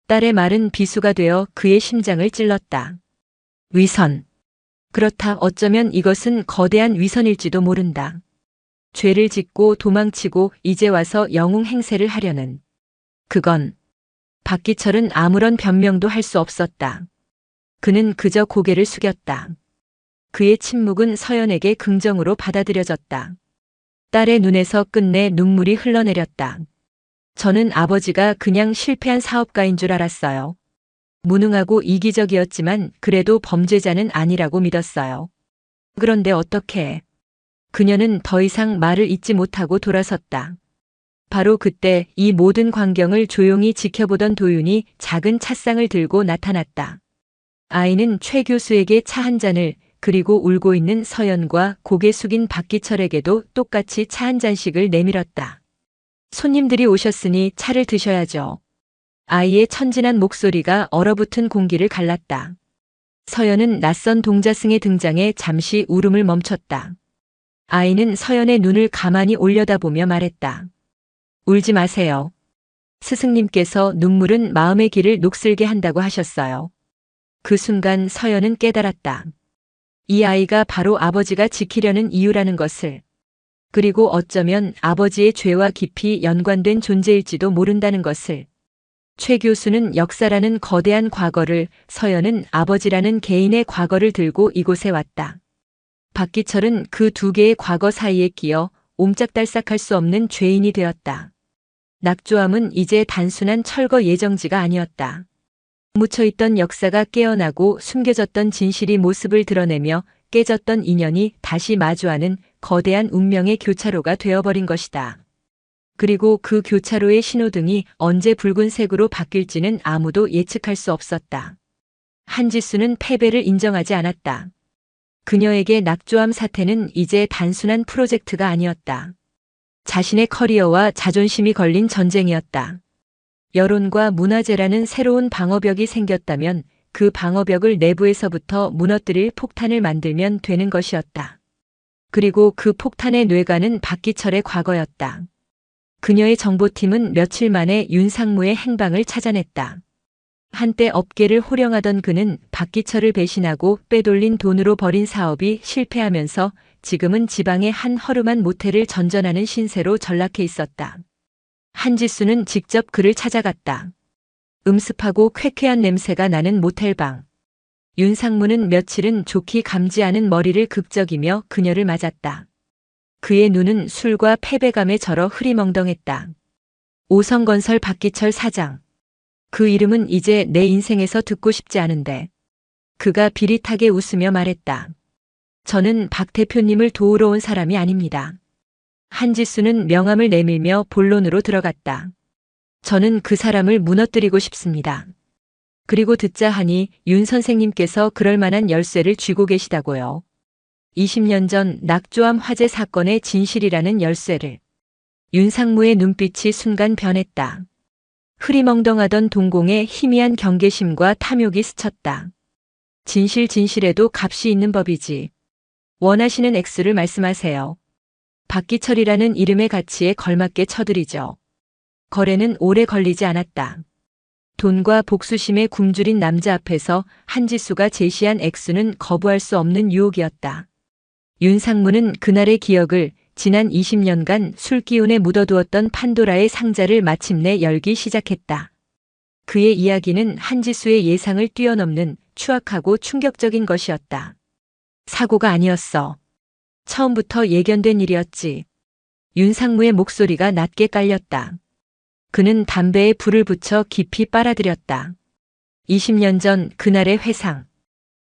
[SPEAKER 1] 딸의 말은 비수가 되어 그의 심장을 찔렀다. 위선. 그렇다. 어쩌면 이것은 거대한 위선일지도 모른다. 죄를 짓고 도망치고 이제 와서 영웅 행세를 하려는. 그건. 박기철은 아무런 변명도 할 수 없었다. 그는 그저 고개를 숙였다. 그의 침묵은 서연에게 긍정으로 받아들여졌다. 딸의 눈에서 끝내 눈물이 흘러내렸다. 저는 아버지가 그냥 실패한 사업가인 줄 알았어요. 무능하고 이기적이었지만 그래도 범죄자는 아니라고 믿었어요. 그런데 어떻게? 그녀는 더 이상 말을 잇지 못하고 돌아섰다. 바로 그때 이 모든 광경을 조용히 지켜보던 도윤이 작은 찻상을 들고 나타났다. 아이는 최 교수에게 차 한 잔을 그리고 울고 있는 서연과 고개 숙인 박기철에게도 똑같이 차 한 잔씩을 내밀었다. 손님들이 오셨으니 차를 드셔야죠. 아이의 천진한 목소리가 얼어붙은 공기를 갈랐다. 서연은 낯선 동자승의 등장에 잠시 울음을 멈췄다. 아이는 서연의 눈을 가만히 올려다보며 말했다. 울지 마세요. 스승님께서 눈물은 마음의 길을 녹슬게 한다고 하셨어요. 그 순간 서연은 깨달았다. 이 아이가 바로 아버지가 지키려는 이유라는 것을. 그리고 어쩌면 아버지의 죄와 깊이 연관된 존재일지도 모른다는 것을. 최 교수는 역사라는 거대한 과거를, 서연은 아버지라는 개인의 과거를 들고 이곳에 왔다. 박기철은 그 두 개의 과거 사이에 끼어 옴짝달싹할 수 없는 죄인이 되었다. 낙조암은 이제 단순한 철거 예정지가 아니었다. 묻혀있던 역사가 깨어나고 숨겨졌던 진실이 모습을 드러내며 깨졌던 인연이 다시 마주하는 거대한 운명의 교차로가 되어버린 것이다. 그리고 그 교차로의 신호등이 언제 붉은색으로 바뀔지는 아무도 예측할 수 없었다. 한지수는 패배를 인정하지 않았다. 그녀에게 낙조암 사태는 이제 단순한 프로젝트가 아니었다. 자신의 커리어와 자존심이 걸린 전쟁이었다. 여론과 문화재라는 새로운 방어벽이 생겼다면 그 방어벽을 내부에서부터 무너뜨릴 폭탄을 만들면 되는 것이었다. 그리고 그 폭탄의 뇌관은 박기철의 과거였다. 그녀의 정보팀은 며칠 만에 윤상무의 행방을 찾아냈다. 한때 업계를 호령하던 그는 박기철을 배신하고 빼돌린 돈으로 벌인 사업이 실패하면서 지금은 지방의 한 허름한 모텔을 전전하는 신세로 전락해 있었다. 한지수는 직접 그를 찾아갔다. 음습하고 쾌쾌한 냄새가 나는 모텔방. 윤상무는 며칠은 좋게 감지하는 머리를 극적이며 그녀를 맞았다. 그의 눈은 술과 패배감에 절어 흐리멍덩했다. 오성건설 박기철 사장. 그 이름은 이제 내 인생에서 듣고 싶지 않은데. 그가 비릿하게 웃으며 말했다. 저는 박 대표님을 도우러 온 사람이 아닙니다. 한지수는 명함을 내밀며 본론으로 들어갔다. 저는 그 사람을 무너뜨리고 싶습니다. 그리고 듣자 하니 윤 선생님께서 그럴 만한 열쇠를 쥐고 계시다고요. 20년 전 낙조암 화재 사건의 진실이라는 열쇠를. 윤상무의 눈빛이 순간 변했다. 흐리멍덩하던 동공에 희미한 경계심과 탐욕이 스쳤다. 진실에도 값이 있는 법이지. 원하시는 액수를 말씀하세요. 박기철이라는 이름의 가치에 걸맞게 쳐드리죠. 거래는 오래 걸리지 않았다. 돈과 복수심에 굶주린 남자 앞에서 한지수가 제시한 액수는 거부할 수 없는 유혹이었다. 윤상무는 그날의 기억을, 지난 20년간 술기운에 묻어두었던 판도라의 상자를 마침내 열기 시작했다. 그의 이야기는 한지수의 예상을 뛰어넘는 추악하고 충격적인 것이었다. 사고가 아니었어. 처음부터 예견된 일이었지. 윤상무의 목소리가 낮게 깔렸다. 그는 담배에 불을 붙여 깊이 빨아들였다. 20년 전 그날의 회상.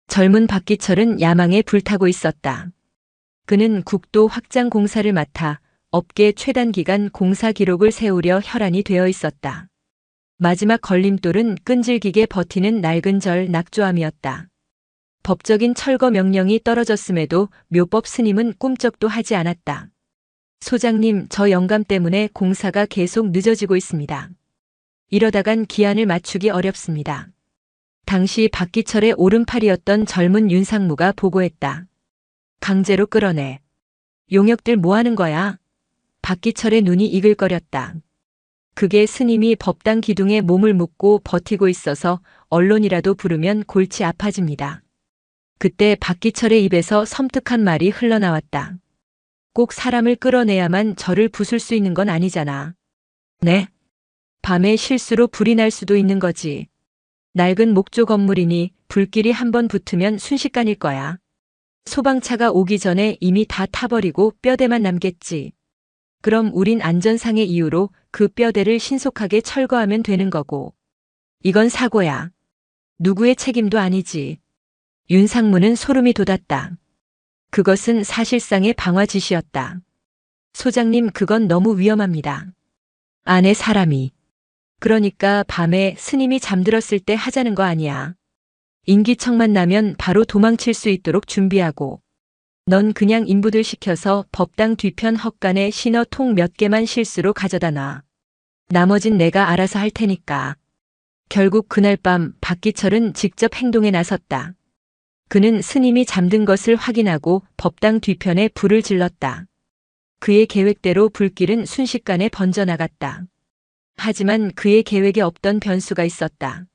[SPEAKER 1] 젊은 박기철은 야망에 불타고 있었다. 그는 국도 확장 공사를 맡아 업계 최단기간 공사 기록을 세우려 혈안이 되어 있었다. 마지막 걸림돌은 끈질기게 버티는 낡은 절 낙조암이었다. 법적인 철거 명령이 떨어졌음에도 묘법 스님은 꿈쩍도 하지 않았다. 소장님, 저 영감 때문에 공사가 계속 늦어지고 있습니다. 이러다간 기한을 맞추기 어렵습니다. 당시 박기철의 오른팔이었던 젊은 윤상무가 보고했다. 강제로 끌어내. 용역들 뭐 하는 거야? 박기철의 눈이 이글거렸다. 그게 스님이 법당 기둥에 몸을 묻고 버티고 있어서 언론이라도 부르면 골치 아파집니다. 그때 박기철의 입에서 섬뜩한 말이 흘러나왔다. 꼭 사람을 끌어내야만 저를 부술 수 있는 건 아니잖아. 네? 밤에 실수로 불이 날 수도 있는 거지. 낡은 목조 건물이니 불길이 한번 붙으면 순식간일 거야. 소방차가 오기 전에 이미 다 타버리고 뼈대만 남겠지. 그럼 우린 안전상의 이유로 그 뼈대를 신속하게 철거하면 되는 거고. 이건 사고야. 누구의 책임도 아니지. 윤상무는 소름이 돋았다. 그것은 사실상의 방화 지시였다. 소장님, 그건 너무 위험합니다. 안에 사람이. 그러니까 밤에 스님이 잠들었을 때 하자는 거 아니야. 인기척만 나면 바로 도망칠 수 있도록 준비하고. 넌 그냥 인부들 시켜서 법당 뒤편 헛간에 신어통 몇 개만 실수로 가져다 놔. 나머진 내가 알아서 할 테니까. 결국 그날 밤 박기철은 직접 행동에 나섰다. 그는 스님이 잠든 것을 확인하고 법당 뒤편에 불을 질렀다. 그의 계획대로 불길은 순식간에 번져나갔다. 하지만 그의 계획에 없던 변수가 있었다.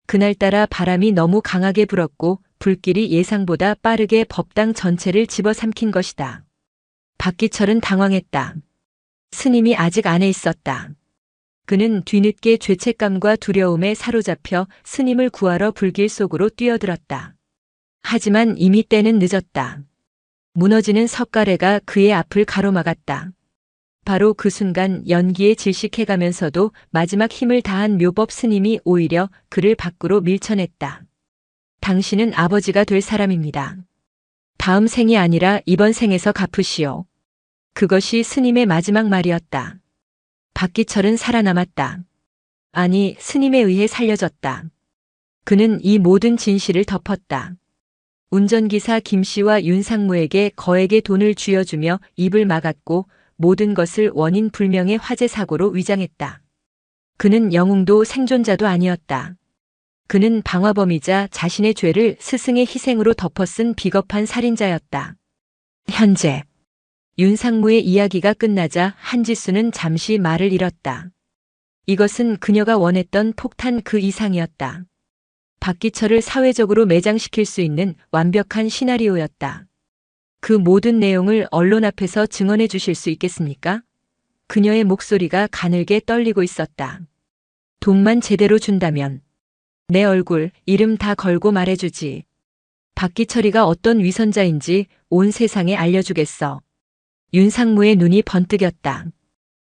[SPEAKER 1] 그날따라 바람이 너무 강하게 불었고 불길이 예상보다 빠르게 법당 전체를 집어삼킨 것이다. 박기철은 당황했다. 스님이 아직 안에 있었다. 그는 뒤늦게 죄책감과 두려움에 사로잡혀 스님을 구하러 불길 속으로 뛰어들었다. 하지만 이미 때는 늦었다. 무너지는 석가래가 그의 앞을 가로막았다. 바로 그 순간 연기에 질식해가면서도 마지막 힘을 다한 묘법 스님이 오히려 그를 밖으로 밀쳐냈다. 당신은 아버지가 될 사람입니다. 다음 생이 아니라 이번 생에서 갚으시오. 그것이 스님의 마지막 말이었다. 박기철은 살아남았다. 아니, 스님에 의해 살려졌다. 그는 이 모든 진실을 덮었다. 운전기사 김씨와 윤상무에게 거액의 돈을 쥐어주며 입을 막았고 모든 것을 원인 불명의 화재 사고로 위장했다. 그는 영웅도 생존자도 아니었다. 그는 방화범이자 자신의 죄를 스승의 희생으로 덮어쓴 비겁한 살인자였다. 현재 윤상무의 이야기가 끝나자 한지수는 잠시 말을 잃었다. 이것은 그녀가 원했던 폭탄 그 이상이었다. 박기철을 사회적으로 매장시킬 수 있는 완벽한 시나리오였다. 그 모든 내용을 언론 앞에서 증언해 주실 수 있겠습니까? 그녀의 목소리가 가늘게 떨리고 있었다. 돈만 제대로 준다면 내 얼굴, 이름 다 걸고 말해주지. 박기철이가 어떤 위선자인지 온 세상에 알려주겠어. 윤상무의 눈이 번뜩였다.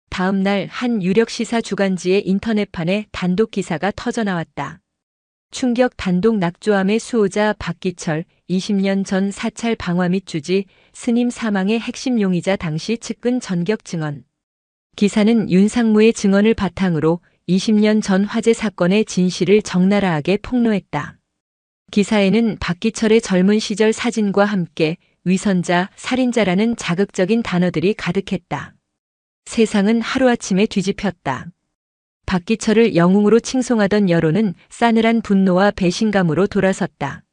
[SPEAKER 1] 다음 날 한 유력 시사 주간지의 인터넷판에 단독 기사가 터져나왔다. 충격 단독 낙조암의 수호자 박기철, 20년 전 사찰 방화 및 주지, 스님 사망의 핵심 용의자 당시 측근 전격 증언. 기사는 윤상무의 증언을 바탕으로 20년 전 화재 사건의 진실을 적나라하게 폭로했다. 기사에는 박기철의 젊은 시절 사진과 함께 위선자, 살인자라는 자극적인 단어들이 가득했다. 세상은 하루아침에 뒤집혔다. 박기철을 영웅으로 칭송하던 여론은 싸늘한 분노와 배신감으로 돌아섰다.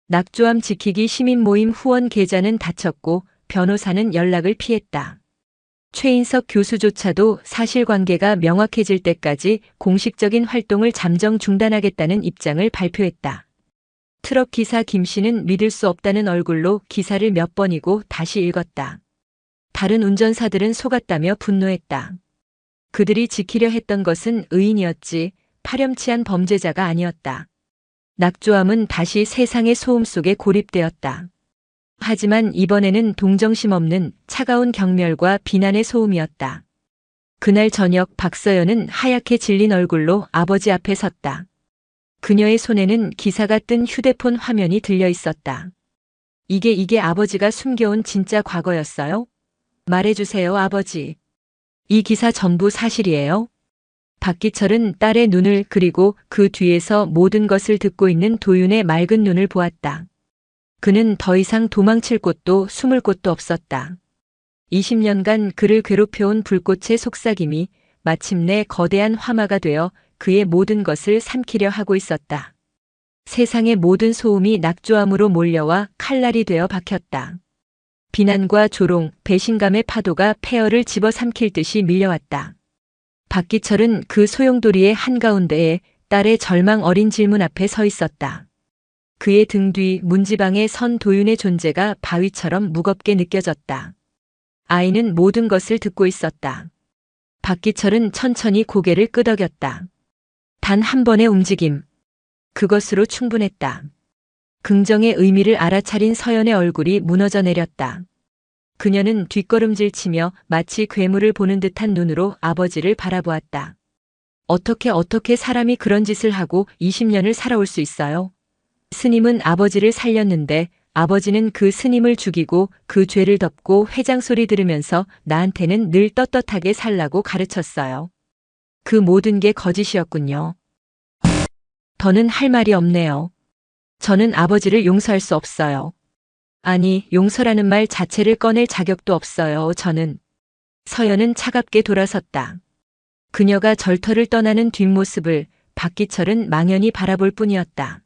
[SPEAKER 1] 낙조암 지키기 시민 모임 후원 계좌는 닫혔고 변호사는 연락을 피했다. 최인석 교수조차도 사실관계가 명확해질 때까지 공식적인 활동을 잠정 중단하겠다는 입장을 발표했다. 트럭 기사 김 씨는 믿을 수 없다는 얼굴로 기사를 몇 번이고 다시 읽었다. 다른 운전사들은 속았다며 분노했다. 그들이 지키려 했던 것은 의인이었지 파렴치한 범죄자가 아니었다. 낙조암은 다시 세상의 소음 속에 고립되었다. 하지만 이번에는 동정심 없는 차가운 경멸과 비난의 소음이었다. 그날 저녁 박서연은 하얗게 질린 얼굴로 아버지 앞에 섰다. 그녀의 손에는 기사가 뜬 휴대폰 화면이 들려 있었다. 이게 아버지가 숨겨온 진짜 과거였어요? 말해주세요, 아버지. 이 기사 전부 사실이에요? 박기철은 딸의 눈을 그리고 그 뒤에서 모든 것을 듣고 있는 도윤의 맑은 눈을 보았다. 그는 더 이상 도망칠 곳도 숨을 곳도 없었다. 20년간 그를 괴롭혀온 불꽃의 속삭임이 마침내 거대한 화마가 되어 그의 모든 것을 삼키려 하고 있었다. 세상의 모든 소음이 낙조암으로 몰려와 칼날이 되어 박혔다. 비난과 조롱, 배신감의 파도가 폐허를 집어삼킬 듯이 밀려왔다. 박기철은 그 소용돌이의 한가운데에 딸의 절망 어린 질문 앞에 서 있었다. 그의 등 뒤 문지방에 선 도윤의 존재가 바위처럼 무겁게 느껴졌다. 아이는 모든 것을 듣고 있었다. 박기철은 천천히 고개를 끄덕였다. 단 한 번의 움직임. 그것으로 충분했다. 긍정의 의미를 알아차린 서연의 얼굴이 무너져 내렸다. 그녀는 뒷걸음질치며 마치 괴물을 보는 듯한 눈으로 아버지를 바라보았다. 어떻게 사람이 그런 짓을 하고 20년을 살아올 수 있어요? 스님은 아버지를 살렸는데 아버지는 그 스님을 죽이고 그 죄를 덮고 회장 소리 들으면서 나한테는 늘 떳떳하게 살라고 가르쳤어요. 그 모든 게 거짓이었군요. 더는 할 말이 없네요. 저는 아버지를 용서할 수 없어요. 아니, 용서라는 말 자체를 꺼낼 자격도 없어요, 저는. 서연은 차갑게 돌아섰다. 그녀가 절터를 떠나는 뒷모습을 박기철은 망연히 바라볼 뿐이었다.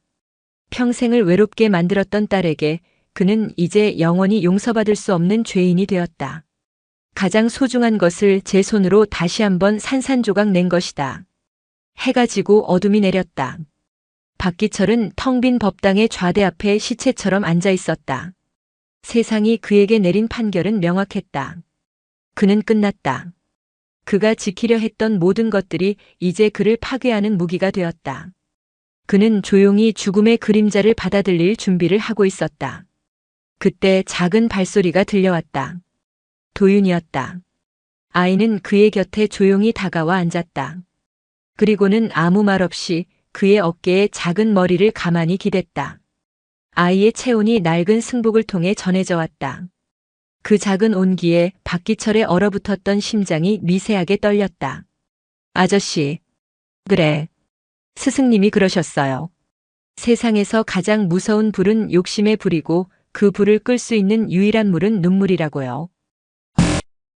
[SPEAKER 1] 평생을 외롭게 만들었던 딸에게 그는 이제 영원히 용서받을 수 없는 죄인이 되었다. 가장 소중한 것을 제 손으로 다시 한번 산산조각 낸 것이다. 해가 지고 어둠이 내렸다. 박기철은 텅 빈 법당의 좌대 앞에 시체처럼 앉아 있었다. 세상이 그에게 내린 판결은 명확했다. 그는 끝났다. 그가 지키려 했던 모든 것들이 이제 그를 파괴하는 무기가 되었다. 그는 조용히 죽음의 그림자를 받아들일 준비를 하고 있었다. 그때 작은 발소리가 들려왔다. 도윤이었다. 아이는 그의 곁에 조용히 다가와 앉았다. 그리고는 아무 말 없이 그의 어깨에 작은 머리를 가만히 기댔다. 아이의 체온이 낡은 승복을 통해 전해져 왔다. 그 작은 온기에 박기철의 얼어붙었던 심장이 미세하게 떨렸다. 아저씨. 그래. 스승님이 그러셨어요. 세상에서 가장 무서운 불은 욕심의 불이고 그 불을 끌 수 있는 유일한 물은 눈물이라고요.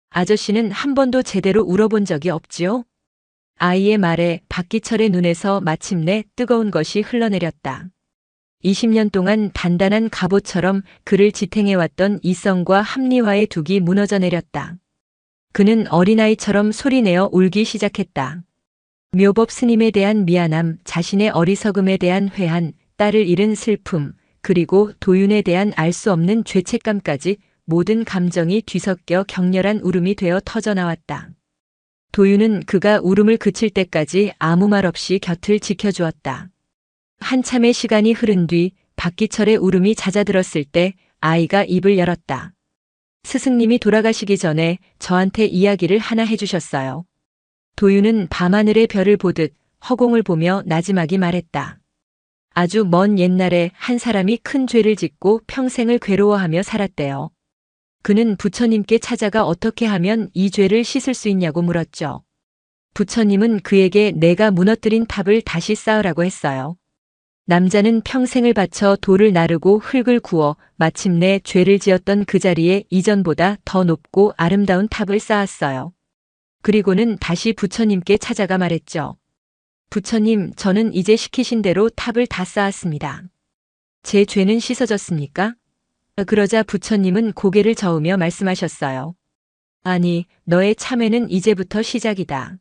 [SPEAKER 1] 아저씨는 한 번도 제대로 울어본 적이 없지요? 아이의 말에 박기철의 눈에서 마침내 뜨거운 것이 흘러내렸다. 20년 동안 단단한 갑옷처럼 그를 지탱해왔던 이성과 합리화의 둑이 무너져 내렸다. 그는 어린아이처럼 소리내어 울기 시작했다. 묘법 스님에 대한 미안함, 자신의 어리석음에 대한 회한, 딸을 잃은 슬픔, 그리고 도윤에 대한 알 수 없는 죄책감까지 모든 감정이 뒤섞여 격렬한 울음이 되어 터져나왔다. 도윤은 그가 울음을 그칠 때까지 아무 말 없이 곁을 지켜주었다. 한참의 시간이 흐른 뒤 박기철의 울음이 잦아들었을 때 아이가 입을 열었다. 스승님이 돌아가시기 전에 저한테 이야기를 하나 해주셨어요. 도윤은 밤하늘의 별을 보듯 허공을 보며 나지막이 말했다. 아주 먼 옛날에 한 사람이 큰 죄를 짓고 평생을 괴로워하며 살았대요. 그는 부처님께 찾아가 어떻게 하면 이 죄를 씻을 수 있냐고 물었죠. 부처님은 그에게 내가 무너뜨린 탑을 다시 쌓으라고 했어요. 남자는 평생을 바쳐 돌을 나르고 흙을 구워 마침내 죄를 지었던 그 자리에 이전보다 더 높고 아름다운 탑을 쌓았어요. 그리고는 다시 부처님께 찾아가 말했죠. 부처님, 저는 이제 시키신 대로 탑을 다 쌓았습니다. 제 죄는 씻어졌습니까? 그러자 부처님은 고개를 저으며 말씀하셨어요. 아니, 너의 참회는 이제부터 시작이다.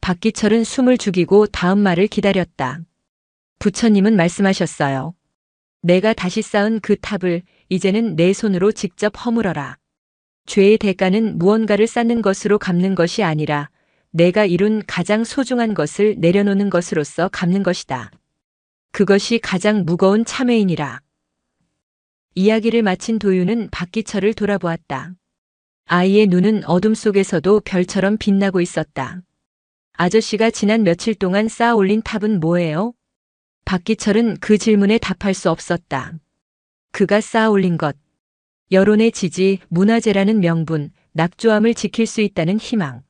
[SPEAKER 1] 박기철은 숨을 죽이고 다음 말을 기다렸다. 부처님은 말씀하셨어요. 내가 다시 쌓은 그 탑을 이제는 내 손으로 직접 허물어라. 죄의 대가는 무언가를 쌓는 것으로 갚는 것이 아니라 내가 이룬 가장 소중한 것을 내려놓는 것으로서 갚는 것이다. 그것이 가장 무거운 참회이니라. 이야기를 마친 도윤은 박기철을 돌아보았다. 아이의 눈은 어둠 속에서도 별처럼 빛나고 있었다. 아저씨가 지난 며칠 동안 쌓아 올린 탑은 뭐예요? 박기철은 그 질문에 답할 수 없었다. 그가 쌓아 올린 것. 여론의 지지, 문화재라는 명분, 낙조함을 지킬 수 있다는 희망.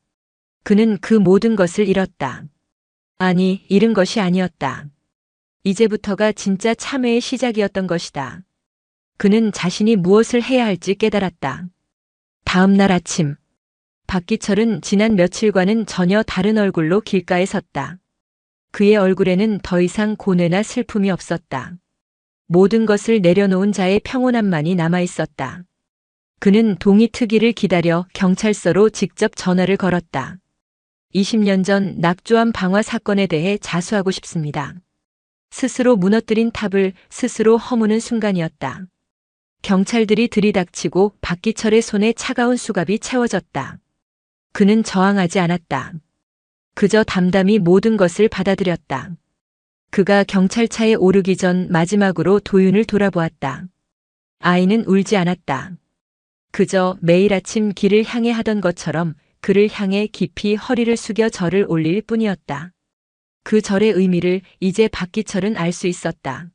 [SPEAKER 1] 그는 그 모든 것을 잃었다. 아니, 잃은 것이 아니었다. 이제부터가 진짜 참회의 시작이었던 것이다. 그는 자신이 무엇을 해야 할지 깨달았다. 다음 날 아침, 박기철은 지난 며칠과는 전혀 다른 얼굴로 길가에 섰다. 그의 얼굴에는 더 이상 고뇌나 슬픔이 없었다. 모든 것을 내려놓은 자의 평온함만이 남아 있었다. 그는 동이 트기를 기다려 경찰서로 직접 전화를 걸었다. 20년 전 낙조암 방화 사건에 대해 자수하고 싶습니다. 스스로 무너뜨린 탑을 스스로 허무는 순간이었다. 경찰들이 들이닥치고 박기철의 손에 차가운 수갑이 채워졌다. 그는 저항하지 않았다. 그저 담담히 모든 것을 받아들였다. 그가 경찰차에 오르기 전 마지막으로 도윤을 돌아보았다. 아이는 울지 않았다. 그저 매일 아침 길을 향해 하던 것처럼 그를 향해 깊이 허리를 숙여 절을 올릴 뿐이었다. 그 절의 의미를 이제 박기철은 알 수 있었다.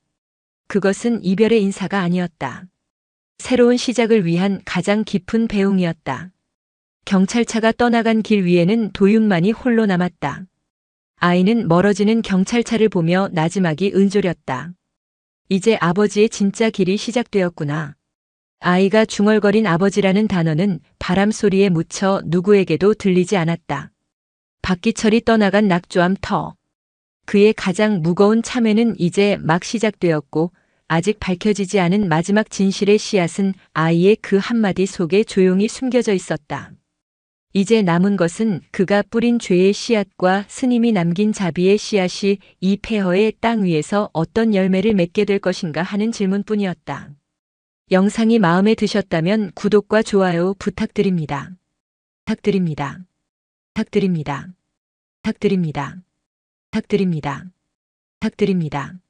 [SPEAKER 1] 그것은 이별의 인사가 아니었다. 새로운 시작을 위한 가장 깊은 배웅이었다. 경찰차가 떠나간 길 위에는 도윤만이 홀로 남았다. 아이는 멀어지는 경찰차를 보며 나지막이 은조렸다. 이제 아버지의 진짜 길이 시작되었구나. 아이가 중얼거린 아버지라는 단어는 바람 소리에 묻혀 누구에게도 들리지 않았다. 박기철이 떠나간 낙조암 터. 그의 가장 무거운 참회는 이제 막 시작되었고 아직 밝혀지지 않은 마지막 진실의 씨앗은 아이의 그 한마디 속에 조용히 숨겨져 있었다. 이제 남은 것은 그가 뿌린 죄의 씨앗과 스님이 남긴 자비의 씨앗이 이 폐허의 땅 위에서 어떤 열매를 맺게 될 것인가 하는 질문뿐이었다. 영상이 마음에 드셨다면 구독과 좋아요 부탁드립니다. 부탁드립니다. 탁드립니다. 탁드립니다. 탁드립니다. 탁드립니다.